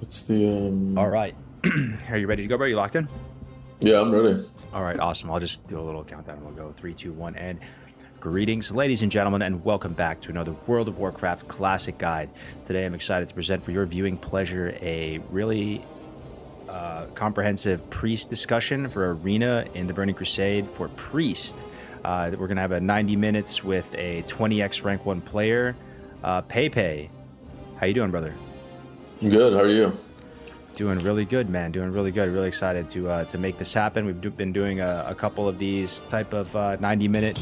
What's the All right. Are you ready to go, bro? You locked in? Yeah, I'm ready. All right, awesome. I'll just do a little countdown. We'll go 3, 2, 1, and greetings, ladies and gentlemen, and welcome back to another World of Warcraft Classic Guide. Today, I'm excited to present for your viewing pleasure a really comprehensive priest discussion for Arena in the Burning Crusade for Priest. We're going to have a 90 minutes with a 20x rank 1 player, Paypays. How you doing, brother? I'm good. How are you? Doing really good, man. Doing really good. Really excited to make this happen. We've been doing a couple of these type of 90-minute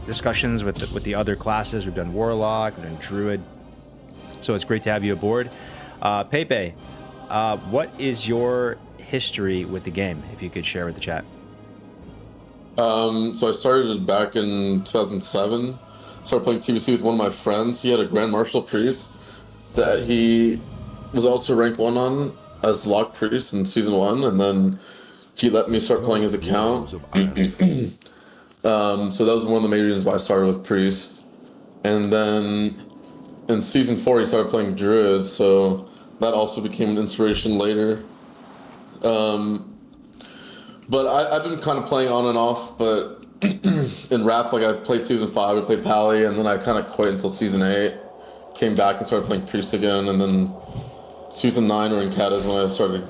discussions with the other classes. We've done Warlock, we've done Druid. So it's great to have you aboard. Pepe, what is your history with the game, if you could share with the chat? So I started back in 2007. Started playing TBC with one of my friends. He had a Grand Marshal Priest that he was also rank 1 on as Lock Priest in Season 1, and then he let me start playing his account. So that was one of the main reasons why I started with Priest. And then in Season 4, he started playing Druid, so that also became an inspiration later. But I've been kind of playing on and off, but in Wrath, like I played Season 5, I played Pally, and then I kind of quit until Season 8. Came back and started playing Priest again, and then Season 9 or in Cat is when I started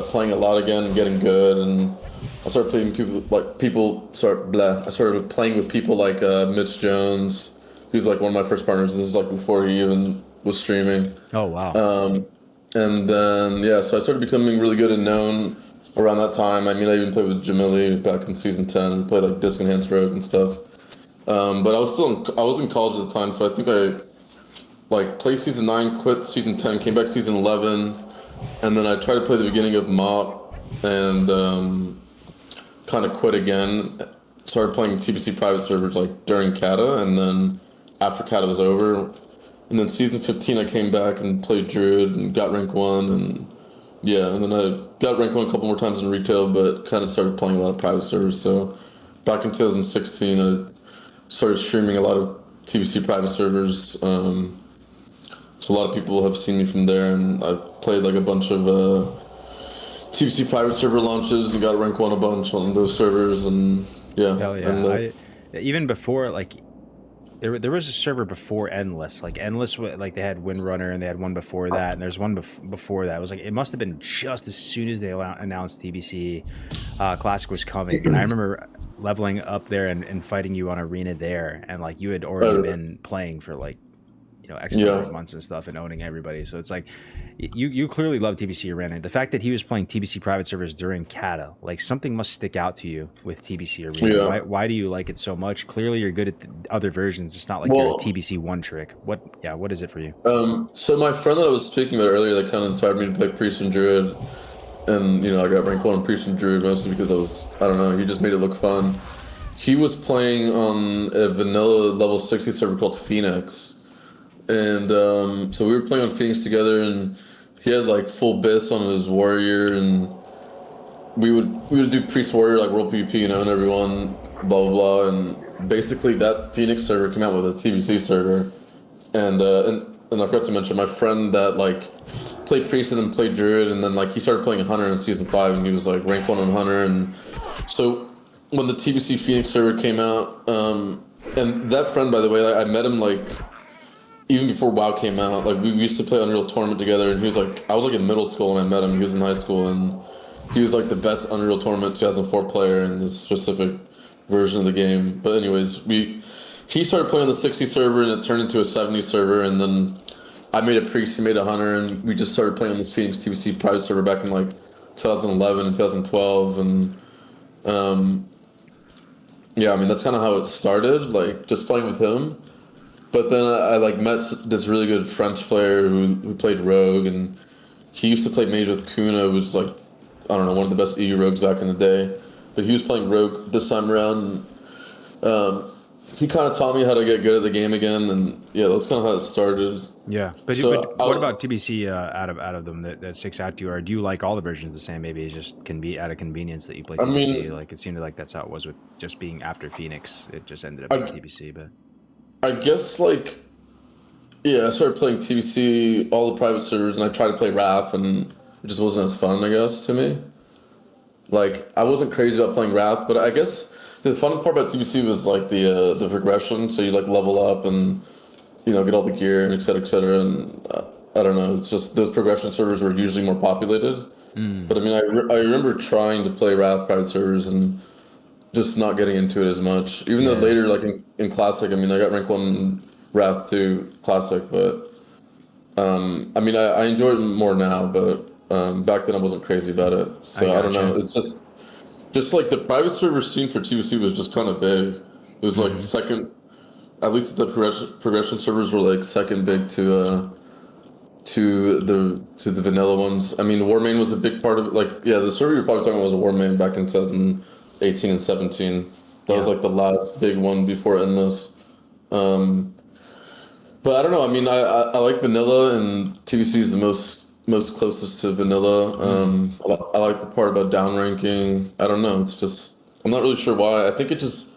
playing a lot again and getting good, and I started playing I started playing with people like Mitch Jones, who's like one of my first partners. This is like before he even was streaming. Oh, wow. And then, yeah, so I started becoming really good and known around that time. I mean, I even played with Jamili back in Season 10. We played like Disc Enhanced Rogue and stuff. But I was in college at the time, so I think I played Season 9, quit Season 10, came back Season 11, and then I tried to play the beginning of Mop and kind of quit again. Started playing TBC private servers like during Kata, and then after Kata was over. And then Season 15 I came back and played Druid and got rank 1, and yeah, and then I got rank 1 a couple more times in retail, but kind of started playing a lot of private servers. So back in 2016 I started streaming a lot of TBC private servers. So a lot of people have seen me from there, and I've played like a bunch of TBC private server launches and got rank 1 a bunch on those servers, and yeah. Hell yeah. And, even before, like, there was a server before Endless. Like, Endless, like, they had Windrunner, and they had one before that, and there's one before that. It was like, it must have been just as soon as they announced TBC Classic was coming. And I remember leveling up there and fighting you on Arena there, and, like, you had already been playing for, like, X number of months and stuff and owning everybody. So it's like, you clearly love TBC Arena. The fact that he was playing TBC private servers during Kata, like, something must stick out to you with TBC Arena. Yeah. Why do you like it so much? Clearly you're good at the other versions. It's not like you're a TBC one trick. What is it for you? So my friend that I was speaking about earlier that kind of inspired me to play Priest and Druid, and I got rank 1 on Priest and Druid mostly because he just made it look fun. He was playing on a vanilla level 60 server called Phoenix. And so we were playing on Phoenix together, and he had like full bis on his warrior, and we would do priest warrior like world PvP, and everyone, blah blah blah. And basically that Phoenix server came out with a TBC server, and I forgot to mention my friend that like played priest and then played druid, and then like he started playing Hunter in Season 5, and he was like rank 1 on Hunter. And so when the TBC Phoenix server came out, and that friend, by the way, I met him like even before WoW came out. Like we used to play Unreal Tournament together, and he was like, I was like in middle school when I met him. He was in high school, and he was like the best Unreal Tournament 2004 player in this specific version of the game. But anyways, he started playing on the 60 server, and it turned into a 70 server, and then I made a priest, he made a hunter, and we just started playing on this Phoenix TBC private server back in like 2011 and 2012, and yeah, I mean that's kind of how it started, like just playing with him. But then I like met this really good French player who played Rogue, and he used to play Mage with Kuna, which was like, I don't know, one of the best EU Rogues back in the day. But he was playing Rogue this time around, and he kind of taught me how to get good at the game again, and yeah, that's kind of how it started. Yeah, but what about TBC out of them that sticks out to you, or do you like all the versions the same? Maybe it's just can be out of convenience that you play TBC. I mean, like it seemed like that's how it was with just being after Phoenix. It just ended up being TBC, but. I guess like Yeah, I started playing TBC, all the private servers, and I tried to play Wrath, and it just wasn't as fun, I guess, to me. Like, I wasn't crazy about playing Wrath, but I guess the fun part about TBC was like the progression. So you like level up and get all the gear and et cetera, et cetera. And I don't know, it's just those progression servers were usually more populated. Mm, But I mean, I remember trying to play Wrath private servers and just not getting into it as much. Even though yeah. later, like in Classic, I mean, I got rank one Wrath 2 Classic, but I mean, I enjoy it more now, but back then I wasn't crazy about it. I So I don't know. gotcha. It's just like the private server scene for TBC was just kind of big. It was like Hmm. second, at least the progression servers were like second big to the vanilla ones. I mean, Warmane was a big part of it. Like, yeah, the server you're probably talking about was a Warmane back in 2018 and 17. That was Yeah. like the last big one before Endless. Um, but I don't know. I mean, I like vanilla, and TBC is the most closest to vanilla. Hmm. I like the part about downranking. I don't know. It's just I'm not really sure why. I think it just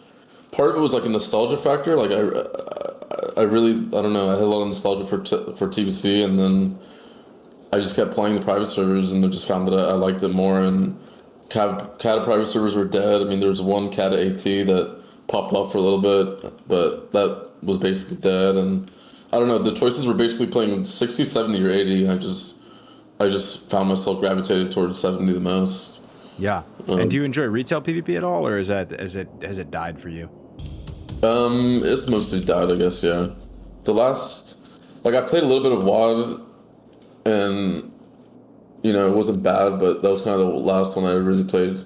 part of it was like a nostalgia factor. Like I really I don't know. I had a lot of nostalgia for TBC, and then I just kept playing the private servers, and I just found that I liked it more. And CAD private servers were dead. I mean, there was one CAD AT that popped off for a little bit, but that was basically dead. And I don't know. The choices were basically playing 60, 70, or 80. I just found myself gravitated towards 70 the most. Yeah. And do Um, you enjoy retail PvP at all, or has it died for you? it's mostly died, I guess. Yeah, the last like I played a little bit of WoD, and it wasn't bad, but that was kind of the last one I really played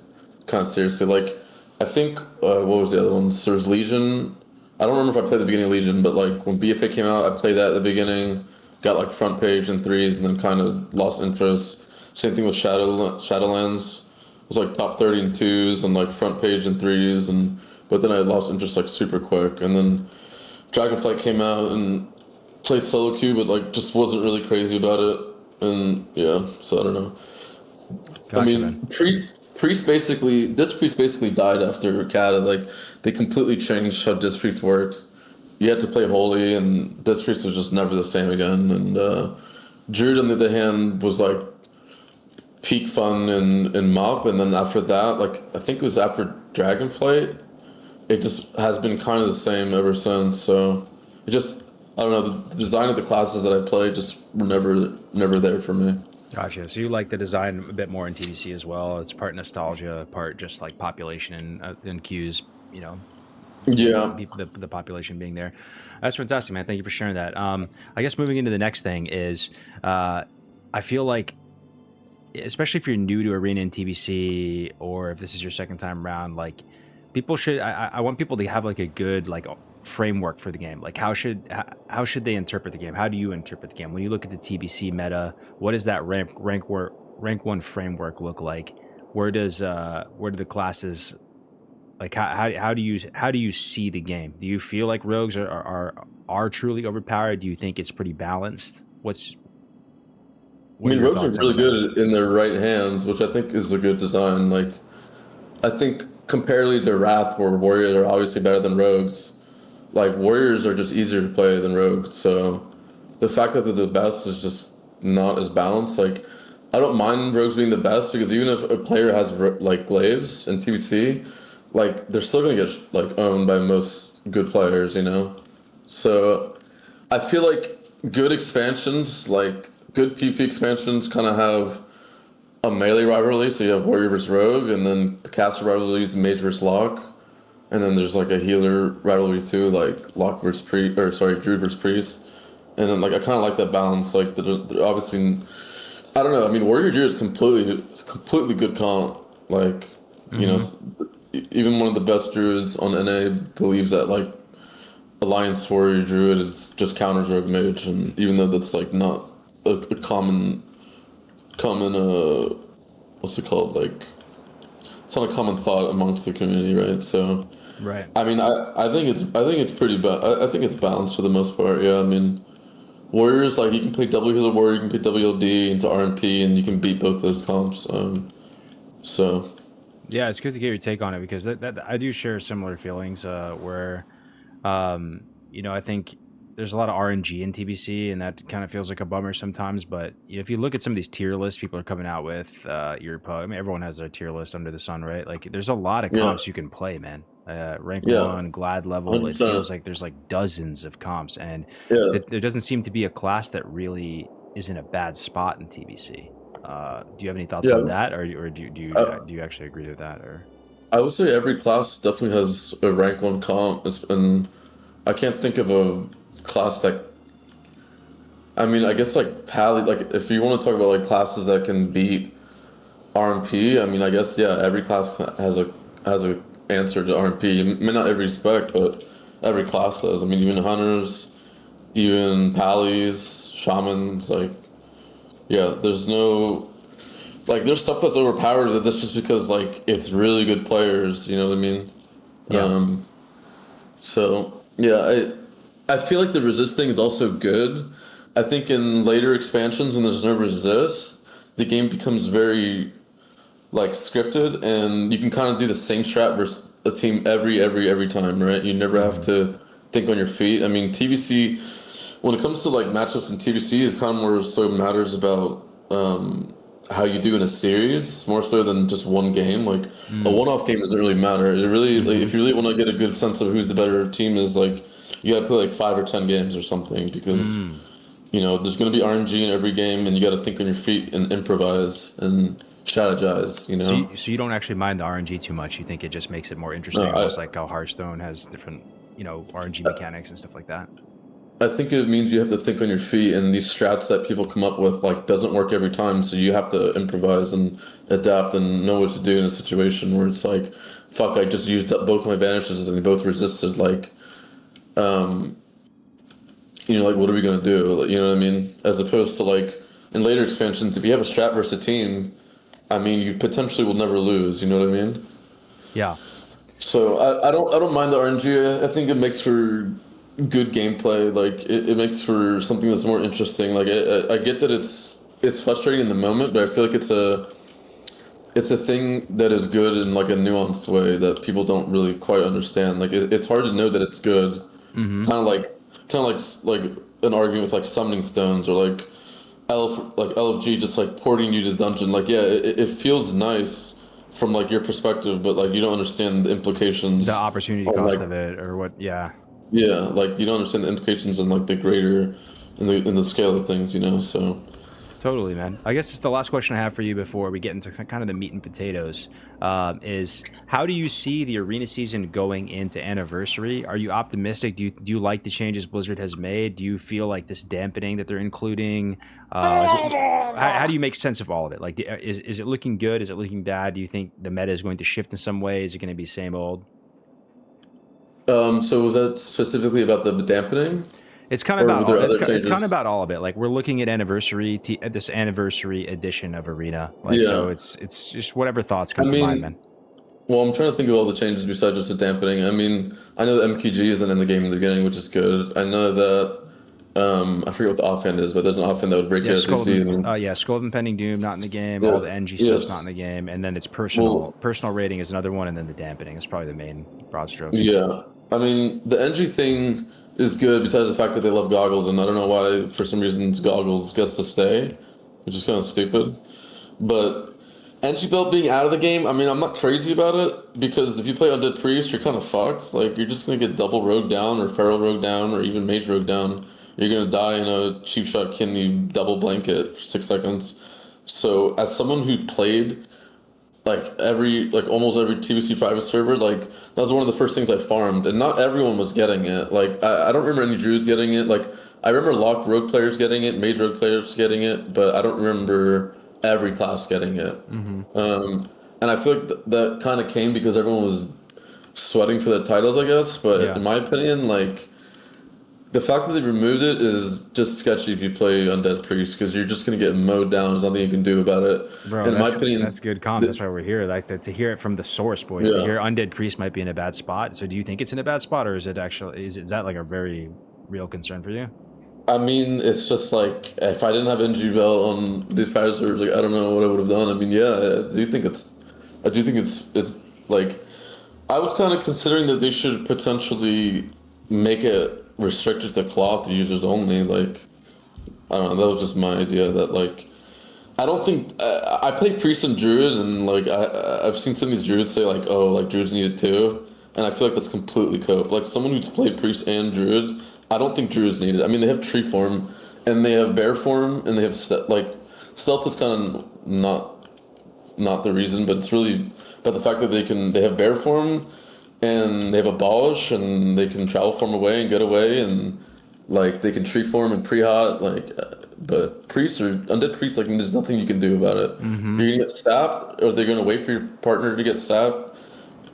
kind of seriously. Like, I think, what was the other ones? There was Legion. I don't remember if I played the beginning of Legion, but like when BFA came out, I played that at the beginning, got like front page and threes, and then kind of lost interest. Same thing with Shadowlands. It was like top 30 and twos and like front page and threes, and but then I lost interest like super quick. And then Dragonflight came out and played solo queue, but like just wasn't really crazy about it. And yeah, so I don't know. I Gotcha, man. mean, Disc Priest basically died after Kata. Like they completely changed how Disc Priest worked. You had to play holy, and Disc Priest was just never the same again. And Druid, on the other hand, was like peak fun in MOP, and then after that, like I think it was after Dragonflight, it just has been kind of the same ever since. So it just I don't know. The design of the classes that I played just were never there for me. Gotcha. So you like the design a bit more in TVC as well. It's part nostalgia, part just like population and queues. You know, Yeah. the population being there. That's fantastic, man. Thank you for sharing that. I guess moving into the next thing is, I feel like, especially if you're new to arena and TBC, or if this is your second time around, like people should. I want people to have like a good like framework for the game. Like how should they interpret the game? How do you interpret the game when you look at the TBC meta? What does that rank one framework look like? Where do the classes like how do you see the game? Do you feel like rogues are truly overpowered? Do you think it's pretty balanced? I What are mean, your rogues are thoughts really on that? good in their right hands, which I think is a good design. Like, I think comparatively to Wrath, where warriors are obviously better than rogues, like warriors are just easier to play than rogues. So the fact that they're the best is just not as balanced. Like, I don't mind rogues being the best because even if a player has like glaives in TBC, like they're still gonna get like owned by most good players. So I feel like good expansions, like good PP expansions, kind of have a melee rivalry. So you have warrior versus rogue, and then the caster rivalry is mage versus lock, and then there's like a healer rivalry too, like lock versus priest, or sorry, druid versus priest. And then like I kind of like that balance. Like the obviously, I don't know. I mean, warrior druid is completely good comp. Like you know, Mm-hmm. it's, even one of the best druids on NA believes that like Alliance Warrior Druid is just counters Rogue Mage, and even though that's like not a common what's it called, like it's not a common thought amongst the community, right? So Right. I mean I think it's pretty I think it's balanced for the most part. Yeah, I mean Warriors, like you can play double healer warrior, you can play WLD into RMP, and you can beat both those comps. So Yeah, it's good to get your take on it because that I do share similar feelings. Where, I think there's a lot of RNG in TBC, and that kind of feels like a bummer sometimes. But if you look at some of these tier lists people are coming out with, I mean, everyone has their tier list under the sun, right? Like, there's a lot of Yeah, comps you can play, man. Rank yeah, one, Glad level. It 100%. feels like there's like dozens of comps, and Yeah, there doesn't seem to be a class that really is in a bad spot in TBC. Do you have any thoughts yeah. on that, or I, do you actually agree with that? Or I would say every class definitely has a rank one comp, and I can't think of a class that. I mean, I guess like Pally, like if you want to talk about like classes that can beat RMP, I mean, I guess yeah, every class has a answer to RMP. I mean, not every spec, but every class does. I mean, even hunters, even Pallies, shamans, like yeah, there's no like there's stuff that's overpowered that's just because like it's really good players. You know what I mean? yeah, Um, so yeah, I feel like the resist thing is also good. I think in later expansions when there's no resist, the game becomes very like scripted, and you can kind of do the same strat versus a team every time, right? You never have hmm to think on your feet. I mean, TBC when it comes to like matchups in TBC is kind of more so matters about how you do in a series more so than just one game. Like a mm, one-off game doesn't really matter. It really like hmm if you really want to get a good sense of who's the better team is like you got to play like 5 or 10 games or something because mm. there's going to be RNG in every game and you got to think on your feet and improvise and strategize. So you don't actually mind the RNG too much. You think it just makes it more No, interesting, almost like how Hearthstone has different, RNG mechanics and stuff like that. I think it means you have to think on your feet, and these strats that people come up with like doesn't work every time. So you have to improvise and adapt and know what to do in a situation where it's like, fuck, I just used up both my vanishes and they both resisted. Like, like what are we gonna do? Like, you know what I mean? As opposed to like in later expansions, if you have a strat versus a team, I mean, you potentially will never lose. You know what I mean? Yeah. So I don't mind the RNG. I think it makes for good gameplay. Like it makes for something that's more interesting. Like I get that it's frustrating in the moment, but I feel like it's a thing that is good in like a nuanced way that people don't really quite understand. Like it's hard to know that it's good. hmm Kind of like like an argument with like summoning stones or like LFG just like porting you to the dungeon. Like yeah, it feels nice from like your perspective, but like you don't understand the The implications opportunity on cost like of it, or what? Yeah. yeah, like you don't understand the implications on like the greater in the scale of things, so Totally, man. I guess it's the last question I have for you before we get into kind of the meat and potatoes. Is how do you see the arena season going into anniversary? Are you optimistic? Do you like the changes Blizzard has made? Do you feel like this dampening that they're including? How do you make sense of all of it? Like, is it looking good? Is it looking bad? Do you think the meta is going to shift in some way? Is it going to be same old? so was that specifically about the dampening It's kind of or about were there it's other it's kind of changes? about all of it. Like we're looking at this anniversary edition of Arena. Like so, Yeah. it's just whatever thoughts I come to mind, mean, man. well, I'm trying to think of all the changes besides just the dampening. I mean, I know that MQG isn't in the game in the beginning, which is good. I know that I forget what the offhand is, but there's an offhand that would break Yeah, your SCC. Skull of Impending Doom not in the game. Yeah. All the NG stuff's not in Yes. the game, and then it's personal. Well, Personal rating is another one, and then the dampening is probably the main broad strokes. yeah. I mean, the NG thing is good besides the fact that they love goggles, and I don't know why, for some reason, goggles gets to stay, which is kind of stupid. But NG belt being out of the game, I mean, I'm not crazy about it because if you play Undead Priest, you're kind of fucked. Like, you're just gonna get double rogue down, or feral rogue down, or even mage rogue down. You're gonna die in a cheap shot kidney double blanket for 6 seconds. So, as someone who played like almost every TBC private server, like that was one of the first things I farmed, and not everyone was getting it. Like I don't remember any druids getting it. Like I remember locked rogue players getting it, mage rogue players getting it, but I don't remember every class getting it. hmm And I feel like that kind of came because everyone was sweating for the titles, I guess. But Yeah, in my opinion, like the fact that they removed it is just sketchy if you play Undead Priest because you're just gonna get mowed down. There's nothing you can do about it. bro, And in my that's opinion, good comms. That's why we're here. Like to hear it from the source, boys. To yeah. hear Undead Priest might be in a bad spot. So, do you think it's in a bad spot, or is that like a very real concern for you? I mean, it's just like if I didn't have NG Bell on these private servers, like I don't know what I would have done. I mean, yeah, I do think it's like, I was kind of considering that they should potentially make it restricted to cloth users only. Like, I don't know. That was just my idea. That like, I don't think I play priest and druid, and like I've seen some of these druids say like, oh, like druids need it too, and I feel like that's completely cope. Like someone who's played priest and druid, I don't think druids need it. I mean, they have tree form, and they have bear form, and they have like stealth is kind of not the reason, but it's really about the fact that they have bear form, and they have abolish, and they can travel form away and get away, and like they can tree form and pre-hot, like. But priests or undead priests, like there's nothing you can do about it. Mm-hmm. You're gonna get stabbed, or they're gonna wait for your partner to get stabbed,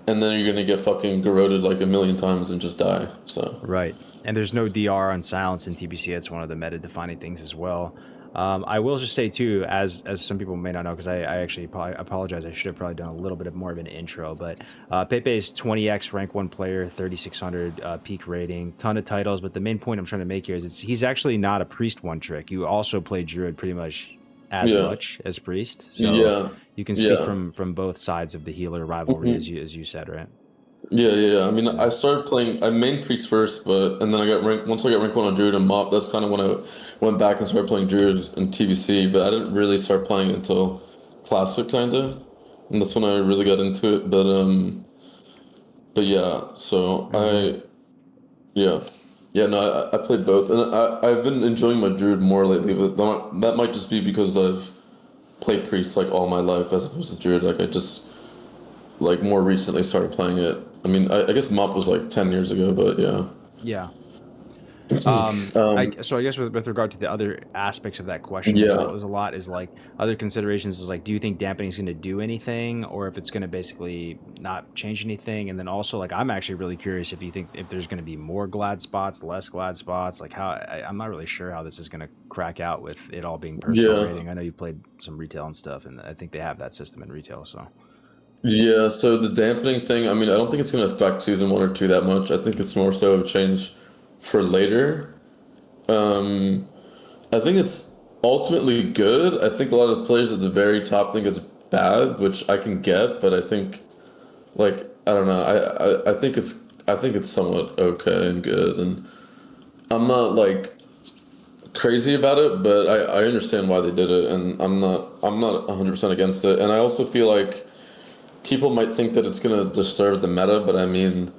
and then you're gonna get fucking garroted like a million times and just die. So Right. And there's no DR on silence in TBC. That's one of the meta defining things as well. I will just say too, as some people may not know, because I actually apologize. I should have probably done a little bit of more of an intro. But Paypays 20x rank 1 player, 3600 peak rating, ton of titles. But the main point I'm trying to make here is he's actually not a priest one trick. You also play druid pretty much as yeah, much as priest. So yeah, you can speak yeah. from both sides of the healer rivalry, Mhm. as you said, right? Yeah. I mean, Yeah. I started playing. I main priest first, but and then I got rank. Once I got rank 1 on druid and mop, that's kind of when I went back and started playing druid and TBC. But I didn't really start playing until classic, kind of, and that's when I really got into it. But yeah. So Mm-hmm. yeah. Yeah, no, I played both, and I've been enjoying my druid more lately. But that might just be because I've played priest like all my life as opposed to druid. Like I just like more recently started playing it. I mean, I guess mop was like 10 years ago, but yeah. Yeah. Um, So I guess with regard to the other aspects of that question, yeah, there's a lot is like other considerations is like, do you think dampening is going to do anything, or if it's going to basically not change anything? And then also like, I'm actually really curious if you think if there's going to be more glad spots, less glad spots, like how I'm not really sure how this is going to crack out with it all being personal yeah, rating. I know you played some retail and stuff, and I think they have that system in retail. So yeah. So the dampening thing, I mean, I don't think it's going to affect season 1 or 2 that much. I think it's more so a change for later. Um, I think it's ultimately good. I think a lot of players at the very top think it's bad, which I can get, but I think like I don't know. I think it's somewhat okay and good, and I'm not like crazy about it, but I understand why they did it, and I'm not 100% against it. And I also feel like people might think that it's gonna disturb the meta, but I mean,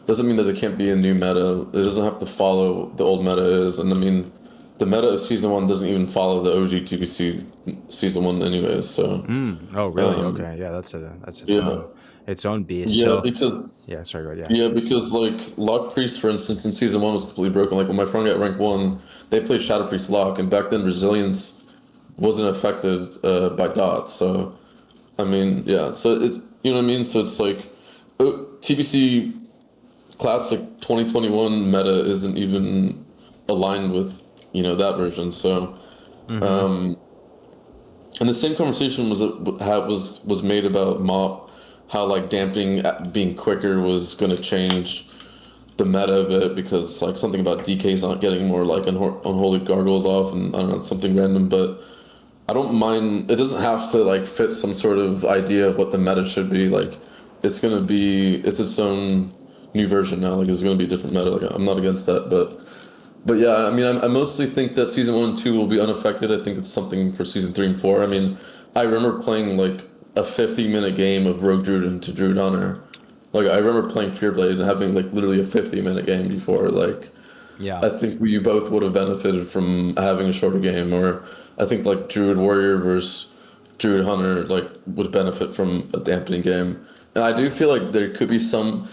doesn't mean that it can't be a new meta. It doesn't have to follow the old meta is, and I mean, the meta of season 1 doesn't even follow the OG TBC season 1 anyways. So, oh really? um, Okay, yeah, that's yeah, its own beast. yeah, So because yeah, sorry, go ahead. yeah, because like Lock Priest, for instance, in season 1 was completely broken. Like when my friend got rank 1, they played Shadow Priest Lock, and back then resilience wasn't affected by dots. So I mean, yeah. So it's you know what I mean. So it's like TBC Classic 2021 meta isn't even aligned with that version. So Yeah. and the same conversation was made about mop, how like dampening being quicker was going to change the meta a bit because like something about DK's not getting more like unholy gargoyles off and I don't know something random, but I don't mind. It doesn't have to like fit some sort of idea of what the meta should be. Like, it's its own new version now. Like, it's gonna be a different meta. Like, I'm not against that, but yeah. I mean, I mostly think that season 1 and 2 will be unaffected. I think it's something for season 3 and 4. I mean, I remember playing like a 50-minute game of Rogue Druid into Druid Hunter. Like, I remember playing Fearblade and having like literally a 50-minute game before. Like, Yeah. I think we both would have benefited from having a shorter game, or I think like Druid Warrior versus Druid Hunter like would benefit from a dampening game. And I do feel like there could be some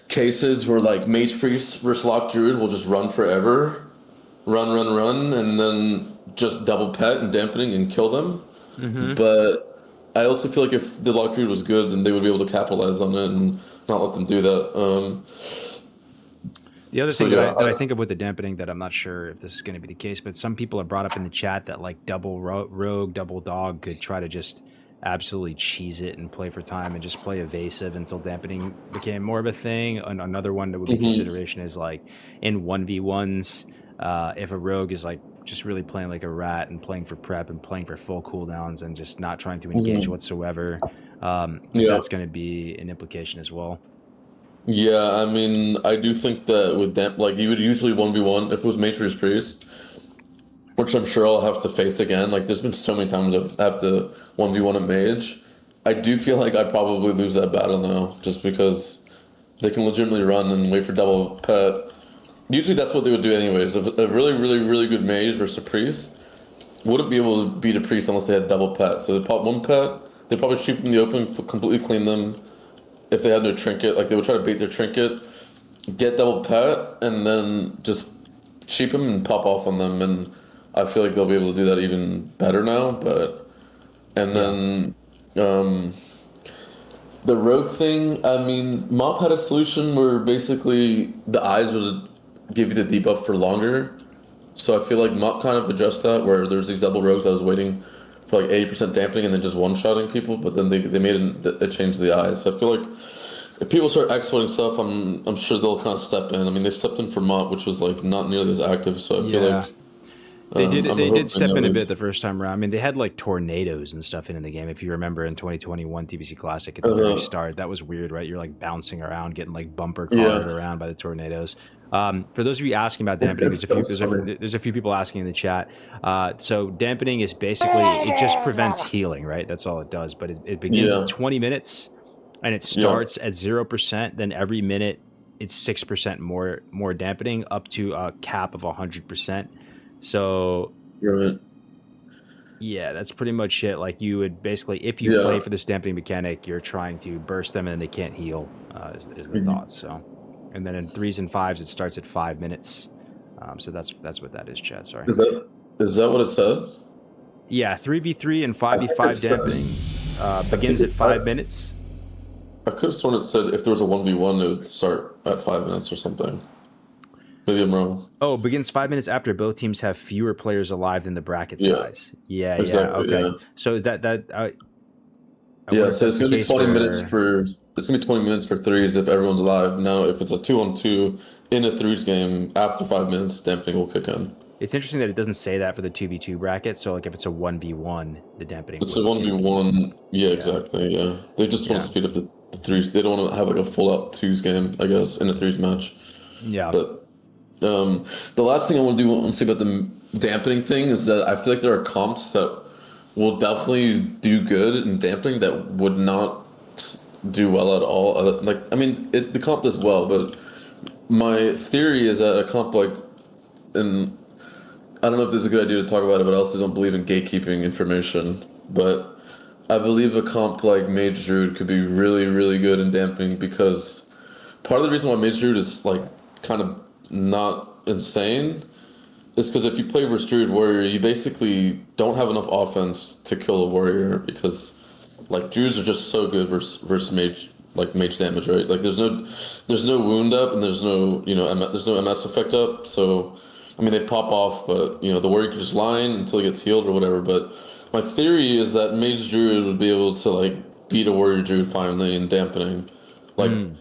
cases where like Mage Priest versus Lock Druid will just run forever, run, and then just double pet and dampening and kill them. Mm-hmm. But I also feel like if the Lock Druid was good, then they would be able to capitalize on it and not let them do that. The other So thing yeah, that I think of with the dampening that I'm not sure if this is going to be the case, but some people have brought up in the chat that like double rogue, double dog could try to just absolutely cheese it and play for time and just play evasive until dampening became more of a thing. And another one that would be mhm, consideration is like in 1v1s, if a rogue is like just really playing like a rat and playing for prep and playing for full cooldowns and just not trying to engage mhm. whatsoever, if Yeah. that's going to be an implication as well. Yeah, I mean, I do think that with damp, like you would usually 1v1 if it was Mage vs Priest, which I'm sure I'll have to face again. Like, there's been so many times I've had to 1v1 a Mage. I do feel like I'd probably lose that battle now, just because they can legitimately run and wait for double pet. Usually that's what they would do anyways. If a really, really, really good Mage versus a Priest wouldn't be able to beat a Priest unless they had double pet. So they'd pop one pet, they'd probably shoot them in the open, completely clean them. If they had no trinket, like they would try to bait their trinket, get double pet, and then just sheep them and pop off on them. And I feel like they'll be able to do that even better now. But and Yeah. then um, the rogue thing. I mean, Mop had a solution where basically the eyes would give you the debuff for longer. So I feel like Mop kind of addressed that, where there's these double rogues I was waiting for like 80% dampening and then just one-shotting people, but then they made a change to the eyes. So I feel like if people start exporting stuff, I'm sure they'll kind of step in. I mean, they stepped in for Mott, which was like not nearly as active. So I feel Yeah. like They did. I'm They did hoping step at in a bit least. the first time around. I mean, they had like tornadoes and stuff in the game. If you remember in 2021 TBC Classic at the very Uh, start, that was weird, right? You're like bouncing around, getting like bumper carted yeah, around by the tornadoes. For those of you asking about dampening, that was funny. there's a few people asking in the chat. So dampening is basically it just prevents healing, right? That's all it does. But it begins at Yeah, 20 minutes, and it yeah, starts at 0%. Then every minute it's 6% more dampening up to a cap of 100%. So you're right. yeah, that's pretty much it. Like you would basically, if you play Yeah. for this damping mechanic, you're trying to burst them and they can't heal. Is the thought. So, and then in threes and fives, it starts at 5 minutes. So that's what that is, Chad. Sorry. Is that what it said? Yeah, 3v3 and I think it 5v5 said. dampening I think begins at it. 5 minutes. I could have sworn it said if there was a 1v1, it would start at 5 minutes or something. Maybe I'm wrong. Oh, begins 5 minutes after both teams have fewer players alive than the bracket Yeah, size. Yeah, yeah, exactly. okay. Yeah. So I Yeah, wonder if so that's it's the gonna be case 20 minutes for. for it's gonna be 20 minutes for threes if everyone's alive. Now, if it's a 2-on-2 in a threes game, after 5 minutes, dampening will kick in. It's interesting that it doesn't say that for the 2v2 bracket. So, like, if it's a 1v1, the dampening It's a would one v kick. one. Yeah, Yeah. exactly. Yeah, they just want Yeah. to speed up the threes. They don't want to have like a full out twos game, I guess, in a threes match. Yeah. But the last thing I want to say about the dampening thing is that I feel like there are comps that will definitely do good in dampening that would not do well at all. Like, I mean, the comp does well, but my theory is that a comp like, and I don't know if this is a good idea to talk about it, but I also don't believe in gatekeeping information. But I believe a comp like Mage Druid could be really, really good in dampening because part of the reason why Mage Druid is like kind of not insane is because if you play versus Druid Warrior, you basically don't have enough offense to kill a warrior because like Druids are just so good versus mage like mage damage, right? Like there's no wound up and there's no there's no MS effect up. So I mean they pop off, but the warrior can just line until he gets healed or whatever. But my theory is that mage druid would be able to like beat a warrior druid finally in dampening, like Mm.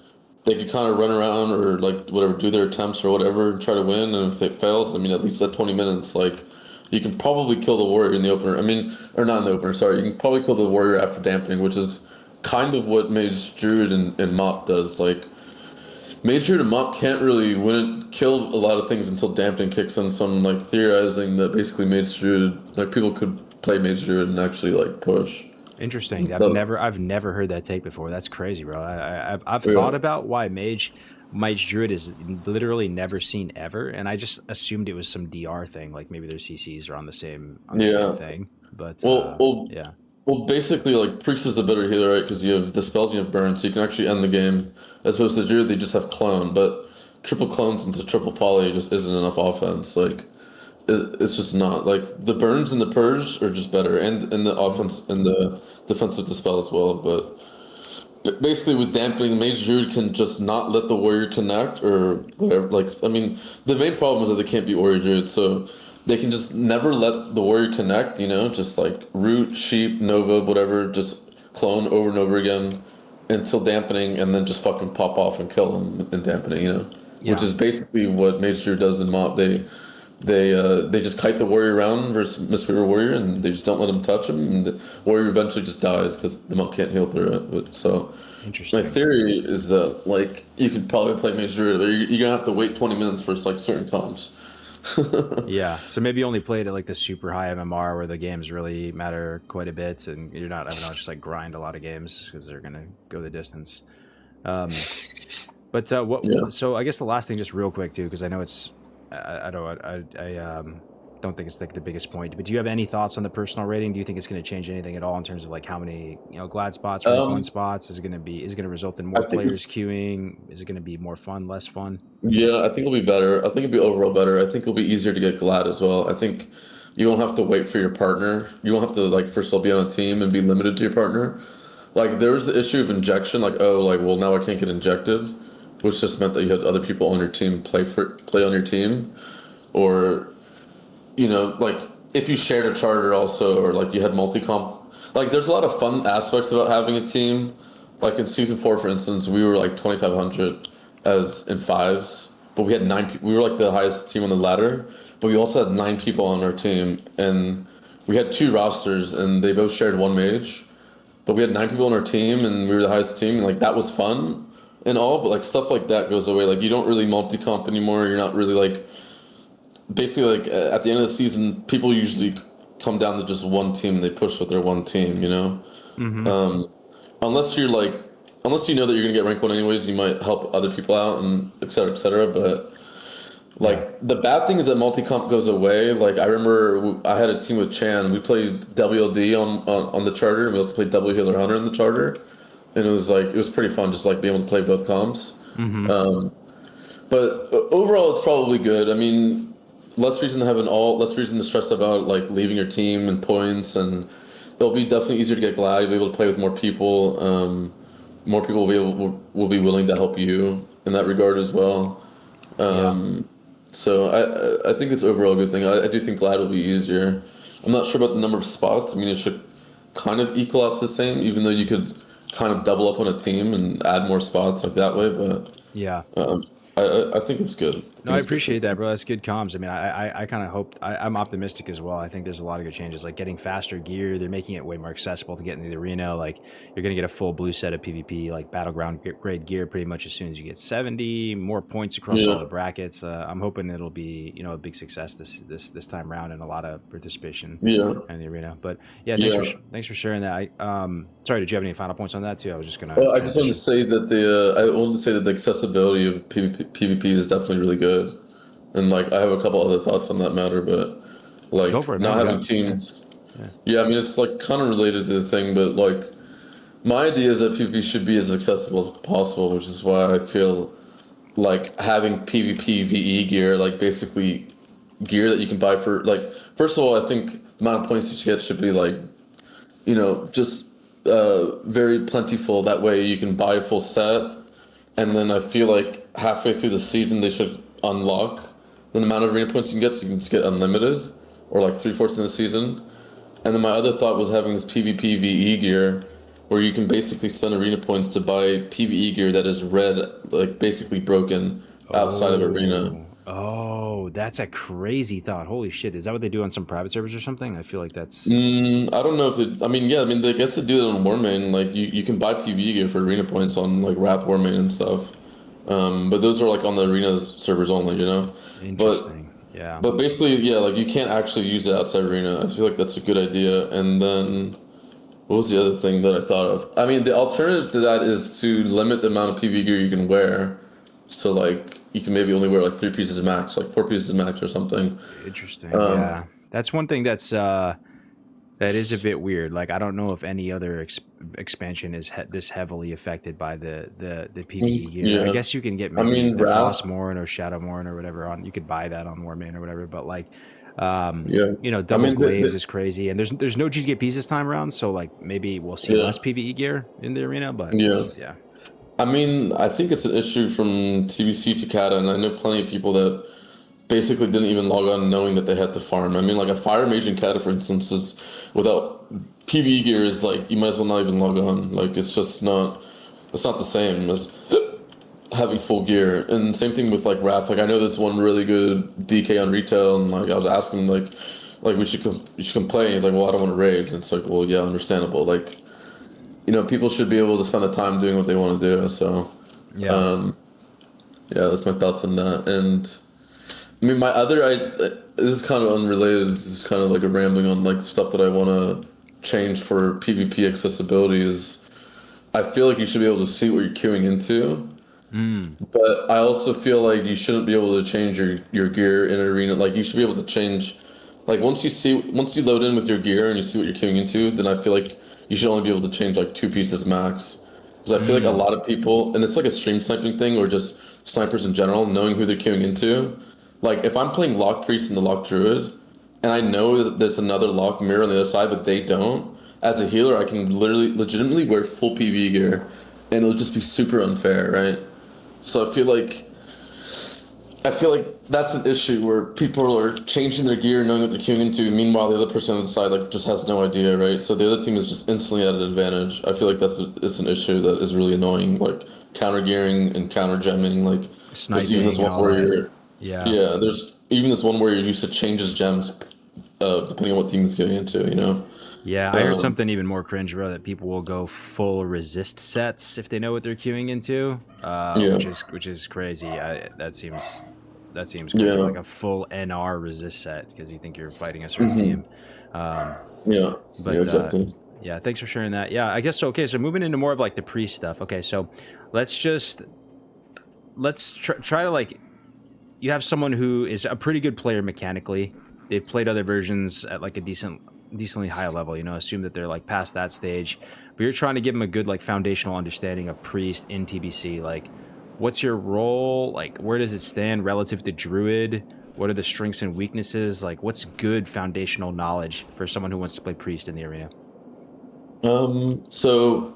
they could kind of run around or like whatever, do their attempts or whatever, and try to win. And if it fails, I mean, at least at 20 minutes, like you can probably kill the warrior in the opener. I mean, or not in the opener. Sorry, you can probably kill the warrior after dampening, which is kind of what Mage Druid and Mop does. Like Mage Druid and Mop can't really kill a lot of things until dampening kicks in. So I'm like theorizing that basically Mage Druid, like people could play Mage Druid and actually like push. Interesting. So, I've never heard that take before. That's crazy, bro. I've yeah. thought about why Mage Druid is literally never seen ever, and I just assumed it was some DR thing, like maybe their CCs are on the same Yeah. thing. But Well, well, yeah, Well, basically, like Priest is the better healer, right? Because you have dispels, and you have burn, so you can actually end the game. As opposed to Druid, they just have clone, but triple clones into triple poly just isn't enough offense. Like it's just not like the burns and the purge are just better, and the offense and the defensive dispel as well. But basically, with dampening, Mage Druid can just not let the warrior connect or whatever. Like I mean, the main problem is that they can't beat warrior Druid, so they can just never let the warrior connect. Just like root, sheep, nova, whatever, just clone over and over again until dampening, and then just fucking pop off and kill them in dampening. Which yeah, is basically what Mage Druid does in Mop. they just kite the warrior around versus Mistweaver warrior, and they just don't let him touch him, and the warrior eventually just dies because the monk can't heal through it. So my Interesting. theory is that like you could probably play Mage Druid, but you're gonna have to wait 20 minutes for like certain comps. Yeah, so maybe you only played at like the super high MMR where the games really matter quite a bit, and you're not, I don't know, just like grind a lot of games because they're gonna go the distance. Um, but Yeah. what? So I guess the last thing, just real quick too, because I know it's, I don't, don't think it's like the biggest point. But do you have any thoughts on the personal rating? Do you think it's going to change anything at all in terms of like how many glad spots, rank one Um, spots? Is it going to result in I more think players it's queuing? Is it going to be more fun, less fun? Yeah, I think it'll be better. I think it'll be overall better. I think it'll be easier to get glad as well. I think you won't have to wait for your partner. You won't have to like first of all be on a team and be limited to your partner. Like there was the issue of injection, like oh like well now I can't get injected, which just meant that you had other people on your team play on your team, or like if you shared a charter also, or like you had multi comp. Like there's a lot of fun aspects about having a team. Like in season four, for instance, we were like 2,500 as in fives, but we had nine. We were like the highest team on the ladder, but we also had nine people on our team, and we had two rosters, and they both shared one mage. But we had nine people on our team, and we were the highest team. And like that was fun and all, but like stuff like that goes away. Like you don't really multi comp anymore. You're not really like basically like at the end of the season, people usually come down to just one team and they push with their one team. Mm-hmm. Unless you're like, unless you know that you're gonna get rank one anyways, you might help other people out and et cetera, et cetera. But Yeah. like the bad thing is that multi comp goes away. Like I remember I had a team with Chan. We played WLD on the charter, and we also played W Healer Hunter in the charter, and it was pretty fun just like being able to play both comps. Mm-hmm. But overall, it's probably good. I mean, less reason to have an alt, less reason to stress about like leaving your team and points, and it'll be definitely easier to get glad. You'll be able to play with more people. More people will be willing to help you in that regard as well. Yeah. So I think it's overall a good thing. I do think glad will be easier. I'm not sure about the number of spots. I mean, it should kind of equal out to the same, even though you could kind of double up on a team and add more spots like that way. But Yeah. um, I think it's good. No, I appreciate that, bro. That's good comms. I mean, I kind of hope I'm optimistic as well. I think there's a lot of good changes, like getting faster gear. They're making it way more accessible to get into the arena. Like you're gonna get a full blue set of PvP, like battleground grade gear, pretty much as soon as you get 70 more points across all Yeah, the brackets. I'm hoping it'll be a big success this time around and a lot of participation yeah, in the arena. But yeah, yeah. thanks for sharing that. Sorry, did you have any final points on that too? I was just gonna Well, I just wanted to transition. say that the accessibility of PvP is definitely really good, and like I have a couple other thoughts on that matter, but Go for like it, not man. having Go. Yeah. teams. Yeah. Yeah, I mean it's like kind of related to the thing, but like my idea is that PvP should be as accessible as possible, which is why I feel like having PvP VE gear, like basically gear that you can buy for like first of all, I think the amount of points you should get should be like just very plentiful. That way you can buy a full set, and then I feel like halfway through the season they should unlock the amount of arena points you can get, so you can just get unlimited, or like three-fourths in the season. And then my other thought was having this PvP VE gear, where you can basically spend arena points to buy PvE gear that is red, like basically broken outside of arena. That's a crazy thought. Holy shit. Is that what they do on some private servers or something? I feel like that's I don't know if it. I mean, yeah. I mean, I guess they do that on Warmane. Like, you can buy PvE gear for arena points on like Wrath Warmane and stuff. But those are like on the arena servers only. But interesting. Yeah. basically, yeah, like you can't actually use it outside arena. I feel like that's a good idea. And then what was the other thing that I thought of? I mean, the alternative to that is to limit the amount of PvE gear you can wear. So like you can maybe only wear like three pieces max, like four pieces max or something. Interesting. Um, Yeah. That's one thing that is a bit weird. Like I don't know if any other expansion is this heavily affected by the PvE gear. I yeah. guess you can get I maybe mean, the Wrath. Frostmourne or Shadowmourne or whatever on. You could buy that on Warmane or whatever. But like, Yeah. I double mean, glaives is crazy, and there's no GKPs this time around. So like maybe we'll see yeah, less PvE gear in the arena. But yeah. yeah. I mean, I think it's an issue from TBC to Kata, and I know plenty of people that basically didn't even log on knowing that they had to farm. I mean, like a fire mage in Kata, for instance, is without PvE gear is like you might as well not even log on. Like it's just not, it's not the same as having full gear. And same thing with like Wrath. Like I know that's one really good DK on retail, and like I was asking him like you should come play. And he's like, well, I don't want to raid. And it's like, well, yeah, understandable. Like, people should be able to spend the time doing what they want to do. So, Yeah. yeah, that's my thoughts on that. And I mean, this is kind of unrelated. This is kind of like a rambling on like stuff that I want to change for PvP accessibility. Is I feel like you should be able to see what you're queuing into, but I also feel like you shouldn't be able to change your gear in arena. Like you should be able to change, like once you load in with your gear and you see what you're queuing into, then I feel like you should only be able to change like 2 pieces max. Because I feel like a lot of people, and it's like a stream sniping thing, or just snipers in general, knowing who they're queuing into. Like if I'm playing Lock Priest and the Lock Druid, and I know that there's another Lock Mirror on the other side, but they don't. As a healer, I can legitimately wear full PvE gear, and it'll just be super unfair, right? So I feel like that's an issue where people are changing their gear, knowing what they're queuing into. Meanwhile, the other person on the side like just has no idea, right? So the other team is just instantly at an advantage. I feel like it's an issue that is really annoying, like counter gearing and counter gemming. Like there's even this Sniping and one all where that. Yeah. yeah, there's even this one where you're used to changes gems, depending on what team is getting into, Yeah, I heard something even more cringe, bro. That people will go full resist sets if they know what they're queuing into, Yeah, which is crazy. That seems crazy, yeah, like a full NR resist set because you think you're fighting a certain team. Um, yeah, yeah, but exactly. yeah, thanks for sharing that. Yeah, I guess so. Okay, so moving into more of like the pre stuff. Okay, so let's try to like you have someone who is a pretty good player mechanically. They've played other versions at like a decently high level, assume that they're like past that stage, but you're trying to give them a good like foundational understanding of priest in TBC. Like what's your role? Like where does it stand relative to druid? What are the strengths and weaknesses? Like what's good foundational knowledge for someone who wants to play priest in the arena? So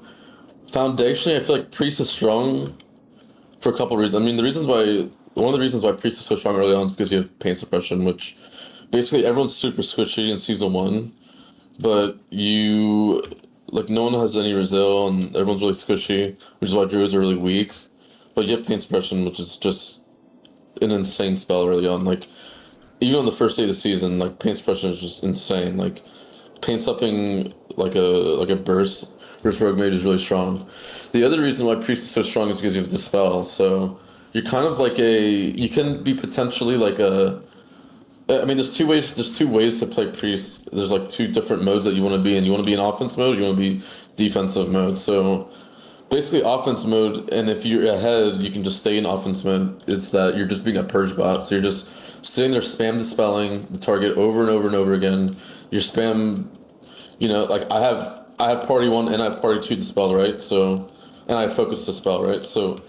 foundationally, I feel like Priest is strong for a couple of reasons. I mean, one of the reasons why Priest is so strong early on is because you have pain suppression, which basically everyone's super squishy in season one, but no one has any resil and everyone's really squishy, which is why druids are really weak. But you have pain suppression, which is just an insane spell early on. Like even on the first day of the season, like pain suppression is just insane. Like pain supping like a burst rogue mage is really strong. The other reason why priest is so strong is because you have dispel. So you're kind of like you can be potentially like I mean, there's two ways. There's two ways to play priest. There's like two different modes that you want to be in. You want to be in offense mode. You want to be defensive mode. So basically, offense mode. And if you're ahead, you can just stay in offense mode. It's that you're just being a purge bot. So you're just sitting there, spam dispelling the target over and over and over again. You're spam. Like I have party one and I have party two dispel, right? So, and I have focus dispel, right? So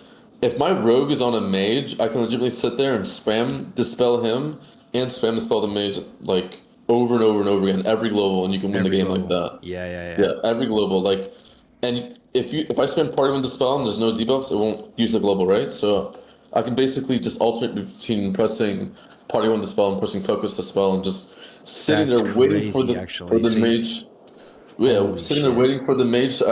if my rogue is on a mage, I can legitimately sit there and spam dispel him and spam dispel the mage like over and over and over again, every global, and you can win the game Global. like that. Yeah. Yeah, every global, like, and if I spam party one dispel and there's no debuffs, it won't use the global, right? So I can basically just alternate between pressing party one dispel and pressing focus dispel and just sitting That's there waiting for crazy, the actually. So mage. Yeah, holy sitting there shit. waiting for the mage to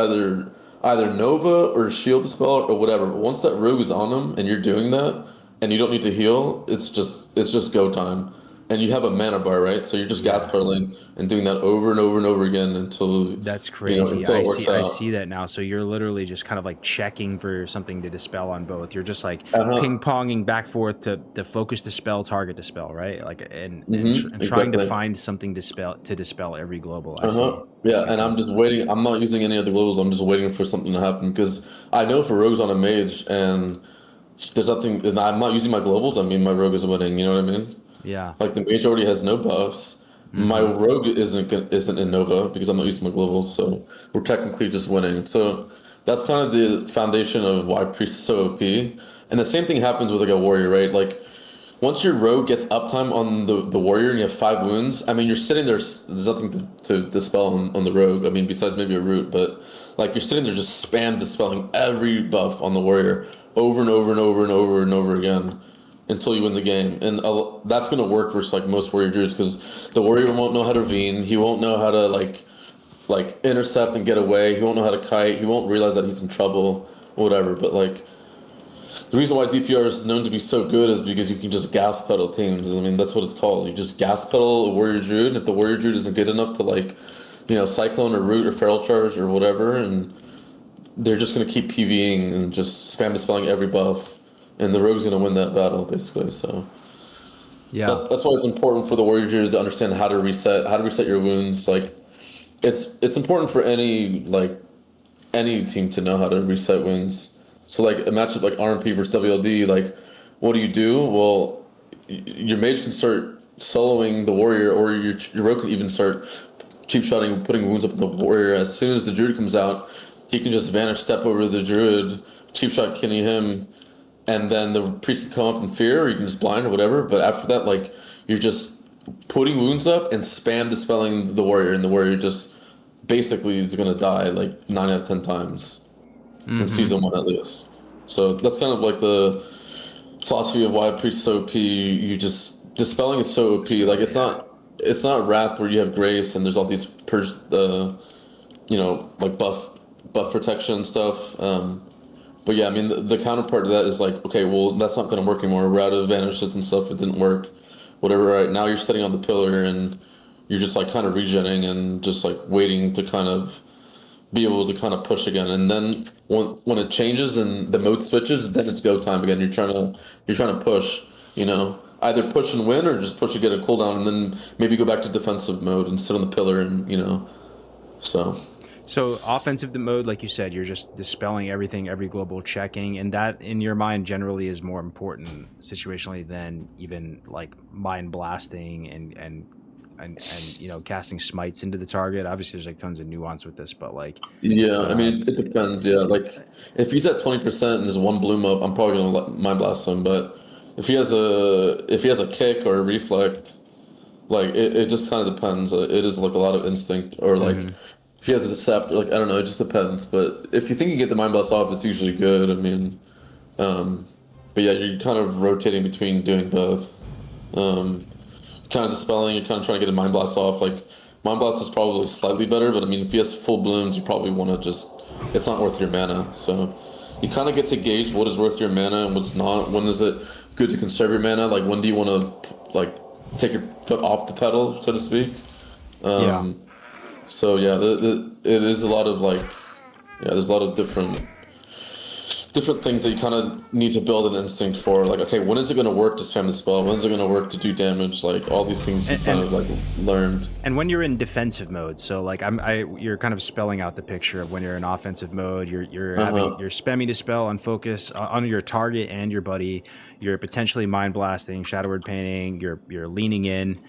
either Nova or shield dispel or whatever. But once that rogue is on him and you're doing that and you don't need to heal, it's just go time. And you have a mana bar, right? So you're just gas Yeah. pedaling and doing that over and over and over again until That's crazy. until it works I out. see that now. So you're literally just kind of like checking for something to dispel on both. You're just like Uh-huh. ping ponging back forth to focus dispel, target dispel, right? Like and trying to Exactly. find something to dispel every global. I see. That's Yeah, and I'm incredible. just waiting. I'm not using any other globals. I'm just waiting for something to happen because I know if a rogue's on a mage and there's nothing, and I'm not using my globals. I mean, my rogue is winning. You know what I mean? Yeah. Like the mage already has no buffs. My Mm-hmm. rogue isn't in Nova because I'm not using my globals, so we're technically just winning. So that's kind of the foundation of why priest is so OP. And the same thing happens with like a warrior, right? Like once your rogue gets uptime on the warrior and you have 5 wounds, I mean you're sitting there. There's nothing to dispel on the rogue. I mean besides maybe a root, but like you're sitting there just spam dispelling every buff on the warrior over and over and over and over and over again until you win the game. And that's going to work versus like most warrior druids because the warrior won't know how to veen. He won't know how to like intercept and get away. He won't know how to kite. He won't realize that he's in trouble or whatever. But like the reason why DPR is known to be so good is because you can just gas pedal teams. I mean, that's what it's called. You just gas pedal a warrior druid, and if the warrior druid isn't good enough to like, cyclone or root or feral charge or whatever, and they're just gonna keep PVing and just spam dispelling every buff, and the rogue's gonna win that battle basically. So Yeah. that's why it's important for the warrior druid to understand how to reset your wounds. Like, it's important for any team to know how to reset wounds. So like a matchup like RMP versus WLD, like what do? Well, your mage can start soloing the warrior, or your rogue can even start cheap shotting, putting wounds up in the warrior. As soon as the druid comes out, he can just vanish step over the druid, cheap shot Kenny him, and then the priest can come up in fear, or you can just blind or whatever. But after that, like, you're just putting wounds up and spam dispelling the warrior, and the warrior just basically is gonna die like 9 out of 10 times in season 1 at least. So that's kind of like the philosophy of why priest is so OP. You just dispelling is so OP. Like, it's not wrath where you have grace and there's all these purge like buff protection and stuff. But yeah, I mean the counterpart to that is like, okay, well, that's not gonna work anymore. We're out of vanishes and stuff. It didn't work. Whatever. Right now you're sitting on the pillar and you're just like kind of regenning and just like waiting to kind of be able to kind of push again. And then when it changes and the mode switches, then it's go time again. You're trying to push, either push and win, or just push to get a cooldown and then maybe go back to defensive mode and sit on the pillar and so. So offensive mode, like you said, you're just dispelling everything, every global checking, and that in your mind generally is more important situationally than even like mind blasting and casting smites into the target. Obviously there's like tons of nuance with this, but like, Yeah, I mean it depends. Yeah, like if he's at 20% and there's one bloom up, I'm probably gonna mind blast him. But if he has a kick or a reflect, like it just kind of depends. It is like a lot of instinct, or like if he has a decept, like I don't know, it just depends. But if you think you get the mind blast off, it's usually good. I mean, but yeah, you're kind of rotating between doing both. Kind of dispelling, you're kind of trying to get a mind blast off. Like, mind blast is probably slightly better, but I mean, if he has full blooms, you probably want to it's not worth your mana. So you kind of get to gauge what is worth your mana and what's not. When is it good to conserve your mana? Like, when do you want to like take your foot off the pedal, so to speak? yeah. So yeah, it is a lot of there's a lot of different things that you kind of need to build an instinct for. Like, okay, when is it going to work to spam the spell? When is it going to work to do damage? Like, all these things you kind of like learned. And when you're in defensive mode, so like you're kind of spelling out the picture of when you're in offensive mode. You're spamming to spell on focus on your target and your buddy. You're potentially mind blasting, shadow word painting. You're leaning in.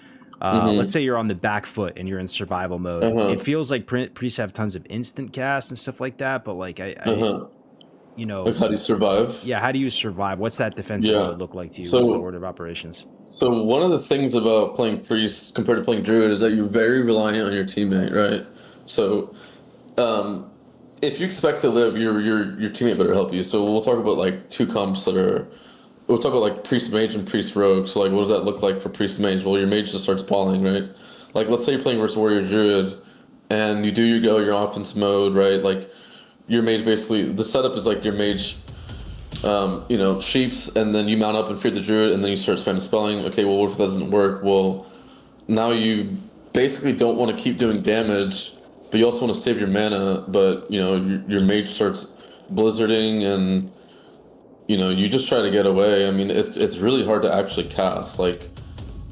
Let's say you're on the back foot and you're in survival mode. It feels like priests have tons of instant cast and stuff like that, but like like how do you survive? Yeah, how do you survive? What's that defensive mode look like to you? So, what's the order of operations? So one of the things about playing priest compared to playing druid is that you're very reliant on your teammate, right? So if you expect to live, your teammate better help you. So we'll talk about like two comps we'll talk about like priest mage and priest rogue. So like, what does that look like for priest mage? Well, your mage just starts balling, right? Like, let's say you're playing versus warrior druid and you do your offense mode, right? Like, your mage basically, the setup is like your mage, sheeps, and then you mount up and fear the druid, and then you start spamming spelling. Okay, well, what if that doesn't work? Well, now you basically don't want to keep doing damage, but you also want to save your mana, but, your mage starts blizzarding, and, you just try to get away. I mean, it's really hard to actually cast. Like,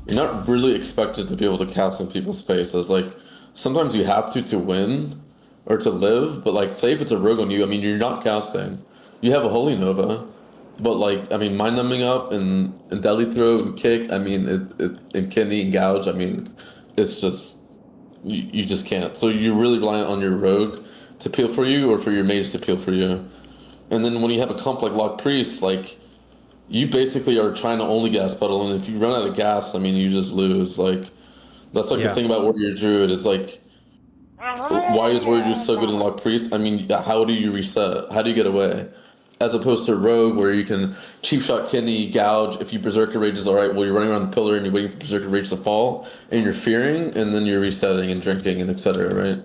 you're not really expected to be able to cast in people's faces. Like, sometimes you have to win, or to live, but like, say if it's a rogue on you, I mean, you're not casting. You have a Holy Nova, but like, I mean, Mind Numbing Up and Deadly Throw and Kick, I mean, and Kidney and Gouge, I mean, it's just, you just can't. So you're really reliant on your rogue to peel for you, or for your mage to peel for you. And then when you have a comp like Lock Priest, like, you basically are trying to only gas pedal, and if you run out of gas, I mean, you just lose. Like, that's like the thing about Warrior Druid. It's like, why is Warrior Druid so good in Lock Priest? I mean, how do you reset? How do you get away? As opposed to Rogue, where you can cheap shot Kidney, Gouge. If you Berserker Rage is alright, well, you're running around the pillar and you're waiting for Berserker Rage to fall, and you're fearing, and then you're resetting and drinking and etc. Right?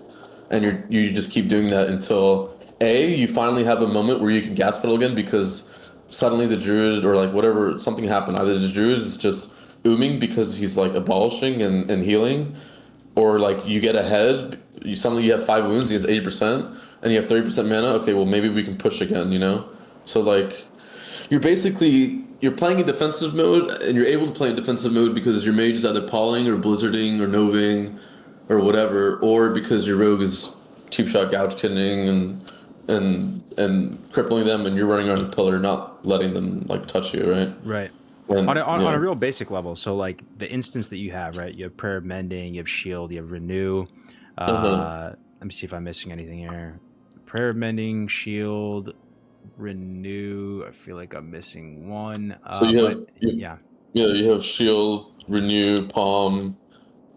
And you just keep doing that until you finally have a moment where you can gas pedal again, because suddenly the druid or like whatever something happened. Either the druid is just ooming because he's like abolishing and healing, or like you get ahead. Suddenly you have 5 wounds, he has 80%, and you have 30% mana. Okay, well maybe we can push again. So like you're playing in defensive mode, and you're able to play in defensive mode because your mage is either Pauling or Blizzarding or Noving or whatever, or because your rogue is cheap shot gouge kitting and crippling them, and you're running around the pillar, not letting them like touch you, right? Right. And, On a real basic level, so like the instance that you have, right? You have Prayer of Mending, you have Shield, you have Renew. Let me see if I'm missing anything here. Prayer of Mending, Shield, Renew. I feel like I'm missing one. So Yeah. Yeah, you have Shield, Renew, Palm,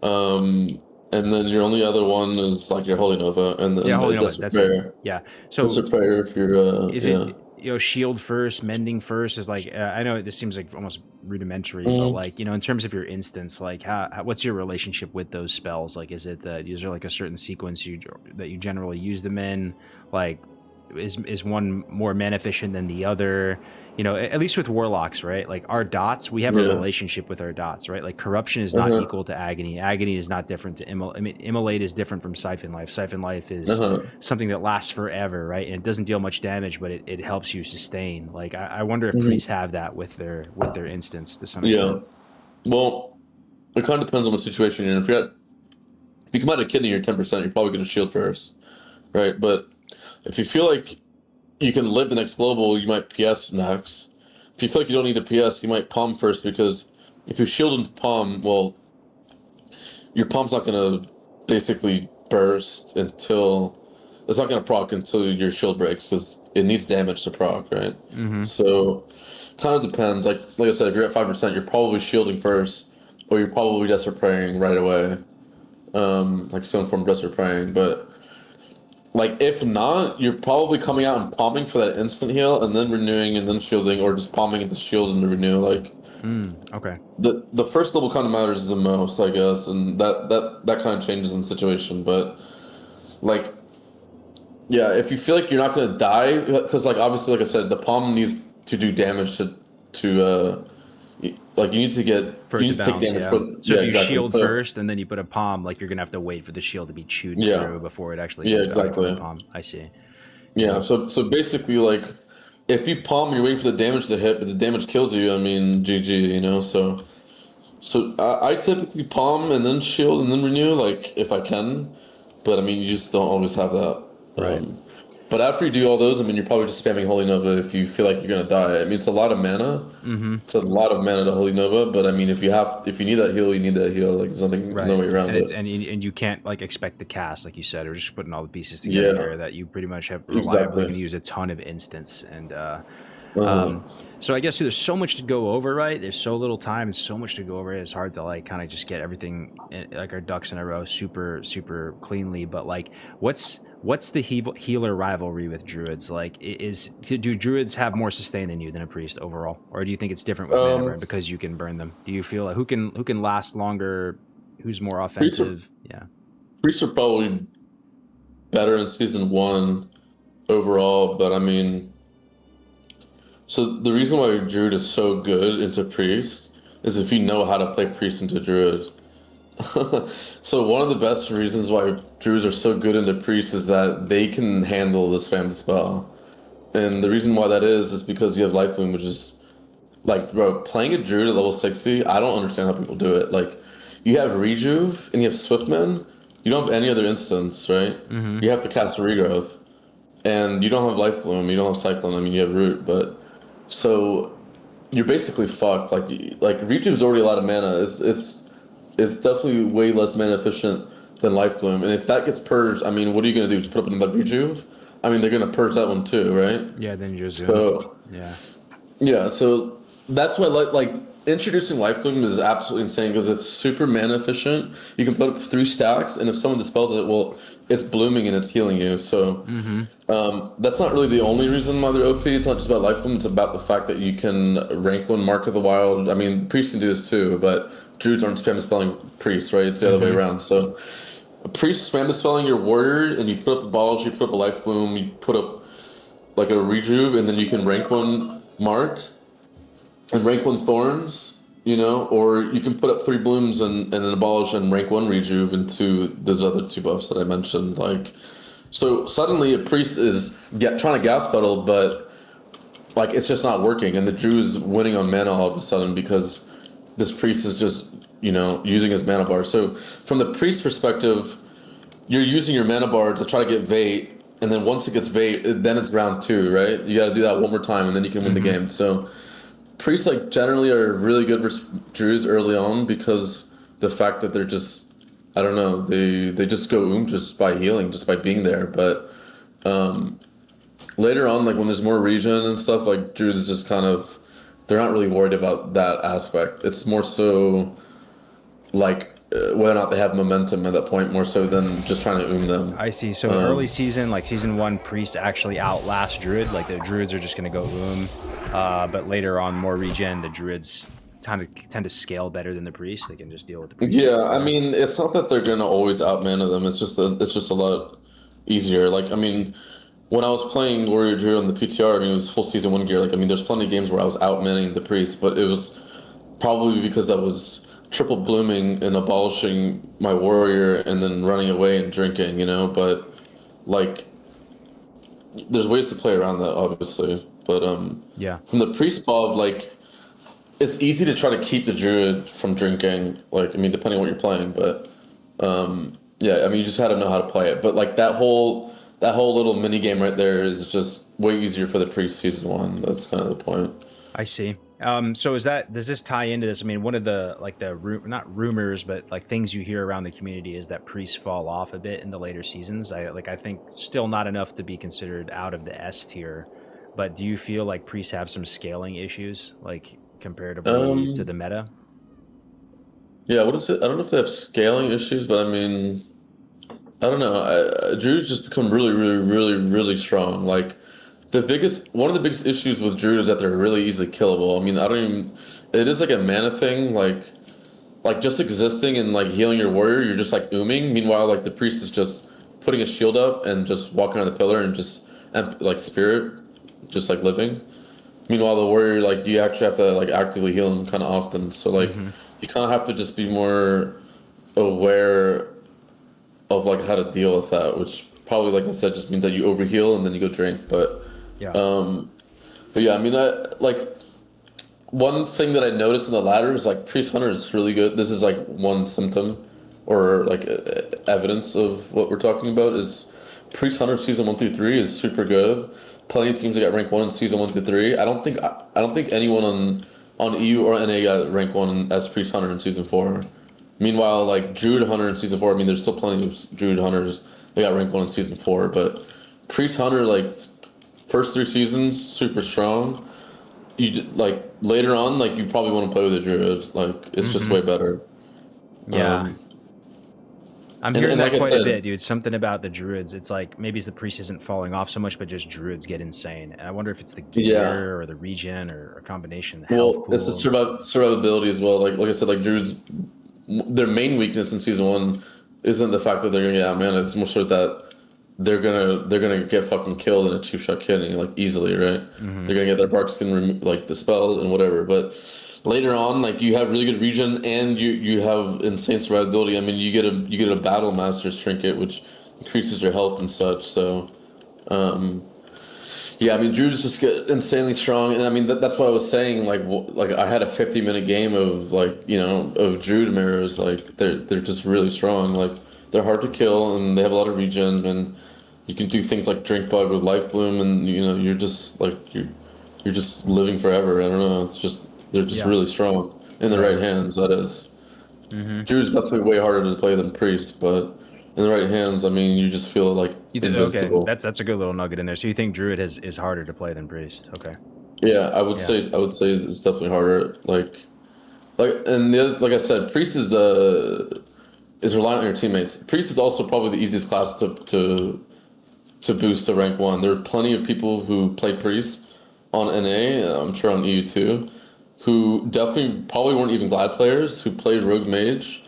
and then your only other one is like your Holy Nova, and then Holy Nova. Desperate That's Prayer. it. Yeah. So Desperate Prayer if you're is it Shield first, Mending first? Is like I know this seems like almost rudimentary, but like in terms of your instance, like what's your relationship with those spells? Like, is there like a certain sequence that you generally use them in? Like, is one more mana efficient than the other? At least with warlocks, right? Like our dots, we have a relationship with our dots, right? Like corruption is not equal to agony. Agony is not different to immolate is different from siphon life. Siphon life is something that lasts forever, right? And it doesn't deal much damage, but it helps you sustain. Like I wonder if priests have that with their instance to some extent. Well, it kind of depends on the situation you're in. If you come out of kidney, you're 10%, you're probably going to shield first, right? But if you feel like you can live the next global, you might PS next. If you feel like you don't need to PS, you might palm first, because if you shield into palm, well, your palm's not going to basically burst until it's not going to proc until your shield breaks, because it needs damage to proc, right? So kind of depends. Like I said, if you're at 5%, you're probably shielding first, or you're probably Desperate Praying right away, like some form of Desperate Praying. But like if not, you're probably coming out and palming for that instant heal, and then renewing, and then shielding, or just palming into shield and to renew. Like Okay. the first level kind of matters the most, I guess, and that kind of changes in the situation. But like, yeah, if you feel like you're not gonna die, because like obviously, like I said, the palm needs to do damage to like you need to take damage for. So if you shield first and then you put a palm, like you're gonna have to wait for the shield to be chewed through before it actually gets back to the palm. I see. Yeah, so basically, like, if you palm, you're waiting for the damage to hit, but the damage kills you. I mean, GG, So I typically palm and then shield and then renew, like if I can, but I mean, you just don't always have that. Right. But after you do all those, I mean, you're probably just spamming Holy Nova if you feel like you're gonna die. I mean, it's a lot of mana. It's a lot of mana to Holy Nova, but I mean, if you need that heal, you need that heal. Like, there's no way around it. And you can't like expect the cast, like you said, or just putting all the pieces together here that you pretty much have reliably can use a ton of instants. And so I guess there's so much to go over, right? There's so little time and so much to go over. It's hard to like kind of just get everything like our ducks in a row super cleanly. But like, what's the healer rivalry with druids? Like, do druids have more sustain than you than a priest overall, or do you think it's different with mana burn because you can burn them? Do you feel like who can last longer? Who's more offensive? Priests are probably better in season 1 overall, but I mean, so the reason why druid is so good into priest is if you know how to play priest into druid. So one of the best reasons why druids are so good into priests is that they can handle the spam spell, and the reason why that is because you have life bloom, which is like, bro, playing a druid at level 60, I don't understand how people do it. Like, you have rejuve and you have swiftman, you don't have any other instance, right? You have to cast regrowth, and you don't have life bloom, you don't have cyclone. I mean, you have root, but so you're basically fucked. Like rejuve's already a lot of mana. It's definitely way less mana efficient than Life Bloom. And if that gets purged, I mean, what are you going to do? Just put up another Rejuve? I mean, they're going to purge that one too, right? Yeah, then you're Yeah, so that's why like introducing Life Bloom is absolutely insane, because it's super mana efficient. You can put up 3 stacks, and if someone dispels it, well, it's blooming and it's healing you. So that's not really the only reason why they're OP. It's not just about Life Bloom. It's about the fact that you can rank 1 Mark of the Wild. I mean, Priests can do this too, but druids aren't spam spelling priests, right? It's the other way around. So a priest spam spelling your warrior, and you put up a balls, you put up a life bloom, you put up like a rejuve, and then you can rank 1 mark and rank 1 thorns, you know, or you can put up 3 blooms and an abolish and rank 1 rejuve into those other 2 buffs that I mentioned. Like, so suddenly a priest is trying to gas pedal, but like it's just not working, and the Druid is winning on mana all of a sudden because this priest is just, you know, using his mana bar. So from the priest perspective, you're using your mana bar to try to get Vate, and then once it gets Vate, then it's round 2, right? You got to do that one more time, and then you can win the game. So priests like generally are really good versus druids early on because the fact that they're just, I don't know, they just go just by healing, just by being there. But later on, like when there's more regen and stuff, like druids just kind of, they're not really worried about that aspect. It's more so like whether or not they have momentum at that point, more so than just trying to them. I see. So early season, like season 1, priests actually outlast druid. Like the druids are just going to go but later on, more regen, the druids tend to scale better than the priest. They can just deal with the priest. Yeah, I mean, it's not that they're gonna always outmana them. It's just a lot easier. Like, I mean, when I was playing Warrior Druid on the PTR, I mean, it was full season 1 gear. Like, I mean, there's plenty of games where I was outmanning the priest, but it was probably because I was triple blooming and abolishing my warrior and then running away and drinking, you know. But like, there's ways to play around that, obviously. But yeah, from the priest bob, like, it's easy to try to keep the druid from drinking. Like, I mean, depending on what you're playing, but yeah, I mean, you just had to know how to play it. But like that whole little mini game right there is just way easier for the priest season 1. That's kind of the point. I see. So does this tie into this? I mean, one of the not rumors, but like things you hear around the community is that priests fall off a bit in the later seasons. I think still not enough to be considered out of the S tier. But do you feel like priests have some scaling issues, like comparatively to the meta? Yeah, what is it? I don't know if they have scaling issues, but I mean, I don't know. Druid's just become really, really, really, really strong. Like, one of the biggest issues with Druid is that they're really easily killable. I mean, it is like a mana thing, like just existing and like healing your warrior, you're just like ooming. Meanwhile, like the priest is just putting a shield up and just walking on the pillar and like spirit, just like living. Meanwhile, the warrior, like, you actually have to like actively heal him kind of often. So like, you kind of have to just be more aware of like how to deal with that, which probably, like I said, just means that you overheal and then you go drink. But yeah, but yeah, I mean, like one thing that I noticed in the ladder is like priest hunter is really good. This is like one symptom or like evidence of what we're talking about is priest hunter season 1 through 3 is super good. Plenty of teams that got rank 1 in season 1 through 3. I don't think anyone on EU or NA got rank 1 as priest hunter in season 4. Meanwhile, like Druid Hunter in season 4, I mean, there's still plenty of Druid Hunters. They got rank 1 in season 4, but Priest Hunter, like, first 3 seasons, super strong. You like later on, like, you probably want to play with a Druid. Like, it's just way better. Yeah. I'm hearing that quite a bit, dude. Something about the druids. It's like maybe the priest isn't falling off so much, but just druids get insane. And I wonder if it's the gear or the regen or a combination. Well, it's the survivability as well. Like I said, like druids, their main weakness in season 1 isn't the fact that they're gonna get outmanned. It's more so that they're gonna get fucking killed in a cheap shot killing like easily, right? They're gonna get their bark skin like dispelled and whatever, but. Later on, like you have really good regen and you have insane survivability. I mean, you get a battle master's trinket which increases your health and such. So, yeah, I mean, druids just get insanely strong, and I mean that's what I was saying. Like I had a 50-minute game of of druid mirrors. Like they're just really strong. Like they're hard to kill and they have a lot of regen, and you can do things like drink bug with life bloom, and you're just like you're just living forever. I don't know. It's just. They're just really strong in the right hands, that is. Druid's definitely way harder to play than priests, but in the right hands, I mean, you just feel like invincible. Okay, that's a good little nugget in there. So you think Druid is harder to play than priest? Okay. Yeah, I would say it's definitely harder. And the other, like I said, priest is reliant on your teammates. Priest is also probably the easiest class to boost to rank 1. There are plenty of people who play priest on NA. I'm sure on EU too. Who definitely probably weren't even Glad players, who played Rogue Mage,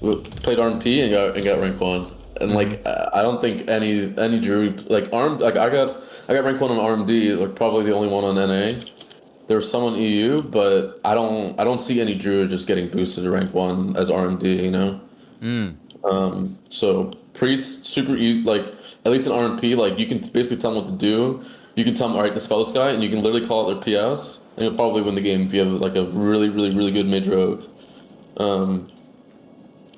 played RMP and got rank 1. And like I don't think any Druid like I got rank 1 on RMD, like probably the only one on NA. There was someone EU, but I don't see any druid just getting boosted to rank one as RMD, you know? Mm. So priest super easy, like at least in RMP, like you can basically tell them what to do. You can tell them, all right, dispel this guy, and you can literally call out their PS, and you'll probably win the game if you have like a really, really, really good mage rogue. Um,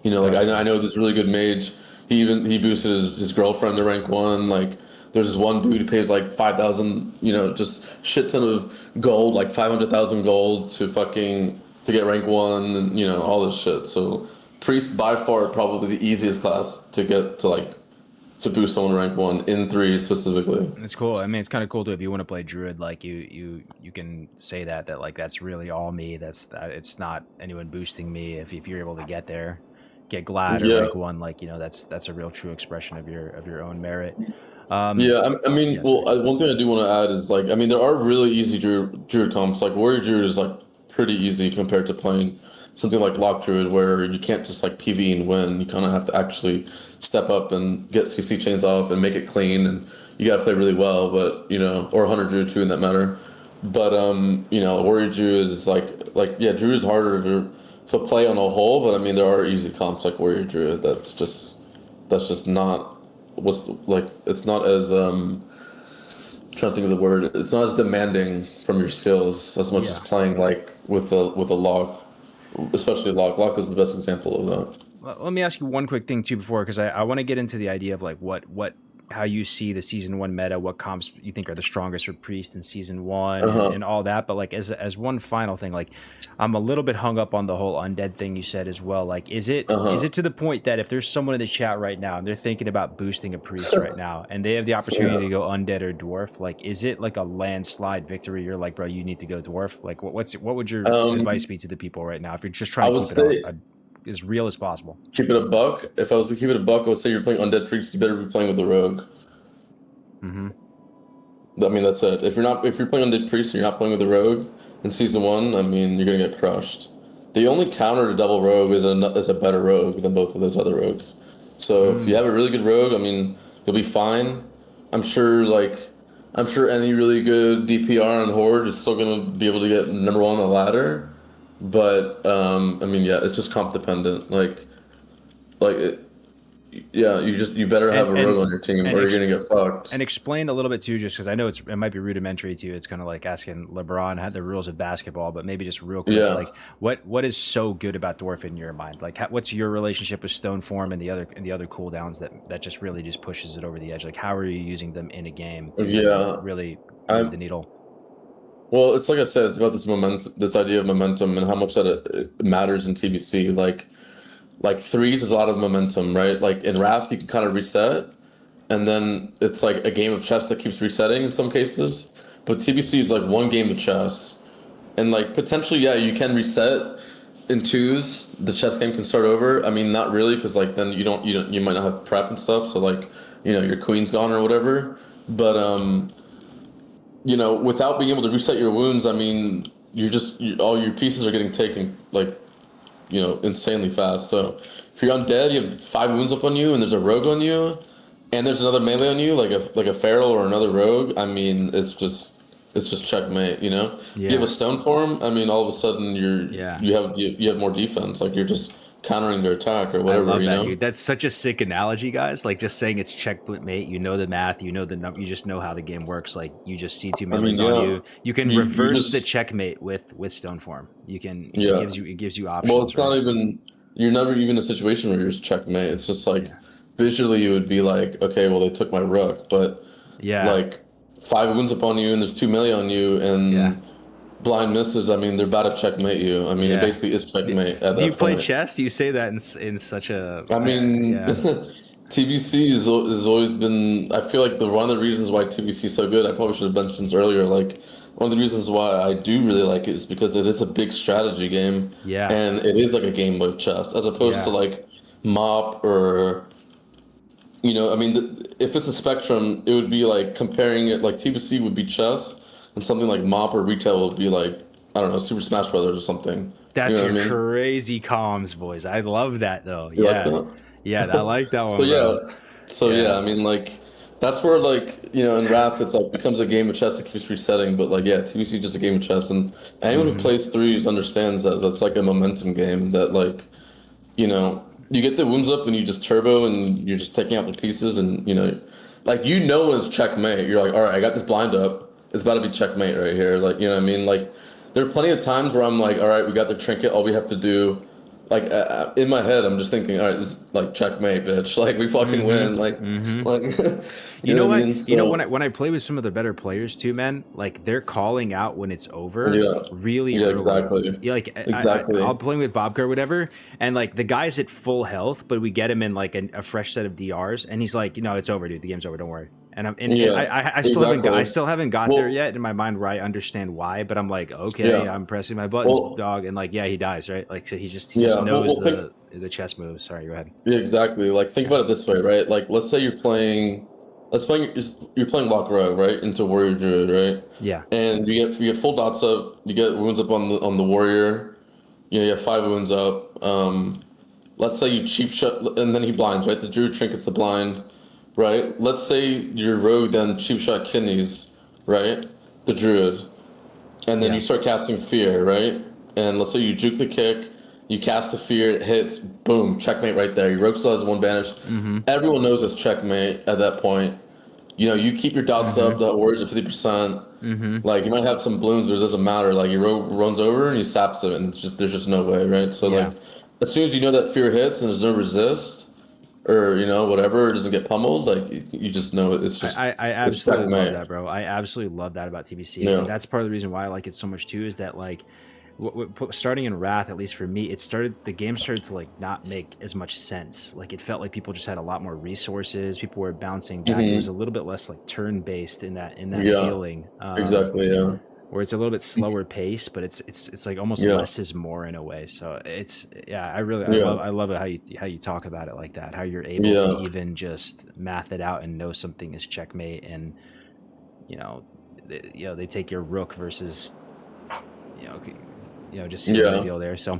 like Gotcha. I know this really good mage. He boosted his girlfriend to rank one. Like there's this one dude who pays like 5,000, just shit ton of gold, like 500,000 gold to get rank one, and all this shit. So priest by far probably the easiest class to get to boost someone to rank one in three specifically. It's cool. I mean, it's kind of cool too. If you want to play druid, like you can say that like that's really all me. It's not anyone boosting me. If you're able to get there, get glad or Yeah. rank one, like that's a real true expression of your own merit. Yeah, I mean, Yeah, well, sorry. one thing I do want to add is like, I mean, there are really easy druid comps. Like Warrior Druid is like pretty easy compared to playing something like Lock Druid, where you can't just like PV and win. You kind of have to actually step up and get CC chains off and make it clean, and you got to play really well. But or Hunter Druid too, in that matter. But Warrior Druid is like yeah, Druid is harder to play on a whole. But I mean, there are easy comps like Warrior Druid. That's just not it's not as trying to think of the word. It's not as demanding from your skills as much as Yeah. playing like with a lock, especially lock. Lock is the best example of that. Let me ask you one quick thing too before, because I want to get into the idea of like what how you see the season one meta, what comps you think are the strongest for priest in season one, Uh-huh. and all that. But like as one final thing, like I'm a little bit hung up on the whole undead thing you said as well. Like is Uh-huh. it to the point that if there's someone in the chat right now and they're thinking about boosting a priest right now and they have the opportunity Yeah. to go undead or dwarf, like is it like a landslide victory? You're like, bro, you need to go dwarf. Like what would your advice Um, be to the people right now if you're just I trying to would keep it on say as real as possible? keep it a buck. If I was to keep it a buck, I would say you're playing undead priest. You better be playing with the rogue. Mm-hmm. I mean, that's it. If you're playing undead priest and you're not playing with the rogue in season one, I mean, you're gonna get crushed. The only counter to double rogue is a better rogue than both of those other rogues. So if you have a really good rogue, I mean, you'll be fine. I'm sure I'm sure any really good DPR on Horde is still gonna be able to get number one on the ladder. But I mean, yeah, it's just comp dependent. Like it, yeah, you better have and a rogue and on your team and or you're ex- gonna get fucked. and explain a little bit too, just because I know it might be rudimentary to you. It's kind of like asking LeBron had the rules of basketball, but maybe just real quick, Yeah. like what is so good about dwarf in your mind? Like what's your relationship with stone form and the other cooldowns that just really just pushes it over the edge? Like how are you using them in a game to Yeah. really move I'm the needle? Well, it's like I said, it's about this momentum, this idea of momentum, and how much that it matters in TBC. Like threes is a lot of momentum, right? Like in Wrath, you can kind of reset, and then it's like a game of chess that keeps resetting in some cases. But TBC is like one game of chess, and like potentially, yeah, you can reset in twos. The chess game can start over. I mean, not really, because like then you might not have prep and stuff. So like your queen's gone or whatever. But without being able to reset your wounds, I mean, all your pieces are getting taken like insanely fast. So if you're undead, you have five wounds up on you, and there's a rogue on you, and there's another melee on you, like a feral or another rogue. I mean, it's just checkmate. You have Yeah. a stone form. I mean, all of a sudden Yeah. you have more defense. Like you're just countering their attack or I whatever. love that, dude. That's such a sick analogy, guys. Like just saying it's checkmate. You know the math. You know the number. You just know how the game works. Like you just see two I mean, melees on yeah, you. You can you reverse the just checkmate with stone form. You can. It yeah. gives you Well, options, it's not right? even. You're never even in a situation where you're just checkmate. It's just like Yeah. visually you would be like, okay, well they took my rook, but Yeah. like five wounds upon you and there's two melee on you Yeah. and blind misses. I mean, they're about to checkmate you. I mean, it Yeah. basically is Do, checkmate at do you that play point. chess? You say that in such a I mean, yeah. TBC has always been. I feel like one of the reasons why TBC is so good. I probably should have mentioned this earlier. Like one of the reasons why I do really like it is because it is a big strategy game, Yeah. and it is like a game of chess as opposed to Yeah. like Mop or I mean, if it's a spectrum, it would be like comparing it. Like TBC would be chess, and something like Mop or retail would be like I don't know, Super Smash Brothers or something. You That's know your what I mean? crazy comms, boys. I love that though. You like Yeah. that? Yeah, I like that So one, yeah, bro. so yeah, Yeah. I mean like That's where like in Wrath it's like becomes a game of chess that keeps resetting. But like TBC is just a game of chess, and anyone who Hmm. plays threes understands that that's like a momentum game. That like you get the wounds up and you just turbo and you're just taking out the pieces and like when it's checkmate. You're like, all right, I got this blind up. It's about to be checkmate right here. Like what I mean? Like there are plenty of times where I'm like, all right, we got the trinket. All we have to do. Like in my head, I'm just thinking, all right, this is like checkmate, bitch. Like we fucking Hmm. win. Hmm. Like You you know know what I what? mean? You know when So I play with some of the better players too, man. Like they're calling out when it's over yeah, really yeah, early. exactly, Yeah, like I'll exactly. play with Bobka or whatever, and like the guy's at full health, but we get him in like a fresh set of DRs, and he's like, it's over, dude. The game's over. Don't worry. And Yeah, I exactly. still haven't got there Well, yet in my mind where I understand why, but I'm like, okay, yeah. I'm pressing my buttons, Well, dog, and like, yeah, he dies, right? Like, so he just yeah. knows Well, think the chess moves. Sorry, go ahead. yeah, exactly. Like think Yeah, about it this way, right? Like let's say you're playing Lock Rogue, right, into Warrior Druid, right? yeah, And you get full dots up, you get wounds up on the warrior. You have 5 wounds up. Let's say you cheap shot, and then he blinds, right? The druid trinkets the blind, right? Let's say your rogue then cheap shot kidneys, right? The druid, and then yeah. you start casting fear, right? And let's say you juke the kick, you cast the fear, it hits, boom, checkmate right there. Your rogue still has one advantage. Mm-hmm. Everyone knows it's checkmate at that point. You keep your dots Mm-hmm. up, that warrior's at 50%. Mm-hmm. Like you might have some blooms, but it doesn't matter. Like your rogue runs over and he saps it, and there's just no way, right? So Yeah. like, as soon as you know that fear hits and there's no resist, or whatever, it doesn't get pummeled. Like you just know it's just I it's absolutely love checkmate. that, bro. I absolutely love that about TBC, and Yeah. that's part of the reason why I like it so much too. Is that like, starting in Wrath, at least for me, the game started to like not make as much sense. Like it felt like people just had a lot more resources. People were bouncing back. It was a Hmm. little bit less like turn based in that Yeah. feeling. Exactly. Yeah. Where it's a little bit slower pace, but it's like almost Yeah. less is more in a way. So Yeah. I love it how you talk about it like that. How you're able to Yeah. even just math it out and know something is checkmate, and you know, they take your rook versus you know just sealing the Yeah. deal there. So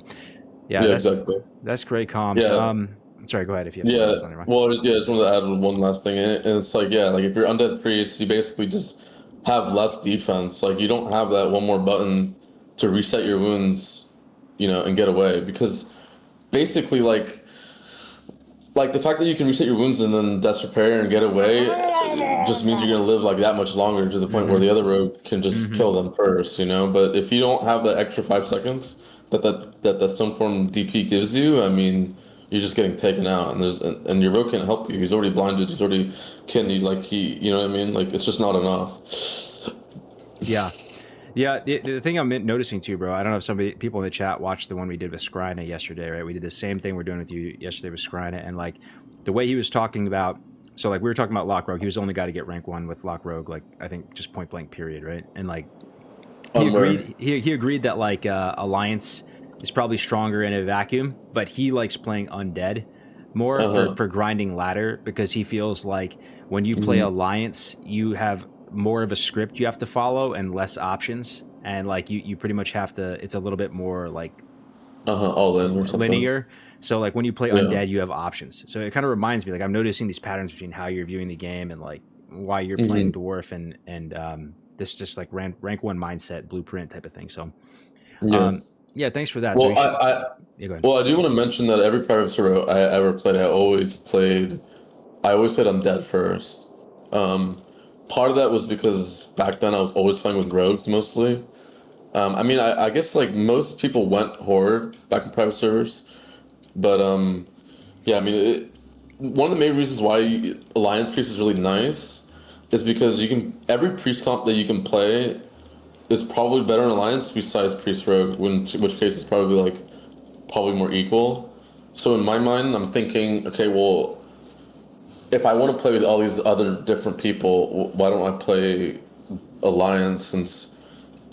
yeah, Yeah. Exactly. that's great comms. Yeah. Sorry, go ahead if you have something Yeah. else on your mind. Well, yeah. I just wanted to add one last thing, and it's like like if you're undead priest, you basically just have less defense. Like you don't have that one more button to reset your wounds, and get away because basically like the fact that you can reset your wounds and then death repair and get away just means you're gonna live like that much longer to the point where Mm-hmm. the other rogue can just Mm-hmm. kill them first. But if you don't have that extra 5 seconds that stone form DP gives you, I mean, you're just getting taken out, and your rogue can't help you. He's already blinded. He's already kidneyed. Like you know what I mean? Like it's just not enough. Yeah. Yeah, the thing I'm noticing too, bro. I don't know if people in the chat watched the one we did with Skryna yesterday, right? We did the same thing we're doing with you yesterday with Skryna, and like the way he was talking about. So like we were talking about Lock Rogue. He was the only guy to get rank 1 with Lock Rogue. Like I think just point blank period, right? And like he Where agreed. He agreed that like Alliance is probably stronger in a vacuum, but he likes playing Undead more uh-huh. for grinding ladder because he feels like when you play Hmm. Alliance, you have more of a script you have to follow and less options, and like you pretty much have to. It's a little bit more like Uh-huh. All in or something. linear. So like when you play Yeah. Undead, you have options. So it kind of reminds me, like I'm noticing these patterns between how you're viewing the game and like why you're playing Hmm. Dwarf and this just like rank 1 mindset blueprint type of thing. So Yeah. um, yeah, thanks for that. So Well, yeah, go ahead. well, I do want to mention that every private server I ever played, I always played Undead first. Um, Part of that was because back then I was always playing with rogues mostly. I mean, I guess like most people went horde back in private servers, but yeah, I mean, one of the main reasons why Alliance Priest is really nice is because every priest comp that you can play is probably better in Alliance besides Priest Rogue, which case it's probably more equal. So in my mind, I'm thinking, okay, well, if I want to play with all these other different people, why don't I play Alliance since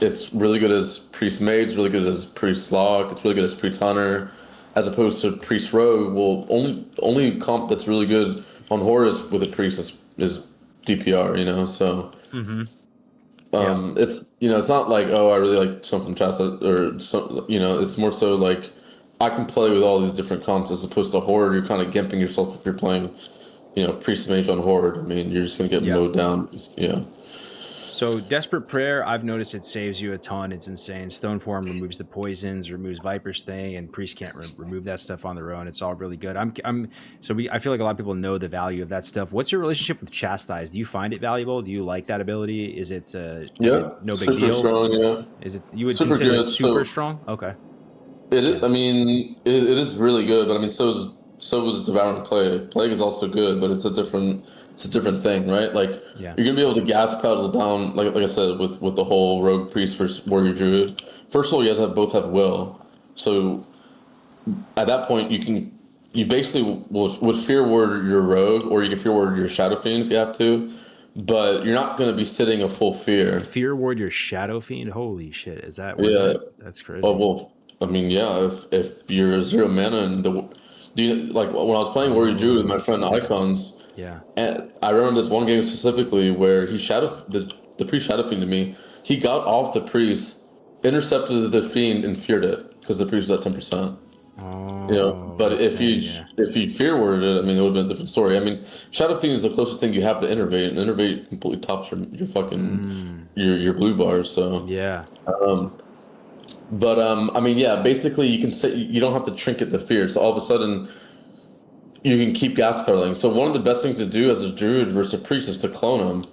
it's really good as Priest Mage, it's really good as Priest Lock, it's really good as Priest Hunter, as opposed to Priest Rogue. Well, only comp that's really good on Horus with a Priest is DPR. So Mm-hmm. Yeah. it's not like, oh, I really like something Chassa or some, it's more so like I can play with all these different comps as opposed to Horde. You're kind of gimping yourself if you're playing priest mage on horde. I mean, you're just gonna get mowed down. Yeah. So Desperate Prayer, I've noticed it saves you a ton. It's insane. Stone Form removes the poisons, removes Viper's thing, and Priest can't remove that stuff on their own. It's all really good. I feel like a lot of people know the value of that stuff. What's your relationship with Chastise? Do you find it valuable? Do you like that ability? Is it no big super deal? Strong, yeah. Is it you would Super consider good. it super strong? Okay. I mean, it is really good, but I mean, so is Devouring Plague. Plague is also good, but it's a different thing, right? Like you're gonna be able to gas pedal down, like I said, with the whole Rogue Priest versus Warrior Druid. First of all, you guys both have will, so at that point you basically would fear ward your Rogue, or you can fear ward your Shadow Fiend if you have to, but you're not gonna be sitting a full fear. Fear ward your Shadow Fiend. Holy shit! Is that That's crazy. Oh well, I mean, yeah. If you're 0 mana and like when I was playing Warrior Druid with my friend Icons, and I remember this one game specifically where he the priest Shadow Fiend to me. He got off the priest, intercepted the fiend, and feared it because the priest was at 10%. But if you fear worded it, I mean, it would have been a different story. I mean, Shadow Fiend is the closest thing you have to Innervate, and Innervate completely tops your fucking your blue bars. So yeah. But I mean, yeah. Basically, you can say you don't have to trinket the fear. So all of a sudden, you can keep gas pedaling. So one of the best things to do as a druid versus a priest is to clone him.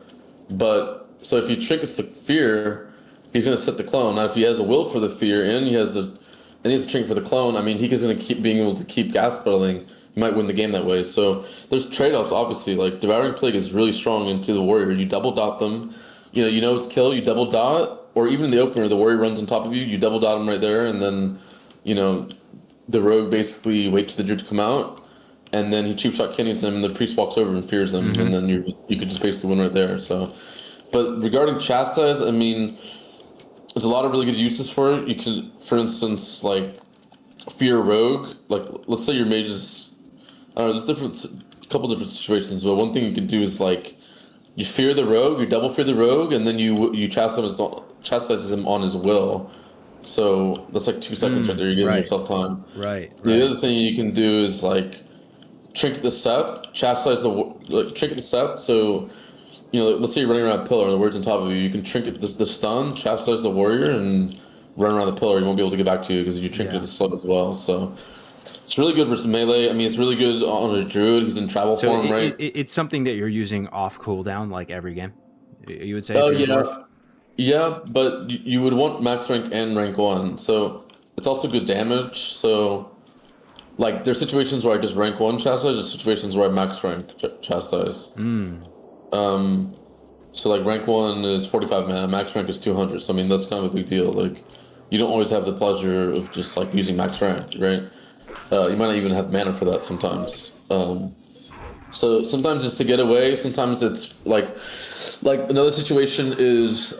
But so if you trinkets the fear, he's gonna set the clone. Now if he has a will for the fear and he has a trinket for the clone, I mean, he's gonna keep being able to keep gas pedaling. You might win the game that way. So there's trade-offs. Obviously, like Devouring Plague is really strong into the warrior. You double dot them. You know it's kill. You double dot. Or even in the opener, the warrior runs on top of you, you double dot him right there, and then, the rogue basically waits for the druid to come out, and then he cheap shot kidneys him, and the priest walks over and fears him, and then you could just basically win right there. So, but regarding Chastise, I mean, there's a lot of really good uses for it. You can, for instance, like fear rogue. Like let's say your mage is, I don't know, there's a couple different situations, but one thing you can do is like you fear the rogue, you double fear the rogue, and then you chastises him on his will. So that's like 2 seconds right there. You're giving yourself time. Right. The other thing you can do is like trinket the sept, trinket the sept. So let's say you're running around a pillar and the word's on top of you. You can trinket the stun, chastise the warrior, and run around the pillar. He won't be able to get back to you because you trinketed the slow as well. So it's really good versus melee. I mean, it's really good on a druid. He's in travel form, right? It's something that you're using off cooldown like every game. You would say. Oh yeah. Yeah, but you would want max rank and rank 1, so it's also good damage. So, like, there's situations where I just rank 1 chastise, there's situations where I max rank chastise. So like rank 1 is 45 mana, max rank is 200. So I mean that's kind of a big deal. Like, you don't always have the pleasure of just like using max rank, right? You might not even have mana for that sometimes. So sometimes it's to get away. Sometimes it's like another situation is.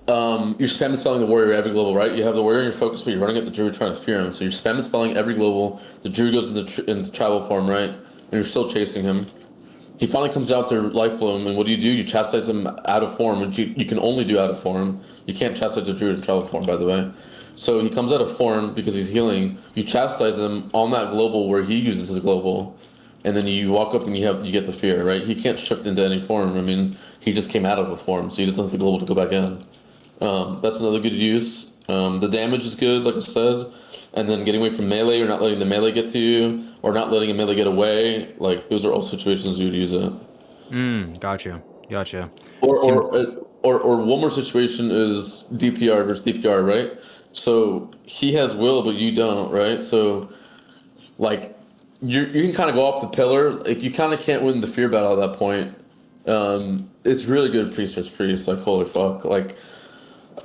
You're spam spelling the warrior every global, right? You have the warrior in your focus, but you're running at the druid trying to fear him. So you're spam spelling every global. The druid goes into travel form, right? And you're still chasing him. He finally comes out to life bloom, and what do? You chastise him out of form, which you can only do out of form. You can't chastise the druid in travel form, by the way. So he comes out of form because he's healing. You chastise him on that global where he uses his global, and then you walk up and you get the fear, right? He can't shift into any form. I mean, he just came out of a form, so he doesn't have the global to go back in. That's another good use. The damage is good, like I said, and then getting away from melee or not letting the melee get to you, or not letting a melee get away. Like those are all situations you would use it. Gotcha. Or one more situation is DPR versus DPR, right? So he has will, but you don't, right? So like you can kind of go off the pillar. Like you kind of can't win the fear battle at that point. It's really good priest versus priest. Like holy fuck, like.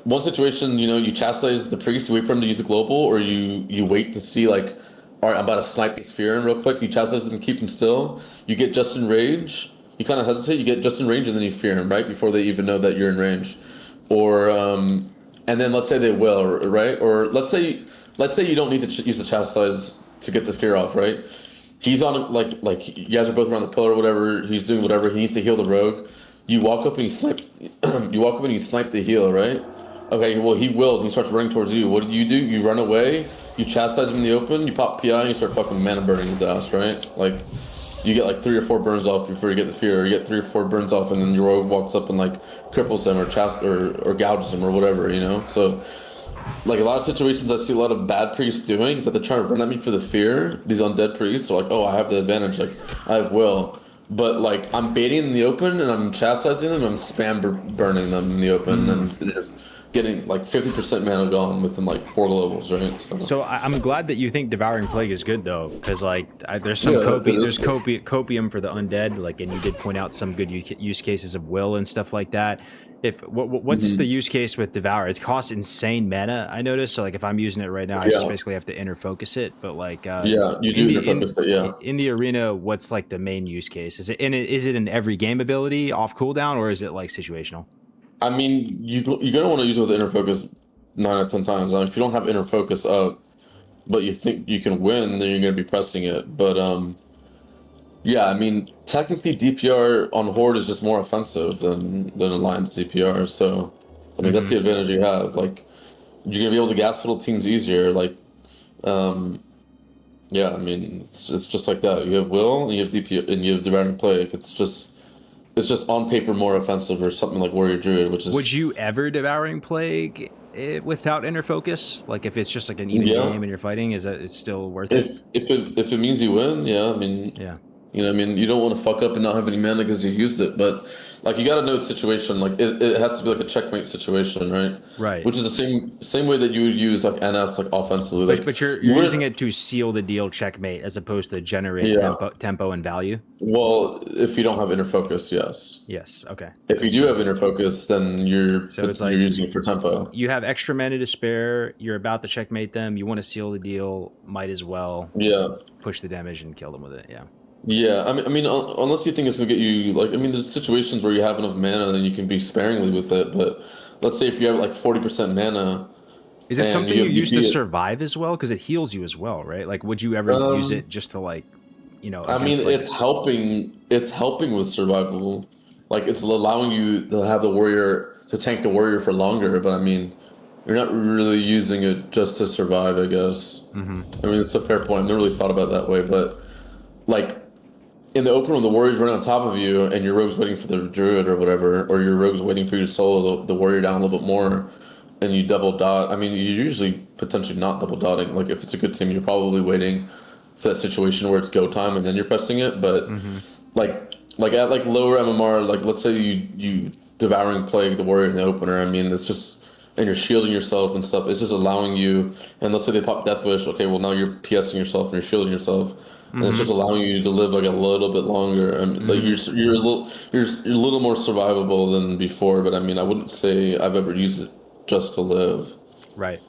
One situation, you chastise the priest, you wait for him to use a global, or you wait to see like, all right, I'm about to snipe this fear in real quick. You chastise him, keep him still. You get just in range. You kind of hesitate. You get just in range, and then you fear him right before they even know that you're in range. Or and then let's say they will, right? Or let's say you don't need to use the chastise to get the fear off, right? He's on like you guys are both around the pillar or whatever. He's doing whatever. He needs to heal the rogue. You walk up and you snipe. You walk up and you snipe the heal, right? Okay, well, he wills and he starts running towards you. What do? You run away, you chastise him in the open, you pop PI, and you start fucking mana burning his ass, right? Like, you get like 3 or 4 burns off before you get the fear, or you get 3 or 4 burns off, and then your rogue walks up and like cripples him or or gouges him or whatever, you know. So like a lot of situations I see a lot of bad priests doing is that they're trying to run at me for the fear. These undead priests are like, oh, I have the advantage, like I have will. But like I'm baiting in the open and I'm chastising them, I'm spam burning them in the open, and they're just getting like 50% mana gone within like 4 globals, right? So I'm glad that you think Devouring Plague is good though, because like there's some copium for the undead, like, and you did point out some good use cases of will and stuff like that. If what's the use case with Devour? It costs insane mana, I noticed. So like if I'm using it right now, I just basically have to inner focus it. But like you do inner focus it, yeah. In the arena, what's like the main use case? Is it an every game ability off cooldown, or is it like situational? I mean, you're gonna want to use it with inner focus 9 out of 10 times. If you don't have inner focus up, but you think you can win, then you're gonna be pressing it. But yeah, I mean, technically DPR on Horde is just more offensive than Alliance DPR. So, I mean, that's the advantage you have. Like, you're gonna be able to gas pedal teams easier. Like, yeah, I mean, it's just like that. You have will, and you have DPR, and you have Devouring Plague. It's just on paper more offensive, or something like Warrior Druid, which is. Would you ever Devouring Plague without inner focus? Like, if it's just like an even game and you're fighting, is that it's still worth it? If it means you win, yeah. I mean, yeah. You know, I mean, you don't want to fuck up and not have any mana because you used it, but like you got to know the situation. Like it has to be like a checkmate situation, right? Right. Which is the same way that you would use like NS like offensively. Like, but you're using it to seal the deal checkmate as opposed to generate tempo and value. Well, if you don't have inner focus, yes. Yes. Okay. If you do have inner focus, then you're using it for tempo. You have extra mana to spare. You're about to checkmate them. You want to seal the deal. Might as well. Push the damage and kill them with it. Yeah. Yeah, I mean, unless you think it's gonna get you, like, I mean, there's situations where you have enough mana and you can be sparingly with it. But let's say if you have like 40% mana, is it something you use to survive as well? Because it heals you as well, right? Like, would you ever use it just to like, you know? I mean, it's helping. It's helping with survival. Like, it's allowing you to have the warrior to tank the warrior for longer. But I mean, you're not really using it just to survive, I guess. I mean, it's a fair point. I've never really thought about it that way, but like. In the open when the warrior's running on top of you and your rogue's waiting for the druid or whatever, or your rogue's waiting for you to solo the warrior down a little bit more, and you double dot. I mean, you're usually potentially not double dotting. Like if it's a good team, you're probably waiting for that situation where it's go time and then you're pressing it. But like at like lower MMR, like let's say you Devouring Plague the warrior in the opener. I mean, it's just, and you're shielding yourself and stuff. It's just allowing you. And let's say they pop Death Wish. Okay, well now you're PSing yourself and you're shielding yourself. And it's just allowing you to live like a little bit longer. I mean, like you're a little more survivable than before. But I mean, I wouldn't say I've ever used it just to live. Right.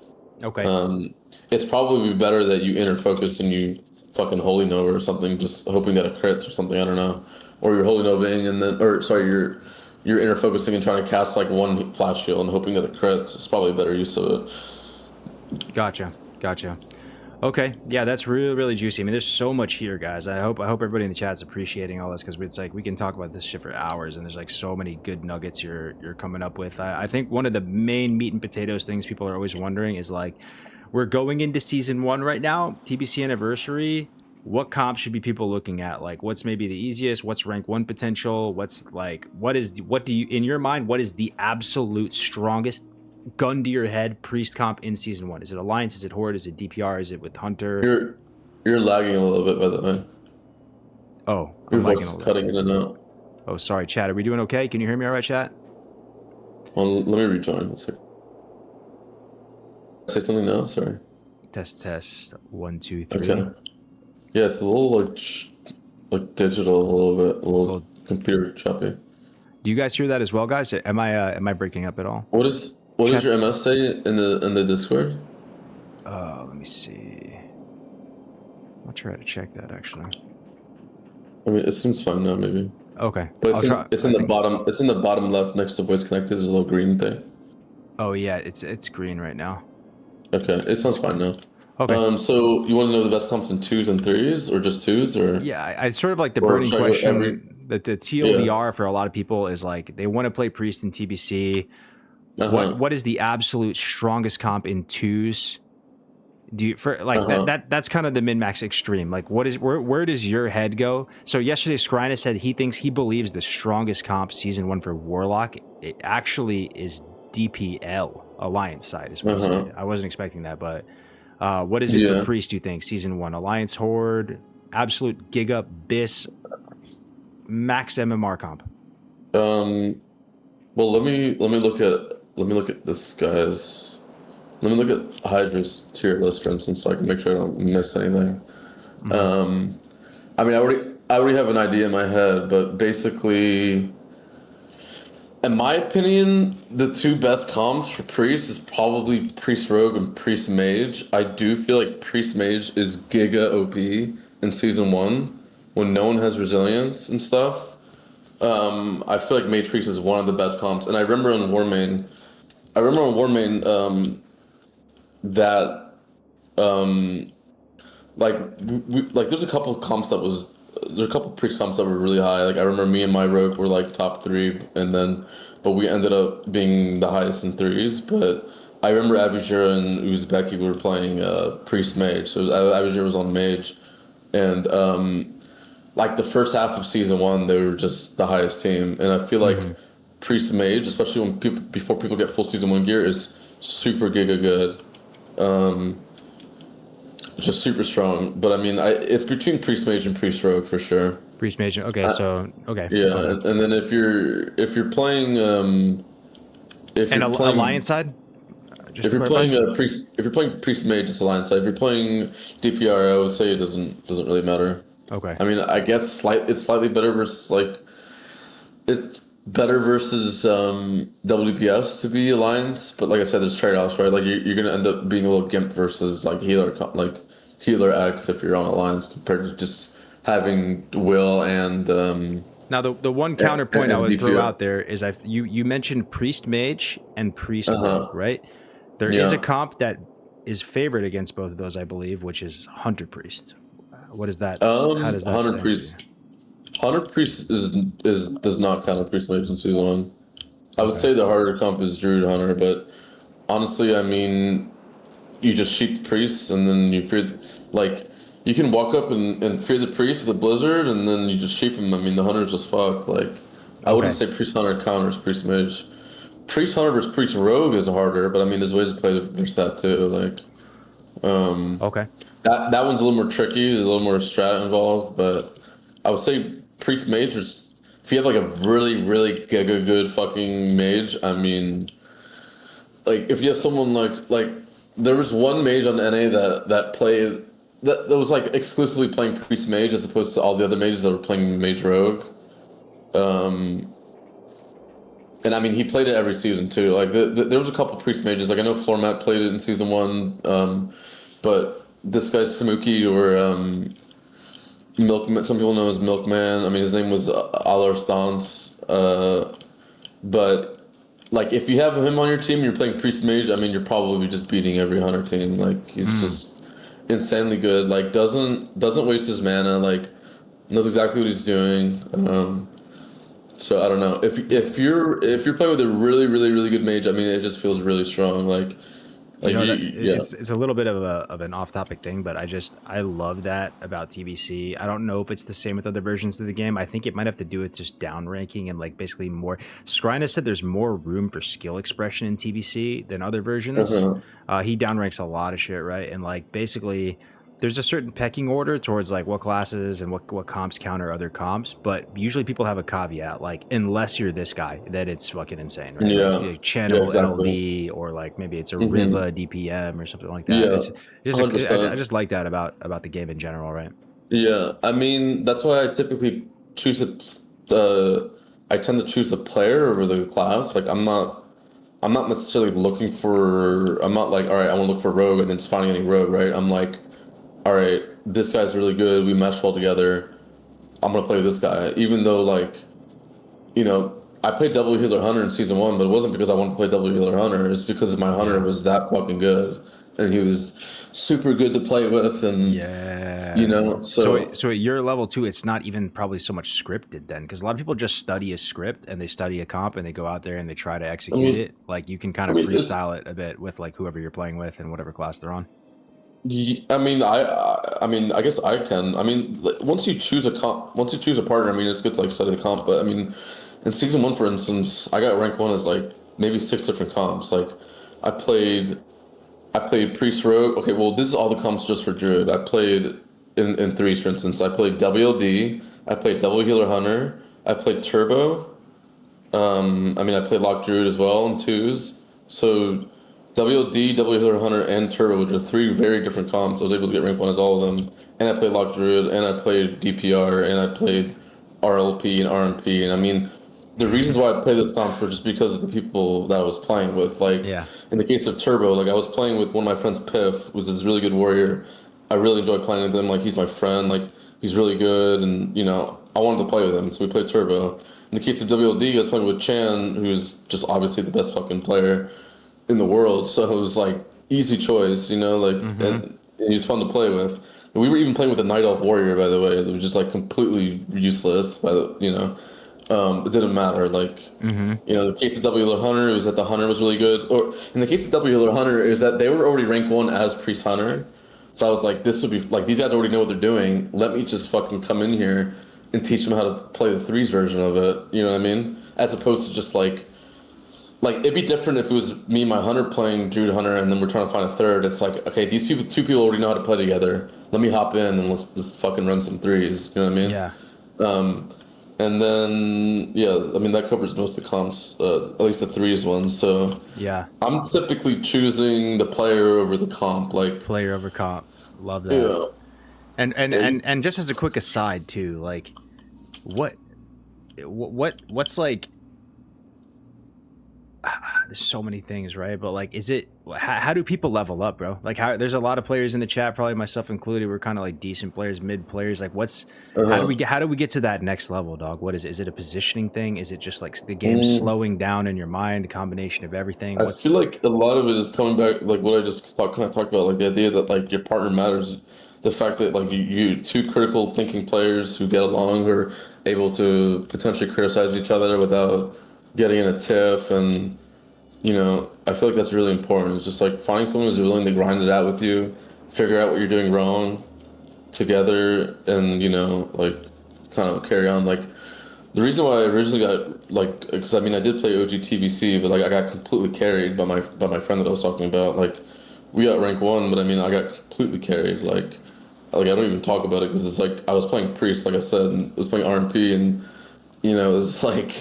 Okay. It's probably better that you inner focus and you fucking Holy Nova or something, just hoping that it crits or something. I don't know. Or you're Holy Novaing and then, or sorry, you're inner focusing and trying to cast like one flash heal and hoping that it crits. It's probably a better use of it. Gotcha. Okay, yeah, that's really, really juicy. I mean, there's so much here, guys. I hope everybody in the chat's appreciating all this, because it's like we can talk about this shit for hours, and there's like so many good nuggets you're coming up with. I think one of the main meat and potatoes things people are always wondering is like, we're going into season 1 right now, TBC anniversary. What comp should be people looking at? Like, what's maybe the easiest? What's rank 1 potential? What's like, what do you, in your mind, what is the absolute strongest gun to your head priest comp in season 1? Is it Alliance? Is it Horde? Is it DPR? Is it with Hunter? You're lagging a little bit, by the way. Oh, your voice is cutting in and out. Oh, sorry, chat. Are we doing okay? Can you hear me all right, chat? Well, let me rejoin. Say something now. Sorry. Test. 1, 2, 3. Okay. Yeah, it's a little like digital, a little computer choppy. Do you guys hear that as well, guys? Am I breaking up at all? What does your MS say in the Discord? Let me see. I'll try to check that actually. I mean, it seems fine now, maybe. Okay. But it's in the bottom. It's in the bottom left next to voice connected. There's a little green thing. Oh yeah, it's green right now. Okay, it sounds fine now. Okay. So you want to know the best comps in 2s and 3s, or just 2s, or? Yeah, I sort of like the burning question. That the TLDR for a lot of people is like they want to play priest in TBC. What is the absolute strongest comp in 2s? Do you for like that's kind of the min max extreme. Like, where does your head go? So yesterday, Skrina said he believes the strongest comp season 1 for Warlock it actually is DPL Alliance side is what he said. I wasn't expecting that, but what is it for Priest? Do you think season 1 Alliance Horde, absolute Giga Bis, max MMR comp? Well, let me look at this guy's. Let me look at Hydra's tier list, for instance, so I can make sure I don't miss anything. I mean, I already have an idea in my head, but basically, in my opinion, the 2 best comps for Priest is probably Priest Rogue and Priest Mage. I do feel like Priest Mage is giga OP in season 1 when no one has resilience and stuff. I feel like Mage Priest is one of the best comps, and I remember on Warmane, that like there's a couple of comps there's a couple of priest comps that were really high. Like I remember me and my rogue were like top 3, but we ended up being the highest in 3s. But I remember Avijura and Uzbeki were playing priest mage, so Avijura was on mage, and like the first half of season 1 they were just the highest team, and I feel like priest mage, especially before people get full season 1 gear, is super giga good. Just super strong, but I mean, it's between Priest Mage and Priest Rogue for sure. Priest Mage, okay, okay. Yeah, and then if you're playing Alliance side, if you're playing Priest Mage, it's Alliance side. If you're playing DPR, I would say it doesn't really matter. Okay. I mean, I guess it's slightly better versus it's better versus WDPS to be Alliance, but like I said, there's trade-offs, right? Like you're gonna end up being a little gimp versus like healer X if you're on Alliance compared to just having Will and now the one counterpoint I would DPO. Throw out there is you mentioned Priest Mage and Priest Rogue, right? There is a comp that is favored against both of those, I believe, which is Hunter Priest. What is that? How does that Hunter Priest? Hunter Priest does not count as Priest Mage in season 1. I would say the harder comp is Druid Hunter, but honestly, I mean, you just sheep the priests and then you fear, like, you can walk up and fear the priest with a blizzard and then you just sheep him. I mean, the hunter's just fucked. Like, I wouldn't say Priest Hunter counters Priest Mage. Priest Hunter versus Priest Rogue is harder, but I mean, there's ways to play versus that too. Like, that one's a little more tricky. There's a little more strat involved, but I would say Priest Mage, if you have like a really, really giga good fucking mage, I mean, like if you have someone like there was one mage on NA that played that was like exclusively playing Priest Mage as opposed to all the other mages that were playing Mage Rogue. And I mean, he played it every season too. Like there was a couple Priest Mages. Like I know Floormat played it in season 1, but this guy's Samuki or Milkman, some people know him as Milkman. I mean, his name was Alar Stance. But like, if you have him on your team and you're playing Priest Mage, I mean, you're probably just beating every hunter team. Like, he's just insanely good. Like, doesn't waste his mana. Like, knows exactly what he's doing. So I don't know. If you're playing with a really, really, really good mage, I mean, it just feels really strong. Like it's a little bit of an off-topic thing, but I love that about TBC. I don't know if it's the same with other versions of the game. I think it might have to do with just down ranking and like basically more. Skrina said there's more room for skill expression in TBC than other versions. He downranks a lot of shit, right? And like basically there's a certain pecking order towards like what classes and what comps counter other comps, but usually people have a caveat, like unless you're this guy, that it's fucking insane, right? Yeah. Like channel LD or like maybe it's a Riva DPM or something like that. I just like that about the game in general, right? Yeah, I mean that's why I typically choose I tend to choose the player over the class. Like I'm not necessarily looking for. I'm not like, all right, I want to look for rogue and then just finding any rogue, right? I'm like, all right, this guy's really good. We mesh well together. I'm gonna play with this guy, even though like, you know, I played double healer hunter in season 1, but it wasn't because I wanted to play double healer hunter. It's because my hunter was that fucking good, and he was super good to play with, and you know. So at your level too, it's not even probably so much scripted then, because a lot of people just study a script and they study a comp and they go out there and they try to execute it. Like you can kind of freestyle it a bit with like whoever you're playing with and whatever class they're on. I mean, I mean, I guess I can. I mean, like, once you choose a partner, I mean, it's good to like study the comp. But I mean, in season one, for instance, I got rank one as like maybe six different comps. Like, I played, I played priest rogue. Okay, well, this is all the comps just for druid. I played in threes, for instance. I played WLD. I played double healer hunter. I played turbo. I mean, I played Lock Druid as well in twos. So WLD, W Healer Hunter, and Turbo, which are three very different comps. I was able to get rank one as all of them. And I played Lock Druid, and I played DPR, and I played RLP and RMP. And I mean, the reasons why I played those comps were just because of the people that I was playing with. Like, Yeah. in the case of Turbo, like I was playing with one of my friends, Piff, who's this really good warrior. I really enjoyed playing with him. Like, he's my friend. Like, he's really good, and I wanted to play with him, so we played Turbo. In the case of WLD, I was playing with Chan, who's just obviously the best fucking player in the world. So it was like easy choice, like, and he was fun to play with. And we were even playing with a Night Elf Warrior, by the way, that was just like completely useless. It didn't matter. Like, in the case of W Healer Hunter, it was that the Hunter was really good. Or in the case of W Healer Hunter, is that they were already rank one as Priest Hunter. So I was like, this would be like these guys already know what they're doing. Let me just fucking come in here and teach them how to play the threes version of it. You know what I mean? As opposed to just like it'd be different if it was me and my hunter playing Druid Hunter and then we're trying to find a third. It's like, okay, two people already know how to play together. Let me hop in and let's fucking run some threes. You know what I mean? Yeah. And then I mean that covers most of the comps, at least the threes ones. So Yeah. I'm typically choosing the player over the comp. Like, Player over comp. Love that. yeah. And just as a quick aside too, like what's like there's so many things, right? But like, how do people level up, bro? Like, there's a lot of players in the chat, probably myself included. We're kind of like decent players, mid players. Like, how do we get to that next level, dog? What is it? Is it a positioning thing? Is it just like the game slowing down in your mind, a combination of everything? I feel like a lot of it is coming back, like what I just kind of talked about, like the idea that like your partner matters. The fact that like you two critical thinking players who get along, who are able to potentially criticize each other without getting in a tiff, and I feel like that's really important. It's just like finding someone who's willing to grind it out with you, figure out what you're doing wrong together, and like kind of carry on. Like, the reason why I originally got like, because I mean I did play OG TBC, but like I got completely carried by my friend that I was talking about. Like, we got rank one, but I mean I got completely carried. Like I don't even talk about it because it's like I was playing Priest, like I said, and I was playing RMP, and it was like,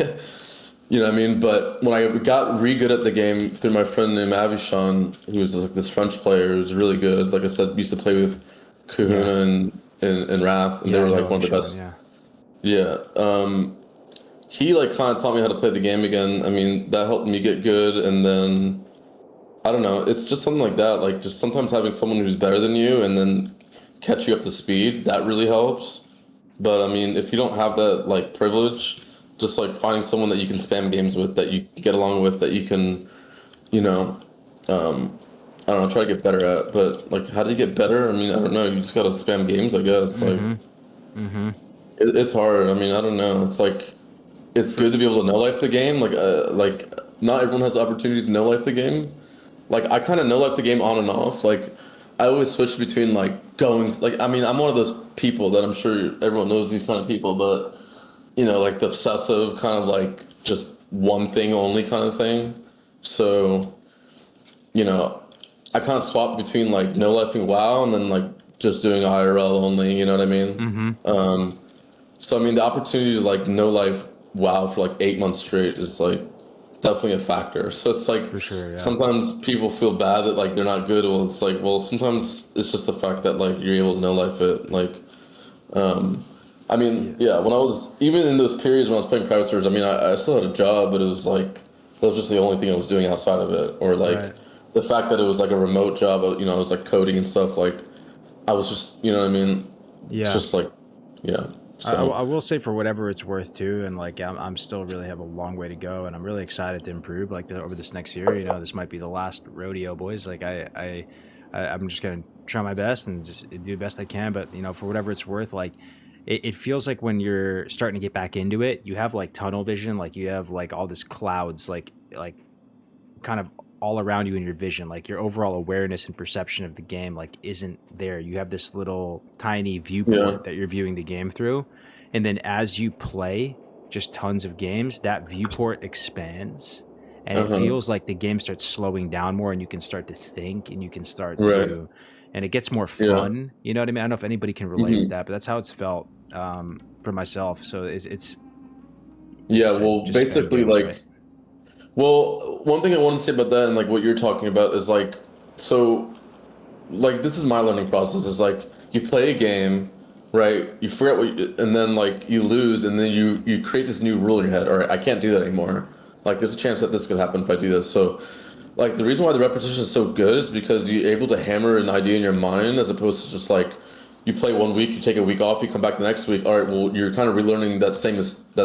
you know what I mean. But when I got good at the game through my friend named Avishon, who was like this French player who was really good. Like I said, we used to play with Kahuna and Wrath, and they were like one of the best. Yeah. He like kind of taught me how to play the game again. I mean, that helped me get good, and then I don't know. It's just something like that. Like, just sometimes having someone who's better than you and then catch you up to speed, that really helps. But I mean, if you don't have that like privilege, just like finding someone that you can spam games with, that you get along with, that you can, I don't know, try to get better at. But like, how do you get better? I mean, I don't know. You just gotta spam games, I guess. It's hard. I mean, I don't know. It's like, it's good to be able to know life the game. Like not everyone has the opportunity to know life the game. Like, I kind of know life the game on and off. Like, I always switch between like going. Like, I mean, I'm one of those people that I'm sure everyone knows these kind of people, but like the obsessive kind of like just one thing only kind of thing. So, I kind of swap between like no life and WoW, and then like just doing IRL only. You know what I mean? So I mean, the opportunity to like no life WoW for like 8 months straight is like definitely a factor. So it's like, For sure, yeah. sometimes people feel bad that like they're not good. Well, it's like, well, sometimes it's just the fact that like you're able to no life it. Like, I mean, yeah, when I was even in those periods when I was playing private servers, I mean, I still had a job, but it was like that was just the only thing I was doing outside of it. Or like Right. the fact that it was like a remote job, it was like coding and stuff. Like, I was just, you know what I mean? It's Yeah. just like, yeah. So I will say, for whatever it's worth too, and like I'm still really have a long way to go, and I'm really excited to improve like over this next year. This might be the last rodeo, boys. Like I'm just gonna try my best and just do the best I can. But for whatever it's worth, like it feels like when you're starting to get back into it, you have like tunnel vision, like you have like all this clouds, like kind of all around you in your vision. Like your overall awareness and perception of the game like isn't there. You have this little tiny viewport that you're viewing the game through, and then as you play just tons of games, that viewport expands, and it feels like the game starts slowing down more, and you can start to think, and you can start to, and it gets more fun. You know what I mean? I don't know if anybody can relate with that, but that's how it's felt for myself. So it's well, basically, like, well, one thing I wanted to say about that and like what you're talking about is like, so, like, this is my learning process. Is like you play a game, right? You forget and then like you lose, and then you create this new rule in your head. All right, I can't do that anymore. Like, there's a chance that this could happen if I do this. So, like, the reason why the repetition is so good is because you're able to hammer an idea in your mind as opposed to just like you play 1 week, you take a week off, you come back the next week. All right, well, you're kind of relearning that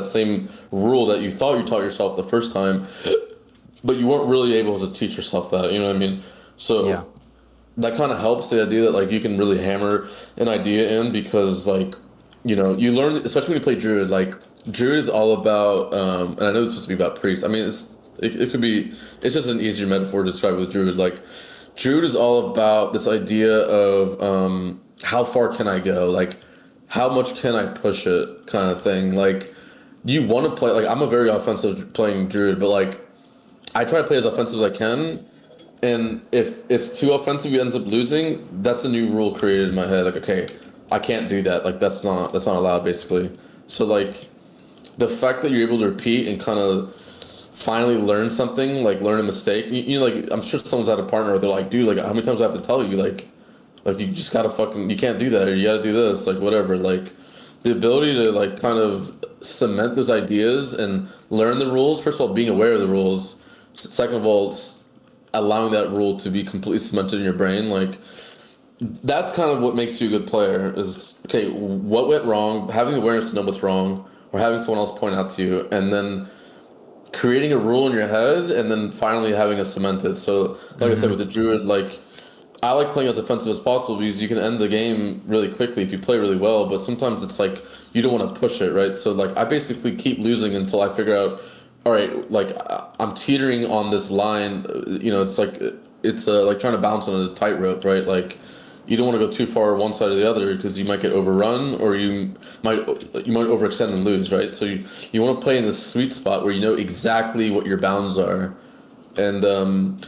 same rule that you thought you taught yourself the first time, but you weren't really able to teach yourself that. You know what I mean? So that kind of helps the idea that like you can really hammer an idea in because like, you know, you learn, especially when you play Druid. Like Druid is all about, and I know it's supposed to be about priest. I mean, it could be. It's just an easier metaphor to describe with Druid. Like Druid is all about this idea of how far can I go? Like how much can I push it, kind of thing. Like you want to play. Like I'm a very offensive playing Druid, but like I try to play as offensive as I can. And if it's too offensive, you ends up losing. That's a new rule created in my head. Like, okay, I can't do that. Like, that's not allowed, basically. So, like, the fact that you're able to repeat and kind of finally learn something, like learn a mistake. You know, like I'm sure someone's had a partner where they're like, dude, like how many times do I have to tell you, like you just gotta you can't do that or you gotta do this, like whatever. Like the ability to like kind of cement those ideas and learn the rules. First of all, being aware of the rules. Second of all, allowing that rule to be completely cemented in your brain, like that's kind of what makes you a good player. Is okay, what went wrong, having the awareness to know what's wrong, or having someone else point out to you, and then creating a rule in your head, and then finally having it cemented. So, like I said with the Druid, like I like playing as offensive as possible because you can end the game really quickly if you play really well. But sometimes it's like you don't want to push it, right? So like I basically keep losing until I figure out, all right, like I'm teetering on this line. You know, it's like like trying to bounce on a tightrope, right? Like you don't want to go too far one side or the other because you might get overrun or you might overextend and lose, right? So you want to play in this sweet spot where you know exactly what your bounds are, and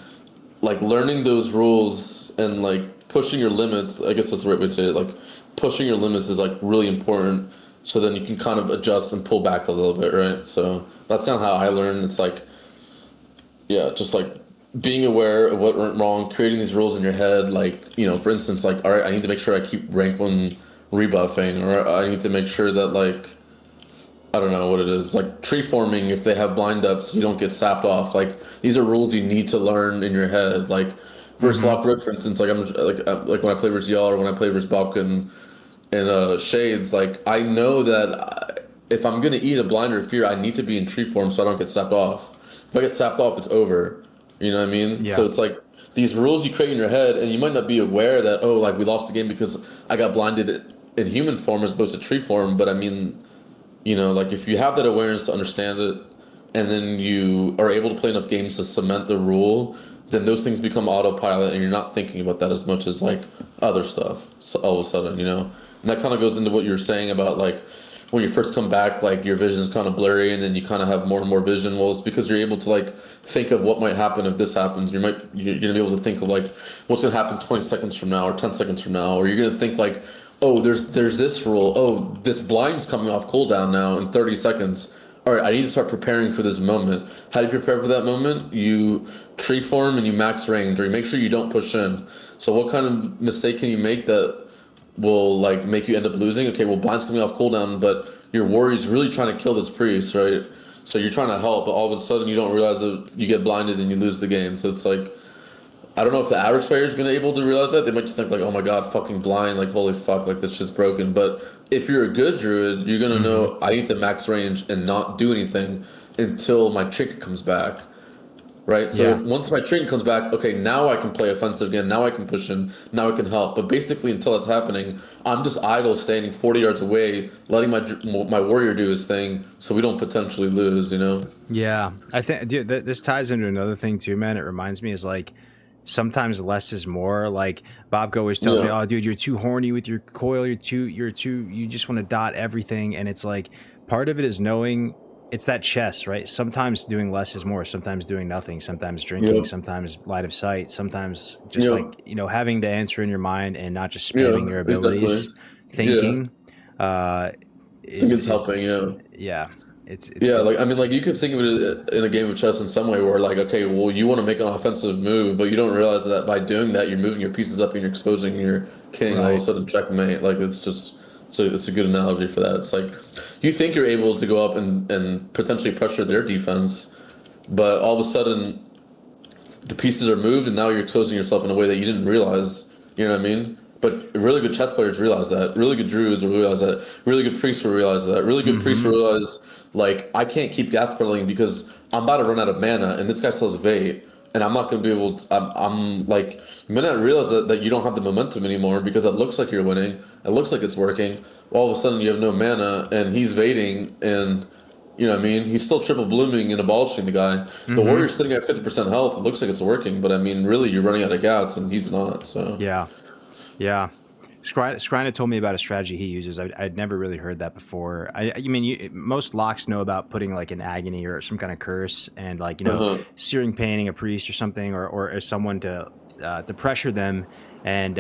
like learning those rules and like pushing your limits. I guess that's the right way to say it. Like pushing your limits is like really important. So then you can kind of adjust and pull back a little bit, right? So that's kind of how I learn. It's like, yeah, just like being aware of what went wrong, creating these rules in your head. Like, you know, for instance, like, all right, I need to make sure I keep rank 1 rebuffing, or I need to make sure that, like, I don't know what it is, like tree forming, if they have blind ups, you don't get sapped off. Like, these are rules you need to learn in your head. Like, versus Lock Rip, for instance, like, I'm like when I play versus y'all or when I play versus Balkan and Shades, like, I know that if I'm going to eat a blind or a fear, I need to be in tree form so I don't get sapped off. If I get sapped off, it's over. You know what I mean? Yeah. So it's like these rules you create in your head, and you might not be aware that, oh, like we lost the game because I got blinded in human form as opposed to tree form. But I mean, you know, like if you have that awareness to understand it, and then you are able to play enough games to cement the rule, then those things become autopilot, and you're not thinking about that as much as like other stuff. So all of a sudden, you know, and that kind of goes into what you were saying about like when you first come back, like your vision is kind of blurry, and then you kind of have more and more vision. Well, it's because you're able to like think of what might happen if this happens. You're gonna be able to think of like what's gonna happen 20 seconds from now or 10 seconds from now, or you're gonna think like, oh, there's this rule. Oh, this blind's coming off cooldown now in 30 seconds. All right, I need to start preparing for this moment. How do you prepare for that moment? You tree form and you max range, or you make sure you don't push in. So what kind of mistake can you make that will like make you end up losing? Okay, well, blind's coming off cooldown, but your warrior's really trying to kill this priest, right? So you're trying to help, but all of a sudden you don't realize that you get blinded and you lose the game. So it's like, I don't know if the average player is going to be able to realize that. They might just think like, oh my god, fucking blind, like holy fuck, like this shit's broken. But if you're a good druid, you're going to know I need to max range and not do anything until my trinket comes back. right? So Yeah. if once my trinket comes back, okay, now I can play offensive again. Now I can push in. Now I can help. But basically, until that's happening, I'm just idle, standing 40 yards away, letting my warrior do his thing, so we don't potentially lose. You know? Yeah, I think, dude, this ties into another thing too, man. It reminds me is like sometimes less is more. Like Bobko always tells me, Yeah. "Oh, dude, you're too horny with your coil. You just want to dot everything." And it's like part of it is knowing it's that chess, right? Sometimes doing less is more. Sometimes doing nothing. Sometimes drinking. Yeah. Sometimes light of sight. Sometimes just Yeah. like having the answer in your mind and not just spamming Yeah. your Exactly. abilities, Yeah. thinking. Uh, I think it's is helping. Yeah. yeah. It's Yeah, it's like I mean, like you could think of it in a game of chess in some way where, like, okay, well, you want to make an offensive move, but you don't realize that by doing that, you're moving your pieces up and you're exposing your king. All of a right. sudden, checkmate. Like it's just it's a good analogy for that. It's like you think you're able to go up and potentially pressure their defense, but all of a sudden the pieces are moved, and now you're exposing yourself in a way that you didn't realize. You know what I mean? But really good chess players realize that. Really good druids will realize that. Really good priests will realize that. Really good priests will Mm-hmm. realize, like, I can't keep gas pedaling because I'm about to run out of mana, and this guy still has Vate, and I'm not going to be able to. I'm like, the minute I realize that you don't have the momentum anymore because it looks like you're winning, it looks like it's working, all of a sudden you have no mana, and he's Vating, and you know what I mean? He's still triple blooming and abolishing the guy. The Mm-hmm. Warrior's sitting at 50% health. It looks like it's working, but I mean, really, you're running out of gas, and he's not. So, Yeah. Yeah. Skrina told me about a strategy he uses. I'd never really heard that before. I mean, most locks know about putting like an agony or some kind of curse and like uh-huh. searing painting a priest or something or as someone to pressure them and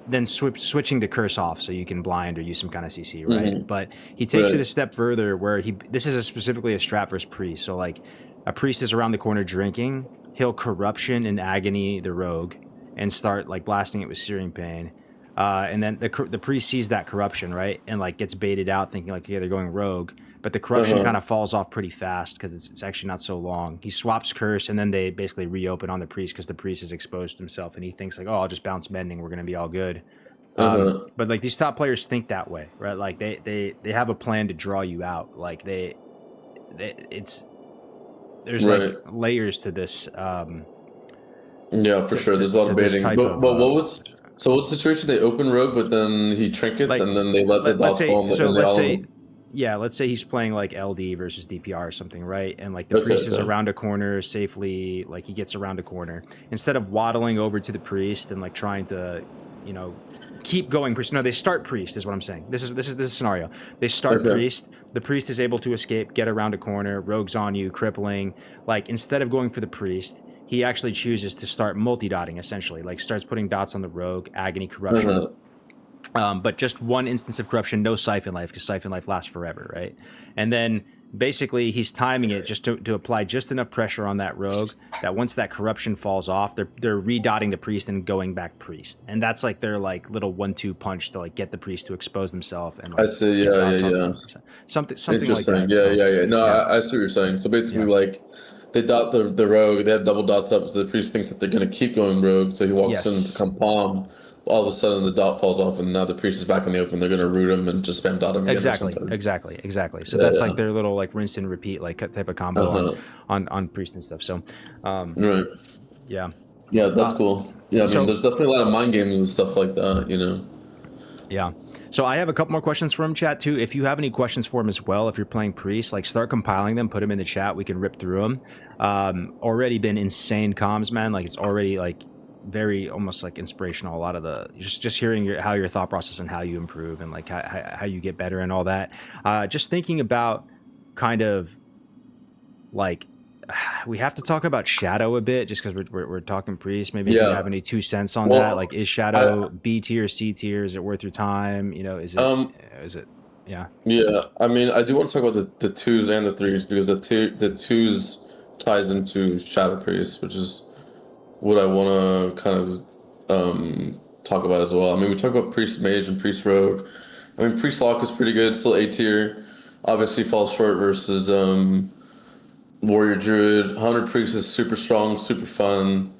then switching the curse off so you can blind or use some kind of CC, right? Hmm. But he takes it Right. a step further where this is specifically a strat versus priest. So like a priest is around the corner drinking, he'll corruption and agony the rogue and start like blasting it with searing pain. And then the priest sees that corruption, right, and like gets baited out, thinking like, okay, they're going rogue. But the corruption Uh-huh. kind of falls off pretty fast because it's actually not so long. He swaps curse, and then they basically reopen on the priest because the priest has exposed himself, and he thinks like, oh, I'll just bounce mending, we're gonna be all good. Uh-huh. But like these top players think that way, right? Like they have a plan to draw you out. Like it's there's like Right. layers to this Yeah, for sure. There's a lot to of this baiting. type But of what was so what situation they open rogue, but then he trinkets like and then they let the let's dots say fall so and they let's all of say them. yeah, let's say he's playing like LD versus DPR or something, right? And like the Okay, priest is okay. around a corner safely, like he gets around a corner. Instead of waddling over to the priest and like trying to, you know, keep going priest. No, they start priest is what I'm saying. This is scenario. They start Okay. priest, the priest is able to escape, get around a corner, rogues on you, crippling. Like instead of going for the priest, he actually chooses to start multi-dotting essentially, like starts putting dots on the rogue, agony, corruption, Uh-huh. but just one instance of corruption, no siphon life, because siphon life lasts forever, right? And then basically he's timing it just to apply just enough pressure on that rogue that once that corruption falls off, they're redotting the priest and going back priest, and that's like their like little 1-2 punch to like get the priest to expose themselves and I like see. get Yeah, dots on yeah, them, yeah. something like Interesting. that. Yeah, So yeah, yeah. No, yeah, I see what you're saying. So basically, yeah, like, they dot the rogue. They have double dots up, so the priest thinks that they're gonna keep going rogue. So he walks in to yes. come palm. All of a sudden, the dot falls off, and now the priest is back in the open. They're gonna root him and just spam dot him again or Exactly, something. exactly, exactly. So Yeah, that's like yeah. their little like rinse and repeat like type of Uh combo huh. on priest and stuff. So, um, Right. yeah. Yeah, that's Uh, cool. Yeah, I mean, so there's definitely a lot of mind games and stuff like that. You know. yeah. So I have a couple more questions from chat too. If you have any questions for him as well, if you're playing priest, like start compiling them, put them in the chat. We can rip through them. Already been insane comms, man. Like it's already like very almost like inspirational. A lot of the just hearing how your thought process and how you improve and like how you get better and all that. Just thinking about kind of like we have to talk about Shadow a bit just because we're talking priest. Maybe if you have Yeah. any 2 cents on that, like Well, is I Shadow B tier, C tier? Is it worth your time? um Is it, yeah, yeah. I mean, I do want to talk about the twos and the threes because the twos ties into Shadow Priest, which is what I want to kind of talk about as well. I mean, we talk about Priest Mage and Priest Rogue. I mean, Priest Lock is pretty good, still A tier. Obviously, falls short versus Warrior Druid. Hunter Priest is super strong, super fun.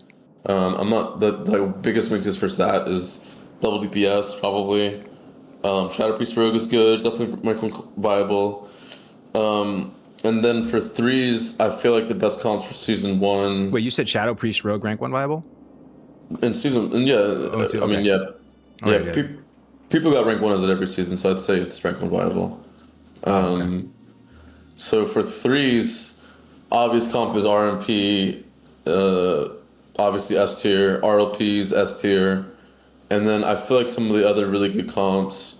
I'm not the biggest weakness for that is double DPS probably. Shadow Priest Rogue is good, definitely viable. And then for threes, I feel like the best comps for season one Wait, you said Shadow Priest Rogue rank 1 viable? and yeah, Oh, it's I mean okay. yeah, Okay, yeah. good. People got rank one as it every season, so I'd say it's rank one viable. Okay. So for threes, obvious comp is RMP, obviously S tier, RLPs S tier, and then I feel like some of the other really good comps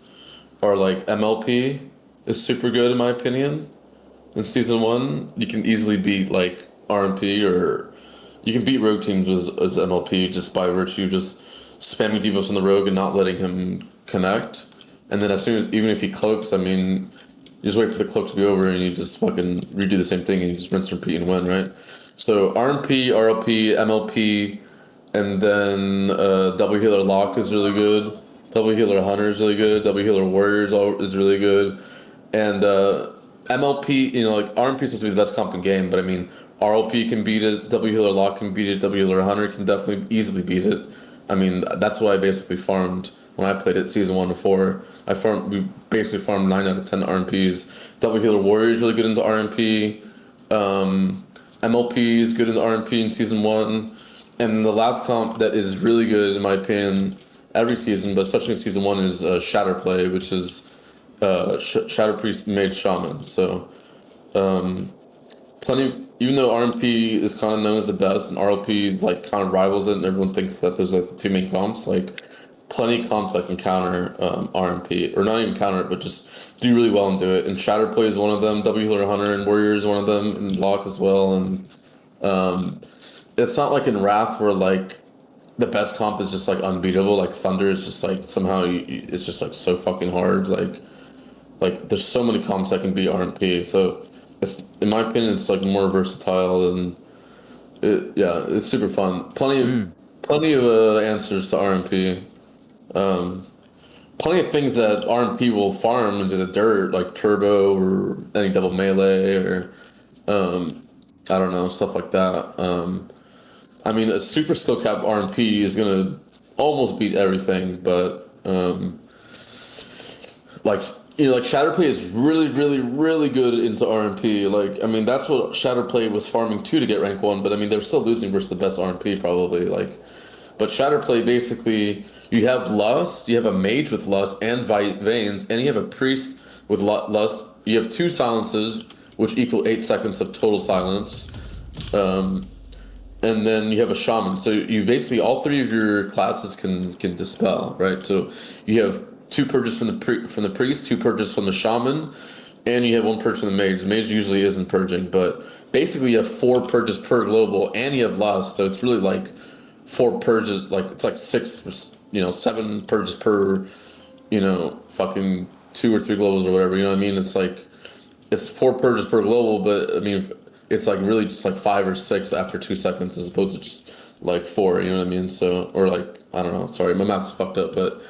are like MLP is super good in my opinion. In season one, you can easily beat like RMP or you can beat rogue teams as MLP just by virtue of just spamming debuffs on the rogue and not letting him connect. And then as soon as even if he cloaks, I mean, you just wait for the cloak to be over and you just fucking redo the same thing and you just rinse, repeat, and win, right? So RMP, RLP, MLP, and then double healer lock is really good. Double healer hunter is really good. Double healer warriors is really good. And MLP, you know, like RMP is supposed to be the best comp in game, but I mean, RLP can beat it. W healer lock can beat it. W healer hunter can definitely easily beat it. I mean, that's what I basically farmed when I played it season 1 to 4. We basically farmed 9 out of 10 RMPs. Double healer warrior is really good into RMP. MLP is good in the RMP in season one, and the last comp that is really good in my opinion every season, but especially in season one, is Shatter Play, which is Shadow Priest Mage Shaman. So plenty. Even though RMP is kind of known as the best, and RLP like kind of rivals it, and everyone thinks that those are like the two main comps. Like plenty comps that can counter RMP, or not even counter it, but just do really well and do it. And Shatter Play is one of them. W Healer Hunter and Warrior is one of them, and Lock as well. And it's not like in Wrath where like the best comp is just like unbeatable. Like Thunder is just like somehow it's just like so fucking hard. Like there's so many comps that can beat RMP. So it's in my opinion it's like more versatile and it yeah it's super fun. Plenty of answers to RMP. Plenty of things that RMP will farm into the dirt like turbo or any double melee or I don't know stuff like that. I mean, a super skill cap RMP is gonna almost beat everything, but like like Shatterplay is really, really, really good into RMP. Like, I mean, that's what Shatterplay was farming to get rank one. But I mean, they're still losing versus the best RMP probably. Like, but Shatterplay basically, you have Lust, you have a Mage with Lust and Veins, and you have a Priest with Lust. You have 2 silences, which equal 8 seconds of total silence. And then you have a shaman. So you basically all 3 of your classes can dispel, right? So you have 2 purges from the priest, 2 purges from the shaman, and you have 1 purge from the mage. The mage usually isn't purging, but basically you have 4 purges per global, and you have lust. So it's really like 4 purges, like it's like 6, 7 purges per, fucking 2 or 3 globals or whatever. You know what I mean? It's like it's 4 purges per global, but I mean it's like really just like 5 or 6 after 2 seconds as opposed to just like 4. You know what I mean? So or like I don't know. Sorry, my math's fucked up, but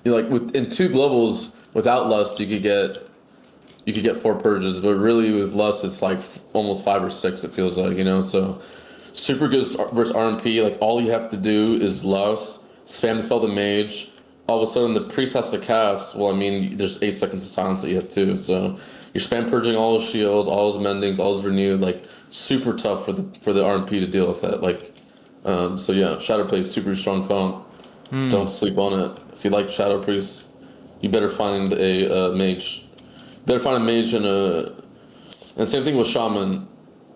like in 2 globals without lust, you could get 4 purges, but really with lust, it's like almost 5 or 6. It feels like so super good versus RMP. Like all you have to do is lust, spam the spell the mage. All of a sudden, the priest has to cast. Well, I mean, there's 8 seconds of silence that you have too. So you're spam purging all his shields, all his mendings, all his renewed. Like super tough for the RMP to deal with that. Like, so yeah, Shadow Play is super strong comp. Don't sleep on it. If you like Shadow Priest, you better find a mage. Better find a mage and same thing with Shaman.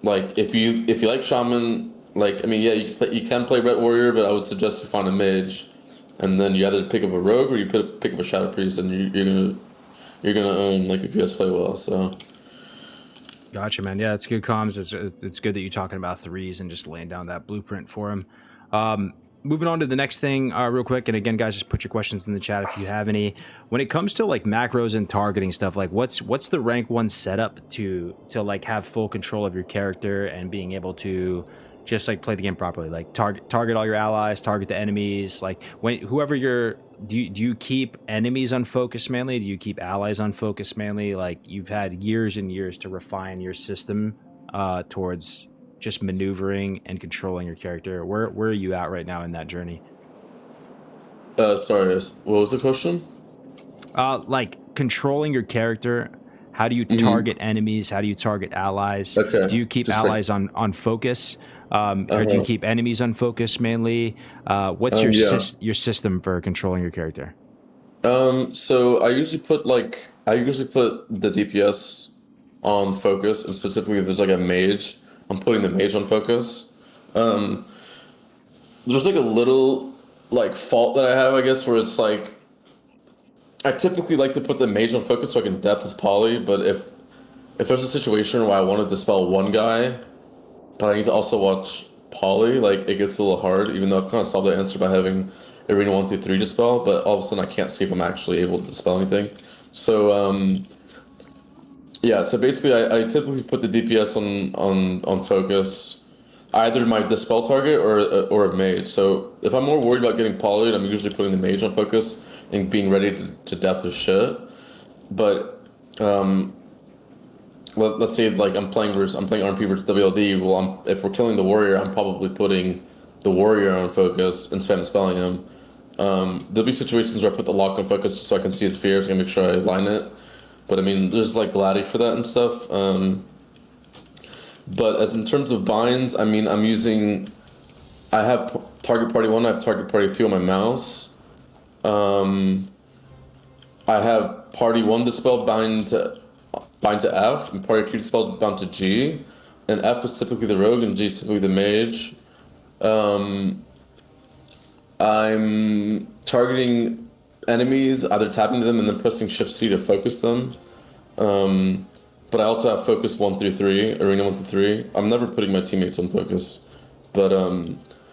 Like if you like Shaman, like I mean yeah you can play Red Warrior, but I would suggest you find a mage, and then you either pick up a rogue or you pick up a Shadow Priest, and you're gonna own like if you guys play well. So Gotcha, man. Yeah, it's good comms. It's good that you're talking about threes and just laying down that blueprint for him. Moving on to the next thing, real quick. And again, guys, just put your questions in the chat if you have any. When it comes to like macros and targeting stuff, like what's the rank 1 setup to like have full control of your character and being able to just like play the game properly, like target all your allies, target the enemies, like when whoever you're. Do you keep enemies on focus mainly? Do you keep allies on focus mainly? Like you've had years and years to refine your system towards just maneuvering and controlling your character. Where are you at right now in that journey? sorry, what was the question? Like controlling your character. How do you target enemies? How do you target allies? Okay. Do you keep Just allies on focus? Or do you uh-huh. keep enemies on focus mainly? What's your Yeah. your system for controlling your character? So I usually put the DPS on focus, and specifically if there's like a mage, I'm putting the mage on focus. Um, there's like a little like fault that I have, I guess, where it's like I typically like to put the mage on focus so I can death his poly, but if there's a situation where I want to dispel one guy, but I need to also watch poly, like it gets a little hard, even though I've kind of solved the answer by having Arena 1 through 3 dispel, but all of a sudden I can't see if I'm actually able to dispel anything. So yeah, so basically I typically put the DPS on focus, either my dispel target or a mage. So if I'm more worried about getting polyed, I'm usually putting the mage on focus and being ready to death his shit. But let's say like I'm playing RP versus WLD. Well, if we're killing the warrior, I'm probably putting the warrior on focus and spam spelling him. There'll be situations where I put the lock on focus so I can see his fears and make sure I line it. But I mean, there's like Gladi for that and stuff. But as in terms of binds, I mean, I have target party 1, I have target party 2 on my mouse. I have party 1 dispel bind to F, and party 2 dispel bound to G. And F is typically the rogue, and G is typically the mage. I'm targeting enemies, either tapping them and then pressing Shift C to focus them. But I also have focus 1 through 3, arena 1 through 3. I'm never putting my teammates on focus. But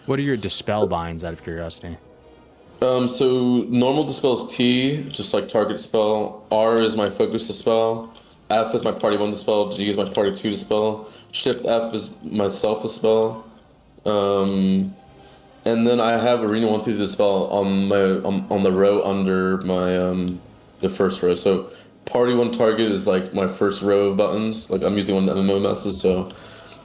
What are your dispel binds, out of curiosity? so normal dispel is T, just like target dispel. R is my focus dispel. F is my party 1 dispel. G is my party 2 dispel. Shift F is my self dispel. And then I have arena 1 through dispel on the row under my the first row. So party 1 target is like my first row of buttons. Like I'm using one of the MMO messes, so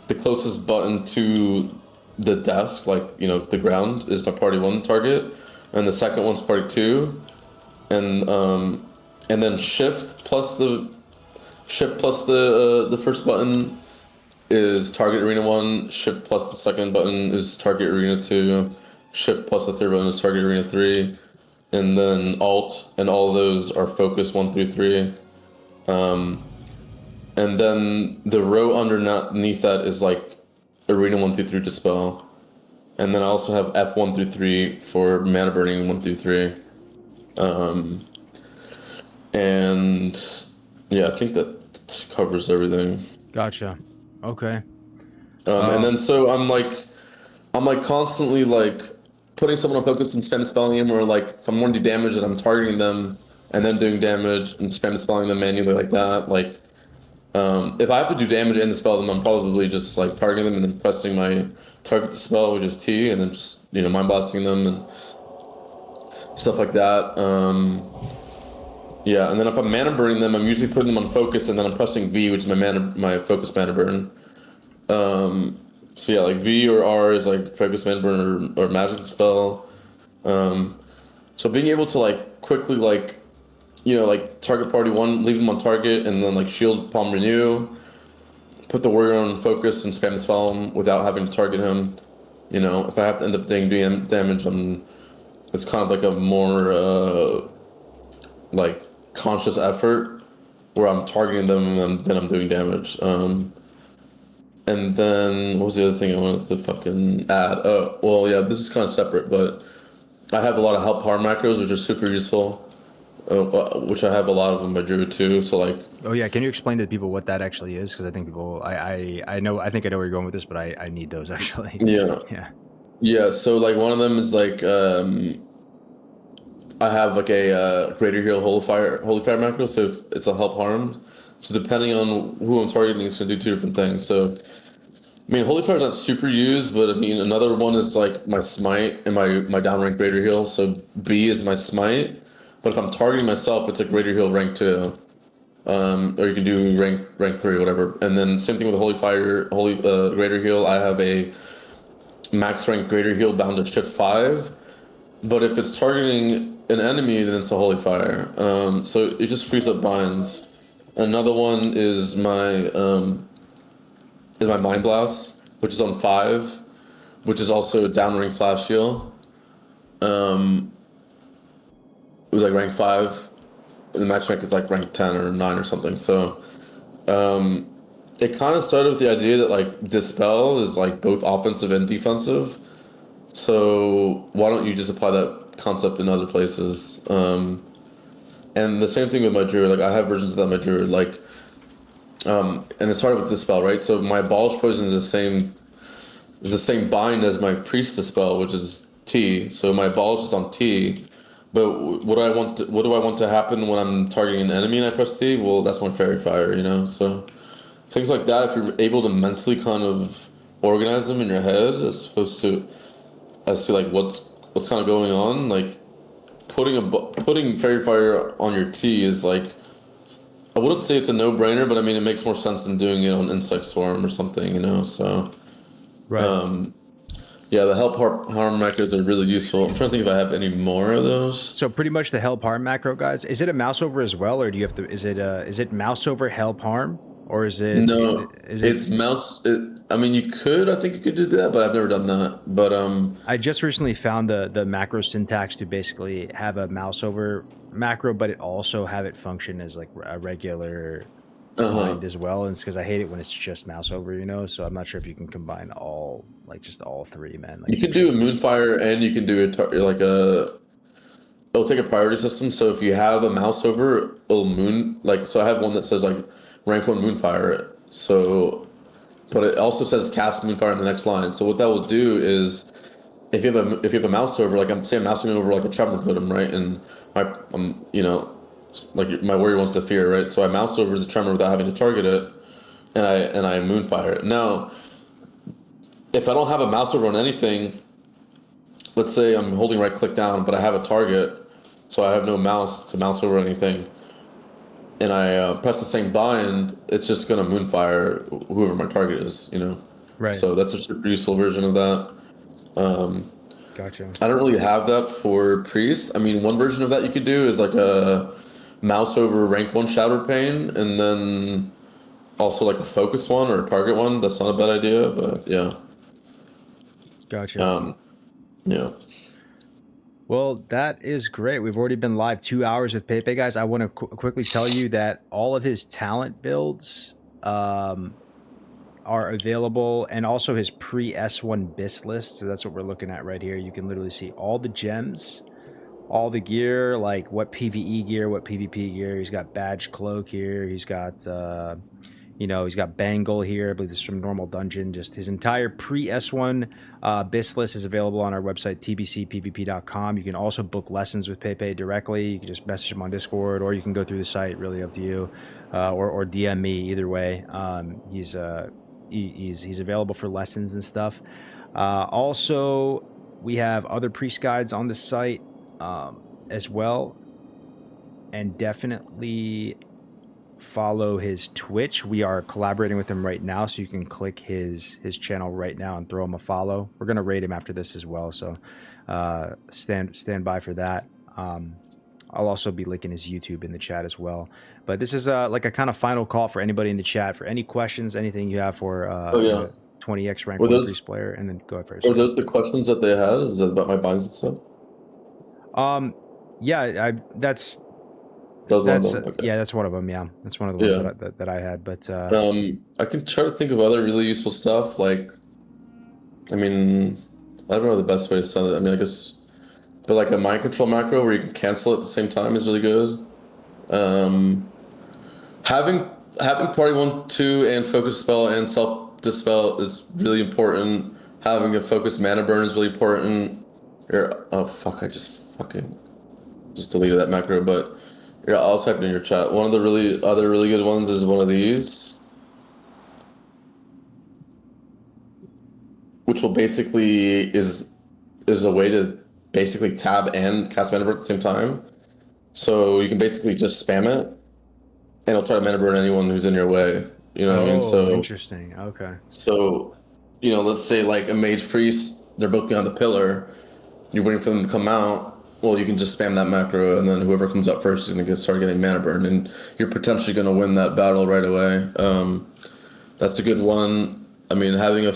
the closest button to the desk, like the ground, is my party 1 target, and the second one's party 2, and then shift plus the first button is target arena 1. Shift plus the second button is target arena 2. Shift plus the third button is target arena 3, and then alt, and all of those are focus 1 through 3. And then the row underneath that is like arena 1 through 3 dispel. And then I also have F1 through 3 for mana burning 1 through 3. And yeah, I think that covers everything. Gotcha. Okay. And then so I'm like constantly like putting someone on focus and spam spelling him, or like if I'm want to do damage and I'm targeting them and then doing damage and spam spelling them manually like that. Like if I have to do damage and dispel them, I'm probably just like targeting them and then pressing my target dispel, which is T, and then just mind blasting them and stuff like that. Yeah, and then if I'm mana burning them, I'm usually putting them on focus, and then I'm pressing V, which is my focus mana burn. So yeah, like V or R is like focus mana burn or magic dispel. So being able to like quickly like like target party 1, leave them on target, and then like shield palm renew, put the warrior on focus and spam spell him without having to target him. If I have to end up doing damage, it's kind of like a more like conscious effort where I'm targeting them and then I'm doing damage. And then what was the other thing I wanted to fucking add? Oh, well, yeah, this is kind of separate, but I have a lot of help harm macros, which are super useful. Which I have a lot of them by Druid too. So like, Oh yeah, can you explain to people what that actually is? Because I think people, I think I know where you're going with this, but I need those actually. yeah, Yeah. So like one of them is like I have like a greater heal holy fire macro. So if it's a help harm, so depending on who I'm targeting, it's gonna do 2 different things. So I mean, holy fire is not super used, but I mean another one is like my smite and my downrank greater heal. So B is my smite. But if I'm targeting myself, it's a greater heal rank 2, or you can do rank 3 or whatever. And then same thing with the holy greater heal. I have a max rank greater heal bound to shift 5. But if it's targeting an enemy, then it's a holy fire. So it just frees up binds. Another one is my Mind Blast, which is on 5, which is also downring flash heal. Um, it was like rank 5. And the match rank is like rank 10 or 9 or something. So um, it kind of started with the idea that like Dispel is like both offensive and defensive. So why don't you just apply that concept in other places? And the same thing with my druid. Like I have versions of that in my druid. Like and it started with Dispel, right? So my Abolish Poison is the same bind as my Priest Dispel, which is T. So my Abolish is on T. But what do I want to happen when I'm targeting an enemy and I press T? Well, that's my Fairy Fire, you know. So things like that. If you're able to mentally kind of organize them in your head, as to like what's kind of going on, like putting Fairy Fire on your T is like I wouldn't say it's a no-brainer, but I mean it makes more sense than doing it on Insect Swarm or something, you know. So Right. um, yeah, the help harm macros are really useful. I'm trying to think if I have any more of those. So pretty much the help harm macro, guys. Is it a mouse over as well, or do you have to? Is it mouse over help harm, or No, is it? it's mouse. I mean, I think you could do that, but I've never done that. But I just recently found the macro syntax to basically have a mouse over macro, but it also have it function as like a regular uh-huh. bind as well. And it's because I hate it when it's just mouse over, you know. So I'm not sure if you can combine all like just all three, man. Like You you can do a should. Moonfire, and you can do like a. It'll take a priority system. So if you have a mouse over, it'll moon like. So I have one that says like rank 1 Moonfire. So, but it also says cast Moonfire in the next line. So what that will do is if you have a mouse over, like I'm saying, mousing over like a Tremor Totem, right? And you know, like my warrior wants to fear, right? So I mouse over the Tremor without having to target it, and I Moonfire it. Now, if I don't have a mouse over on anything, let's say I'm holding right click down, but I have a target, so I have no mouse to mouse over anything, and I press the same bind, it's just gonna Moonfire whoever my target is, you know. Right. So that's a super useful version of that. Gotcha. I don't really have that for priest. I mean, one version of that you could do is like a mouse over rank 1 Shattered Pain, and then also like a focus one or a target one. That's not a bad idea, but yeah, Gotcha. um, yeah. Well, that is great. We've already been live 2 hours with Pepe, guys. I want to quickly tell you that all of his talent builds are available, and also his pre S1 BIS list. So that's what we're looking at right here. You can literally see all the gems, all the gear, like what PvE gear, what PvP gear. He's got badge cloak here. He's got he's got Bangle here. I believe this is from normal dungeon. Just his entire pre S1 BIS list is available on our website, tbcpvp.com. You can also book lessons with Pepe directly. You can just message him on Discord, or you can go through the site. Really up to you, or DM me. Either way, he's available for lessons and stuff. Also, we have other priest guides on the site as well, and definitely follow his Twitch. We are collaborating with him right now, so you can click his channel right now and throw him a follow. We're gonna rate him after this as well, so stand by for that. I'll also be linking his YouTube in the chat as well. But this is like a kind of final call for anybody in the chat for any questions, anything you have for Oh yeah. 20x rank Were 1 those priest player, and then go ahead first. were those the questions that they had? Is that about my binds and stuff? Yeah, That was one of them. Okay. yeah, that's one of them. Yeah, that's one of the ones Yeah. that I had. But I can try to think of other really useful stuff. Like, I mean, I don't know the best way to send it. I mean, I guess, but like a mind control macro where you can cancel at the same time is really good. Um, having party 1, 2 and focus spell and self dispel is really important. Having a focus mana burn is really important. Oh fuck! I just fucking just deleted that macro, but yeah, I'll type it in your chat. One of the really good ones is one of these, which will basically is a way to basically tab and cast mana burn at the same time. So you can basically just spam it, and it'll try to mana burn anyone who's in your way. You know what I mean? interesting. Okay. So let's say like a mage priest, they're both behind the pillar. You're waiting for them to come out. well, you can just spam that macro, and then whoever comes up first is going to start getting mana burn, and you're potentially going to win that battle right away. That's a good one. I mean, having a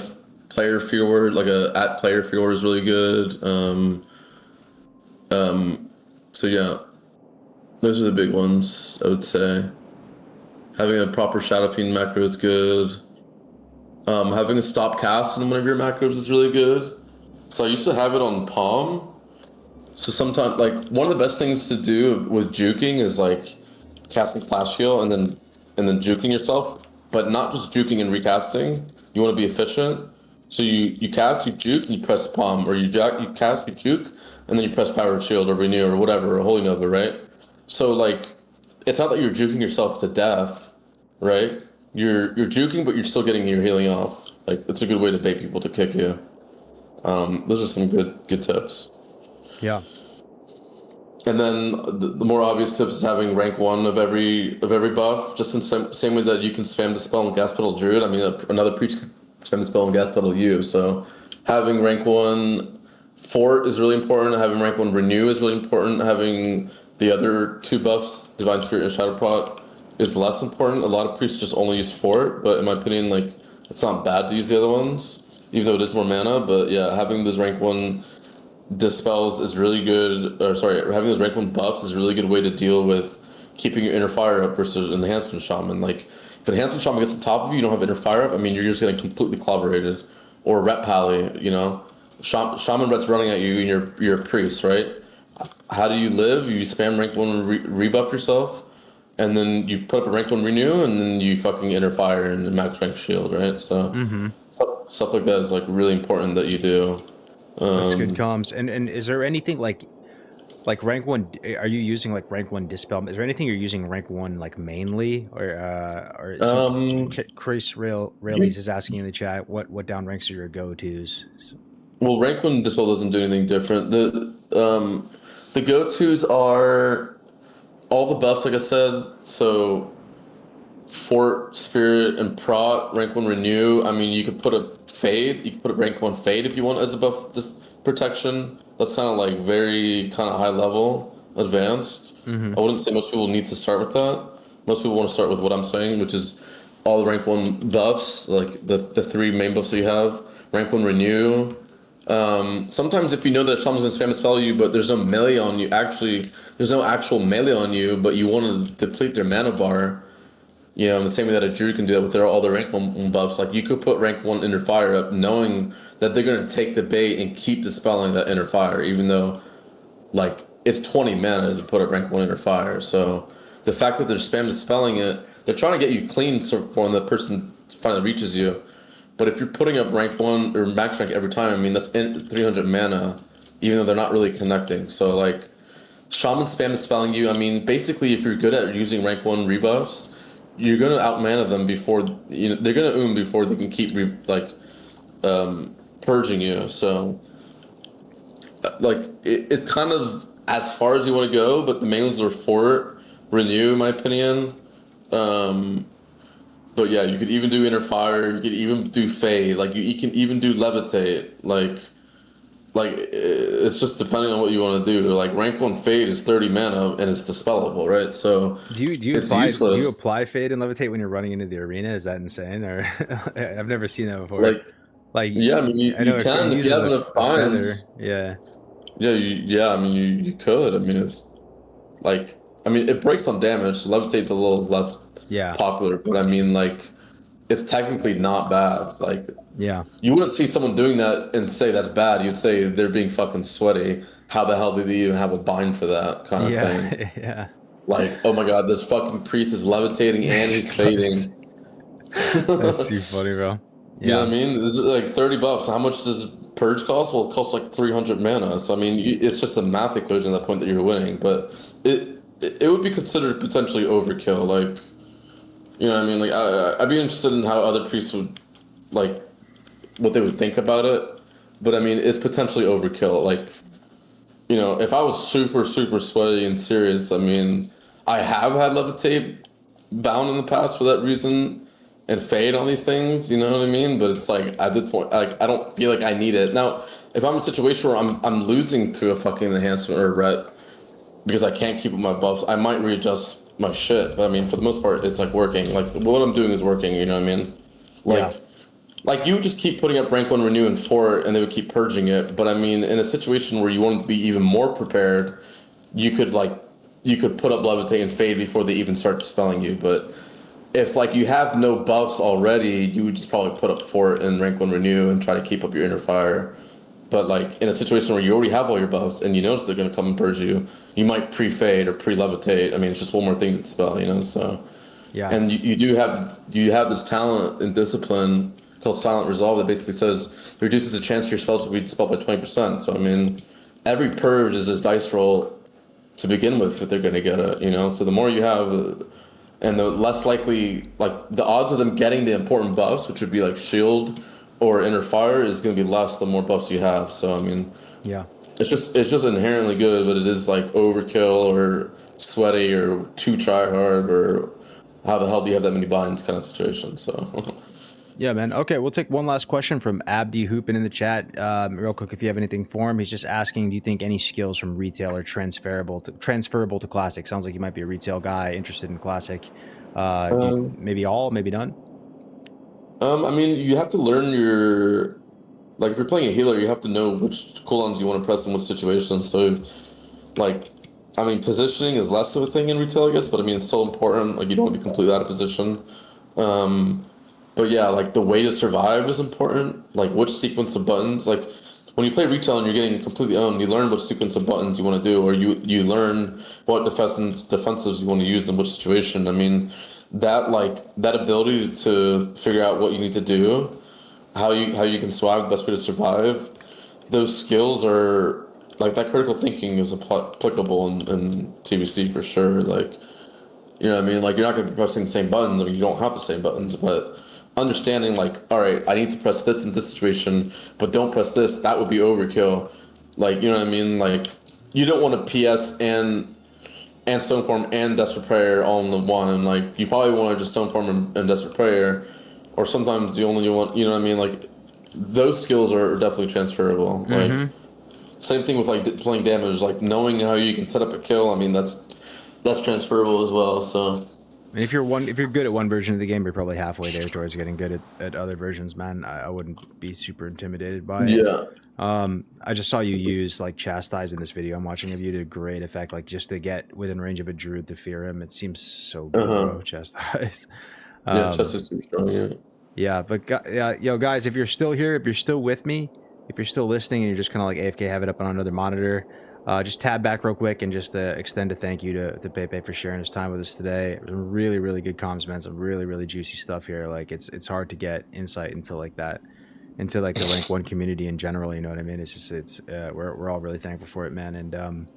player fewer, like a at player fewer, is really good. So yeah, those are the big ones, I would say. Having a proper Shadow Fiend macro is good. Having a stop cast in one of your macros is really good. So I used to have it on Palm. So sometimes, like, one of the best things to do with juking is like casting Flash Heal and then juking yourself, but not just juking and recasting. You want to be efficient. So you cast, you juke, and you press Palm, or you cast, you juke, and then you press Power Shield or Renew or whatever, or Holy Nova, right? So like, it's not that you're juking yourself to death, right? You're juking, but you're still getting your healing off. Like, it's a good way to bait people to kick you. Those are some good tips. Yeah. And then the more obvious tips is having rank 1 of every buff, just in same way that you can spam the spell on Gas Pedal Druid. I mean, another priest could spam the spell on Gas Pedal you. So having rank 1 Fort is really important. Having rank 1 Renew is really important. Having the other 2 buffs, Divine Spirit and Shadow Pot, is less important. A lot of priests just only use Fort, but in my opinion, like, it's not bad to use the other ones, even though it is more mana. But yeah, having this rank 1 dispels is really good, or sorry, having those rank 1 buffs is a really good way to deal with keeping your inner fire up versus enhancement shaman. Like, if enhancement shaman gets on top of you, you don't have inner fire up, I mean, you're just getting completely clobberated. Or rep pally, you know, shaman ret's running at you and you're a priest, right? How do you live? You spam rank 1 rebuff yourself, and then you put up a rank 1 renew, and then you fucking inner fire and max rank shield, right? So stuff like that is like really important that you do. That's good comms. And is there anything like rank 1? Are you using like rank 1 dispel? Is there anything you're using rank 1 like mainly, or Chris Railies is asking in the chat what down ranks are your go-tos? Well, rank 1 dispel doesn't do anything different. The go-tos are all the buffs, like I said. So Fort, Spirit, and Prot, rank 1 Renew. I mean, you could put a Fade. You could put a rank 1 Fade if you want as a buff protection. That's kind of like very kind of high level, advanced. I wouldn't say most people need to start with that. Most people want to start with what I'm saying, which is all the rank 1 buffs, like the 3 main buffs that you have. Rank 1 Renew. Sometimes if you know that Shaman's going to spam a spell you, but there's no melee on you, actually, there's no actual melee on you, but you want to deplete their mana bar, you know, in the same way that a Druid can do that with all their rank 1 buffs. Like, you could put rank 1 Inner Fire up knowing that they're going to take the bait and keep dispelling that Inner Fire, even though, like, it's 20 mana to put up rank 1 Inner Fire. So the fact that they're spam dispelling it, they're trying to get you clean for when the person finally reaches you. But if you're putting up rank 1 or max rank every time, I mean, that's 300 mana, even though they're not really connecting. So, like, Shaman spam dispelling you, I mean, basically, if you're good at using rank 1 rebuffs, you're going to out-mana them before, you know, they're going to before they can keep, purging you. So, like, it's kind of as far as you want to go, but the main ones are Fort, Renew, in my opinion. But yeah, you could even do Inner Fire. You could even do Fade. Like, you can even do Levitate. Like it's just depending on what you want to do. Like, rank 1 Fade is 30 mana and it's dispellable, right? So do you apply Fade and Levitate when you're running into the arena? Is that insane? Or I've never seen that before. Like yeah, I mean, you can if you have enough binds. Yeah. I mean, you could. I mean, it's like, I mean, it breaks on damage. So Levitate's a little less popular, but I mean, like, it's technically not bad. Like, yeah, you wouldn't see someone doing that and say that's bad. You'd say they're being fucking sweaty. How the hell did they even have a bind for that kind of thing? Yeah. Like, oh my god, this fucking priest is levitating and he's fading. That's too funny, bro. Yeah. You know what I mean? This is like 30 buffs. How much does Purge cost? Well, it costs like 300 mana. So, I mean, it's just a math equation at that point that you're winning. But it would be considered potentially overkill. Like, you know what I mean? Like, I'd be interested in how other priests would, like, what they would think about it. But, I mean, it's potentially overkill. Like, you know, if I was super, super sweaty and serious, I mean, I have had Levitate bound in the past for that reason. and fade on these things, you know what I mean? But it's like at this point, like I don't feel like I need it. Now, if I'm in a situation where I'm losing to a fucking enhancement or a ret because I can't keep up my buffs, I might readjust my shit. But I mean, for the most part, it's like working. Like what I'm doing is working, you know what I mean? Yeah. Like you would just keep putting up rank 1 renew and fort and they would keep purging it. But I mean, in a situation where you wanted to be even more prepared, you could put up levitate and fade before they even start dispelling you. But if like you have no buffs already, you would just probably put up fort and rank 1 renew and try to keep up your inner fire. But like in a situation where you already have all your buffs and you notice they're gonna come and purge you, you might pre-fade or pre-levitate. I mean, it's just one more thing to dispel, you know. So, Yeah. and you have this talent and discipline called Silent Resolve that basically says it reduces the chance your spells will be dispelled by 20%. So I mean, every purge is a dice roll to begin with if they're gonna get it, you know. So the more you have, and the less likely, like the odds of them getting the important buffs, which would be like shield or inner fire, is going to be less the more buffs you have. So I mean, Yeah. it's just inherently good, but it is like overkill or sweaty or too try hard or how the hell do you have that many binds kind of situation. So Yeah, man. Okay, we'll take one last question from Abdi Hoopin in the chat. Real quick, if you have anything for him, he's just asking, do you think any skills from retail are transferable to classic? Sounds like you might be a retail guy interested in classic. Maybe all, maybe none. I mean, you have to learn your like if you're playing a healer, you have to know which cooldowns you want to press in which situations. So like I mean, positioning is less of a thing in retail, I guess, but I mean, it's so important. Like, you don't want to be completely out of position. Um, but yeah, like the way to survive is important. Like which sequence of buttons. Like when you play retail and you're getting completely owned, you learn which sequence of buttons you want to do, or you learn what defensives you want to use in which situation. I mean, that ability to figure out what you need to do, how you can survive, the best way to survive. Those skills are like that critical thinking is applicable in TBC for sure. Like, you know what I mean? Like, you're not going to be pressing the same buttons. I mean, you don't have the same buttons, but understanding, like, all right, I need to press this in this situation, but don't press this. That would be overkill. Like, you know what I mean? Like, you don't want to PS and Stoneform and Desperate Prayer all in the one. Like, you probably want to just Stoneform and Desperate Prayer, or sometimes you only want, you know what I mean? Like, those skills are definitely transferable. Like, same thing with like playing damage, like knowing how you can set up a kill. I mean, that's transferable as well. So, And if you're good at one version of the game, you're probably halfway there towards getting good at other versions, man. I wouldn't be super intimidated by it. yeah. I just saw you use like Chastise in this video I'm watching of you. Did a great effect, like just to get within range of a druid to fear him. It seems so good, bro. Chastise. Yeah, chest is super strong. Yeah. Yeah, but yeah, yo, guys, if you're still here, if you're still with me, if you're still listening and you're just kind of like AFK, have it up on another monitor, just tab back real quick and just extend a thank you to Pepe for sharing his time with us today. Some really, really good comms, man. Some really, really juicy stuff here. Like it's hard to get insight into like that, into like the rank 1 community in general. You know what I mean? It's just we're all really thankful for it, man. And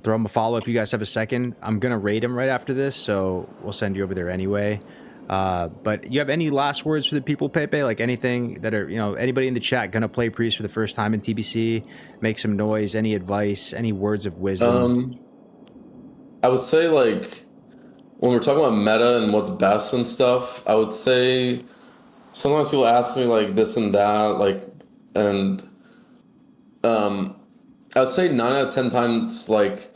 throw him a follow if you guys have a second. I'm gonna raid him right after this, so we'll send you over there anyway. But you have any last words for the people, Pepe? Like anything that are, you know, anybody in the chat gonna play Priest for the first time in TBC, make some noise, any advice, any words of wisdom? I would say like when we're talking about meta and what's best and stuff, I would say sometimes people ask me like this and that, like, and I would say 9 out of 10 times, like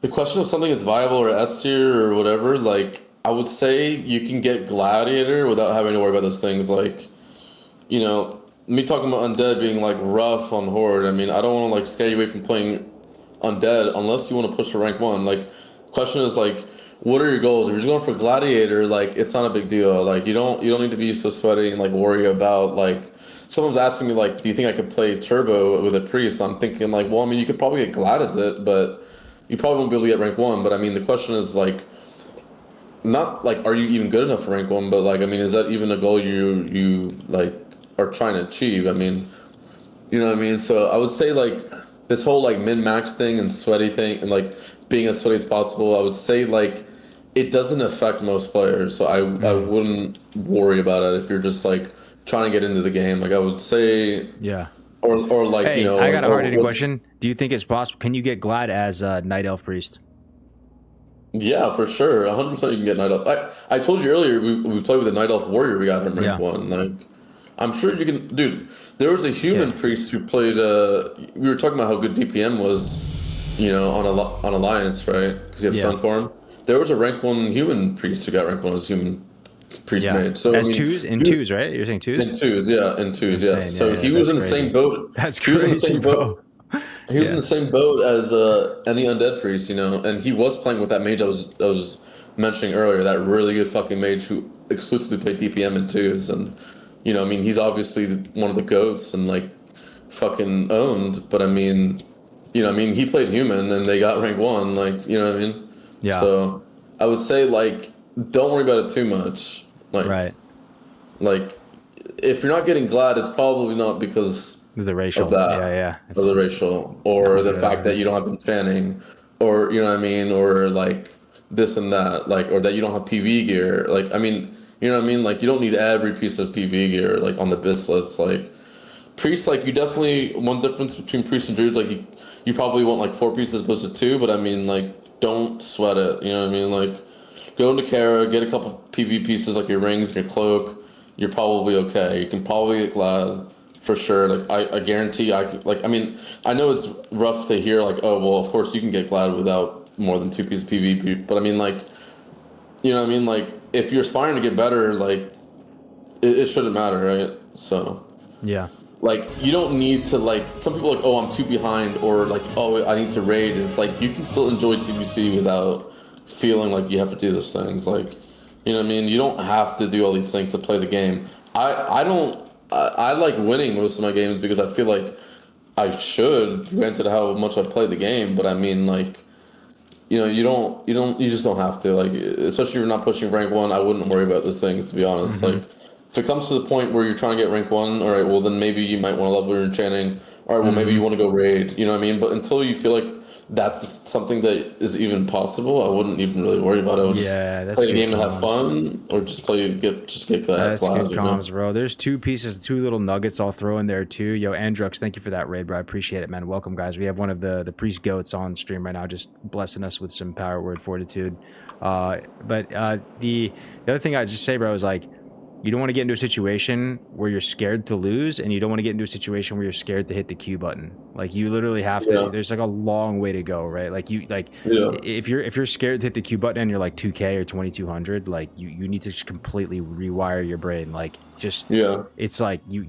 the question of something that's viable or S tier or whatever, like I would say you can get Gladiator without having to worry about those things. Like, you know, me talking about Undead being like rough on Horde. I mean, I don't want to like scare you away from playing Undead unless you want to push for rank 1. Like, question is like, what are your goals? If you're just going for Gladiator, like it's not a big deal. Like you don't need to be so sweaty and like worry about like. Someone's asking me like, do you think I could play Turbo with a Priest? I'm thinking like, well, I mean, you could probably get Gladys it, but you probably won't be able to get rank 1. But I mean, the question is like, not like, are you even good enough for rank 1? But like, I mean, is that even a goal you like are trying to achieve? I mean, you know what I mean? So I would say like this whole like min max thing and sweaty thing and like being as sweaty as possible. I would say like it doesn't affect most players, so I wouldn't worry about it if you're just like trying to get into the game. Like I would say, Yeah. or like Hey, you know, I got a or hard hitting question. Do you think it's possible? Can you get Glad as Night Elf Priest? Yeah, for sure. 100% you can get Night Elf. I told you earlier we played with a Night Elf Warrior we got in rank Yeah. 1. Like, I'm sure you can. Dude, there was a human Okay. priest who played. We were talking about how good DPM was, on Alliance, right? Because you have Yeah. Sunform. There was a rank 1 human priest who got rank 1 as human priest Yeah. made. So, I As mean, twos in you, twos, right? You're saying in twos? twos, yeah, in twos, yes. Insane. So Yeah. Yeah. he was That's in the same crazy. boat. That's He was in the crazy, same bro. boat. He was in Yeah. the same boat as any undead priest, and he was playing with that mage I was mentioning earlier, that really good fucking mage who exclusively played DPM in twos, and I mean, he's obviously one of the goats and like fucking owned, but I mean, he played human and they got rank 1, like, you know what I mean? Yeah. So I would say like don't worry about it too much, Right. like if you're not getting glad, it's probably not because The of racial. that, Yeah. Yeah. or the It's racial, not or looking the at fact that you others. don't have enchanting, or you know what I mean, or like this and that, like, or that you don't have PV gear. Like, I mean, you know what I mean? Like, you don't need every piece of PV gear, like on the BIS list. Like, priests, like, you definitely, one difference between priests and druids, like, you probably want like 4 pieces as opposed to 2, but I mean, like, don't sweat it. You know what I mean? Like, go into Kara, get a couple PV pieces like your rings and your cloak. You're probably okay. You can probably get glad for sure. Like, I guarantee I mean, I know it's rough to hear like, oh well, of course you can get glad without more than 2 pieces of PV, but I mean, like, you know what I mean? Like, if you're aspiring to get better, like, it shouldn't matter, right? So Yeah. like, you don't need to, like, some people are like, oh, I'm too behind, or like, oh, I need to raid. It's like you can still enjoy TBC without feeling like you have to do those things. Like, you know what I mean? You don't have to do all these things to play the game. I don't I like winning most of my games because I feel like I should, granted how much I play the game, but I mean, like, you just don't have to, like, especially if you're not pushing rank 1. I wouldn't worry about those things, to be honest. Mm-hmm. Like, if it comes to the point where you're trying to get rank 1, all right, well then maybe you might want to level your enchanting. All right, well maybe Mm-hmm. you want to go raid. You know what I mean? But until you feel like that's something that is even possible, I wouldn't even really worry about it. I would just Yeah. That's play the good game and have comms. fun, or just get that That's good glad. You know? comms, bro. There's two pieces, two little nuggets I'll throw in there too. Yo, Andrux, thank you for that raid, bro. I appreciate it, man. Welcome, guys. We have one of the priest goats on stream right now, just blessing us with some power word fortitude. But the other thing I just say, bro, is like, you don't want to get into a situation where you're scared to lose, and you don't want to get into a situation where you're scared to hit the Q button. Like, you literally have to. Yeah, There's like a long way to go, right? Like, yeah, if you're scared to hit the Q button and you're like 2K or 2200, like, you need to just completely rewire your brain. Like, just, yeah, it's like you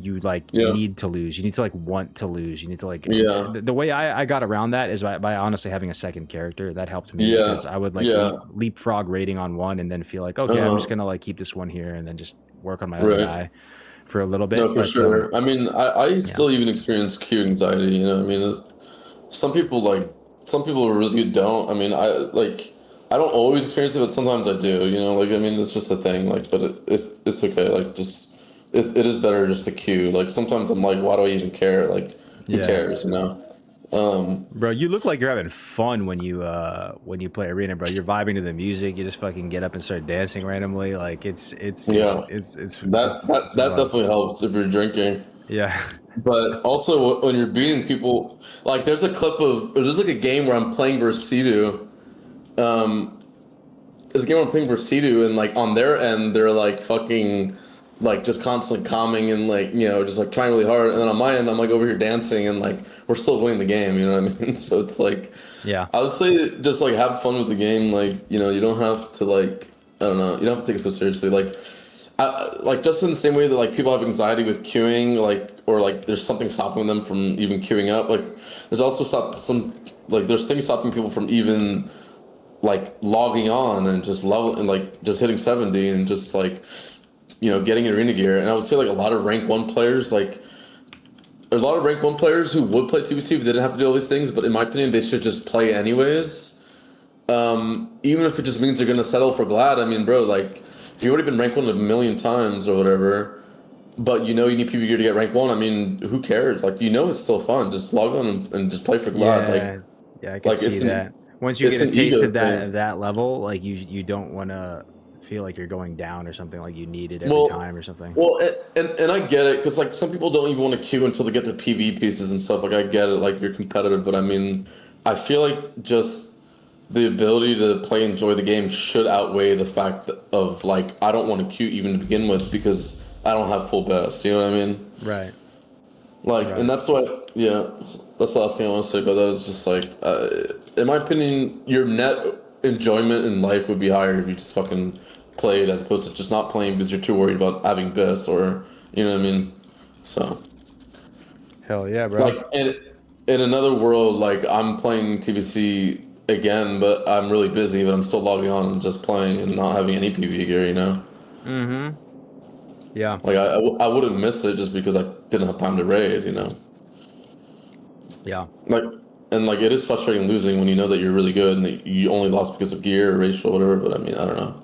yeah, need to lose. You need to like want to lose. You need to like, yeah, the way I got around that is by honestly having a second character. That helped me yeah, because I would like yeah. leapfrog rating on one and then feel like, okay, I'm just Uh-huh. gonna like keep this one here and then just work on my other Right. guy for a little No, bit. for But sure. I mean, I yeah, still even experience queue anxiety, I mean, some people some people really don't. I mean, I don't always experience it, but sometimes I do, like, I mean, it's just a thing, like, but it's okay. Like, just, it is better just to queue. Like, sometimes I'm like, why do I even care? Like, who yeah. cares? Bro, you look like you're having fun when you play arena, bro. You're vibing to the music. You just fucking get up and start dancing randomly. Like, Yeah. That that it's that fun. definitely helps if you're drinking. Yeah. But also when you're beating people, like, there's like a game where I'm playing versus Sidu. Um, there's a game where I'm playing versus Sidu, and like on their end, they're like fucking, like, just constantly calming and, like, just like trying really hard. And then on my end, I'm like over here dancing and like we're still winning the game. You know what I mean? So it's like, Yeah. I would say just like have fun with the game. Like, you don't have to, like, I don't know, you don't have to take it so seriously. Like, just in the same way that like people have anxiety with queuing, like, or like there's something stopping them from even queuing up. Like, there's also there's things stopping people from even like logging on and just level and like just hitting 70 and just like, getting arena gear. And I would say like a lot of rank 1 players who would play TBC if they didn't have to do all these things, but in my opinion they should just play anyways. Even if it just means they're gonna settle for glad. I mean, bro, like, if you've already been rank 1 a million times or whatever, but you need PV gear to get rank 1, I mean, who cares? Like, it's still fun. Just log on and just play for glad. Yeah. Yeah, I could Like see it's that. Once you get a an taste ego of that thing. level, like, you don't want to feel like you're going down or something, like you need it every Well, time or something. well, and I get it, because like some people don't even want to queue until they get their PV pieces and stuff. Like, I get it, like, you're competitive, but I mean, I feel like just the ability to play, enjoy the game should outweigh the fact of like I don't want to queue even to begin with because I don't have full best. You know what I mean? Right. Like, Right. and that's why, yeah, that's the last thing I want to say about that is just like, in my opinion, your net enjoyment in life would be higher if you just fucking played as opposed to just not playing because you're too worried about having best or, you know what I mean? So, Hell yeah, bro. like, in another world, like, I'm playing TBC again, but I'm really busy, but I'm still logging on and just playing and not having any PvE gear, you know? Mm-hmm. Yeah. Like, I wouldn't miss it just because I didn't have time to raid, you know? Yeah. Like, and like it is frustrating losing when you know that you're really good and that you only lost because of gear or racial or whatever. But I mean, I don't know.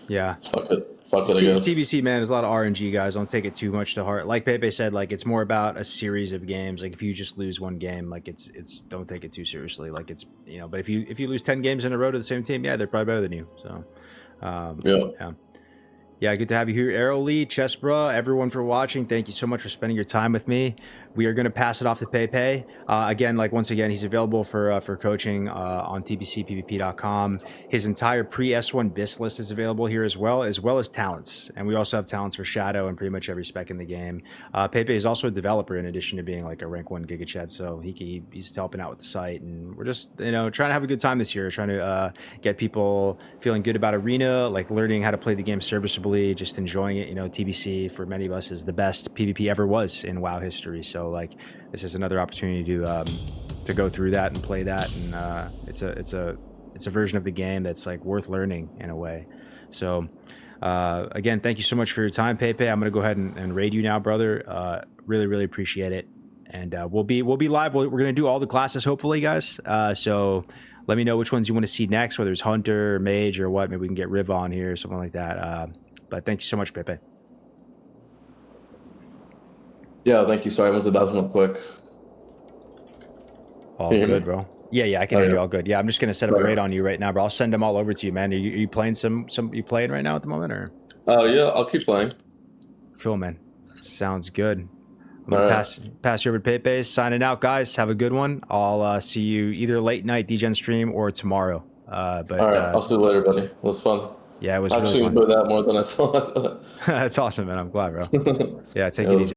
Yeah. Fuck it. I guess. TBC, man, there's a lot of RNG guys. Don't take it too much to heart. Like Pepe said, like it's more about a series of games. Like if you just lose one game, like it's don't take it too seriously. Like it's but if you lose 10 games in a row to the same team, yeah, they're probably better than you. So, Yeah. yeah. Yeah, good to have you here, Arrow Lee, Chessbra, everyone for watching. Thank you so much for spending your time with me. We are going to pass it off to Paypay. Again, once again, he's available for coaching on tbcpvp.com. His entire pre-S1 BIS list is available here as well as talents. And we also have talents for Shadow and pretty much every spec in the game. Paypay is also a developer in addition to being like a rank 1 GigaChat, so he's helping out with the site. And we're just trying to have a good time this year, trying to get people feeling good about Arena, like learning how to play the game serviceably, just enjoying it. TBC for many of us is the best PvP ever was in WoW history. So this is another opportunity to go through that and play that, and it's a version of the game that's like worth learning in a way. So again, thank you so much for your time, Pepe. I'm gonna go ahead and raid you now, brother. Really appreciate it, and we'll be live. We're gonna do all the classes hopefully, guys. So let me know which ones you want to see next, whether it's Hunter or Mage or what. Maybe we can get Riv on here or something like that. But thank you so much, Pepe. Yeah. Thank you. Sorry, I went to the bathroom real quick. All Can you hear good, me? bro. Yeah, I can hear you all good. Yeah, I'm just gonna set up a Sorry. raid on you right now, bro. I'll send them all over to you, man. Are you playing some you playing right now at the moment, or? Yeah. I'll keep playing. Cool, man. Sounds good. I'm All gonna right. pass you over to Pepe. Signing out, guys. Have a good one. I'll see you either late night DGen stream or tomorrow. All right. I'll see you later, buddy. It was fun. Yeah, it was I really actually fun. enjoyed that more than I thought. That's awesome, man. I'm glad, bro. Yeah, take Yeah, it it was easy.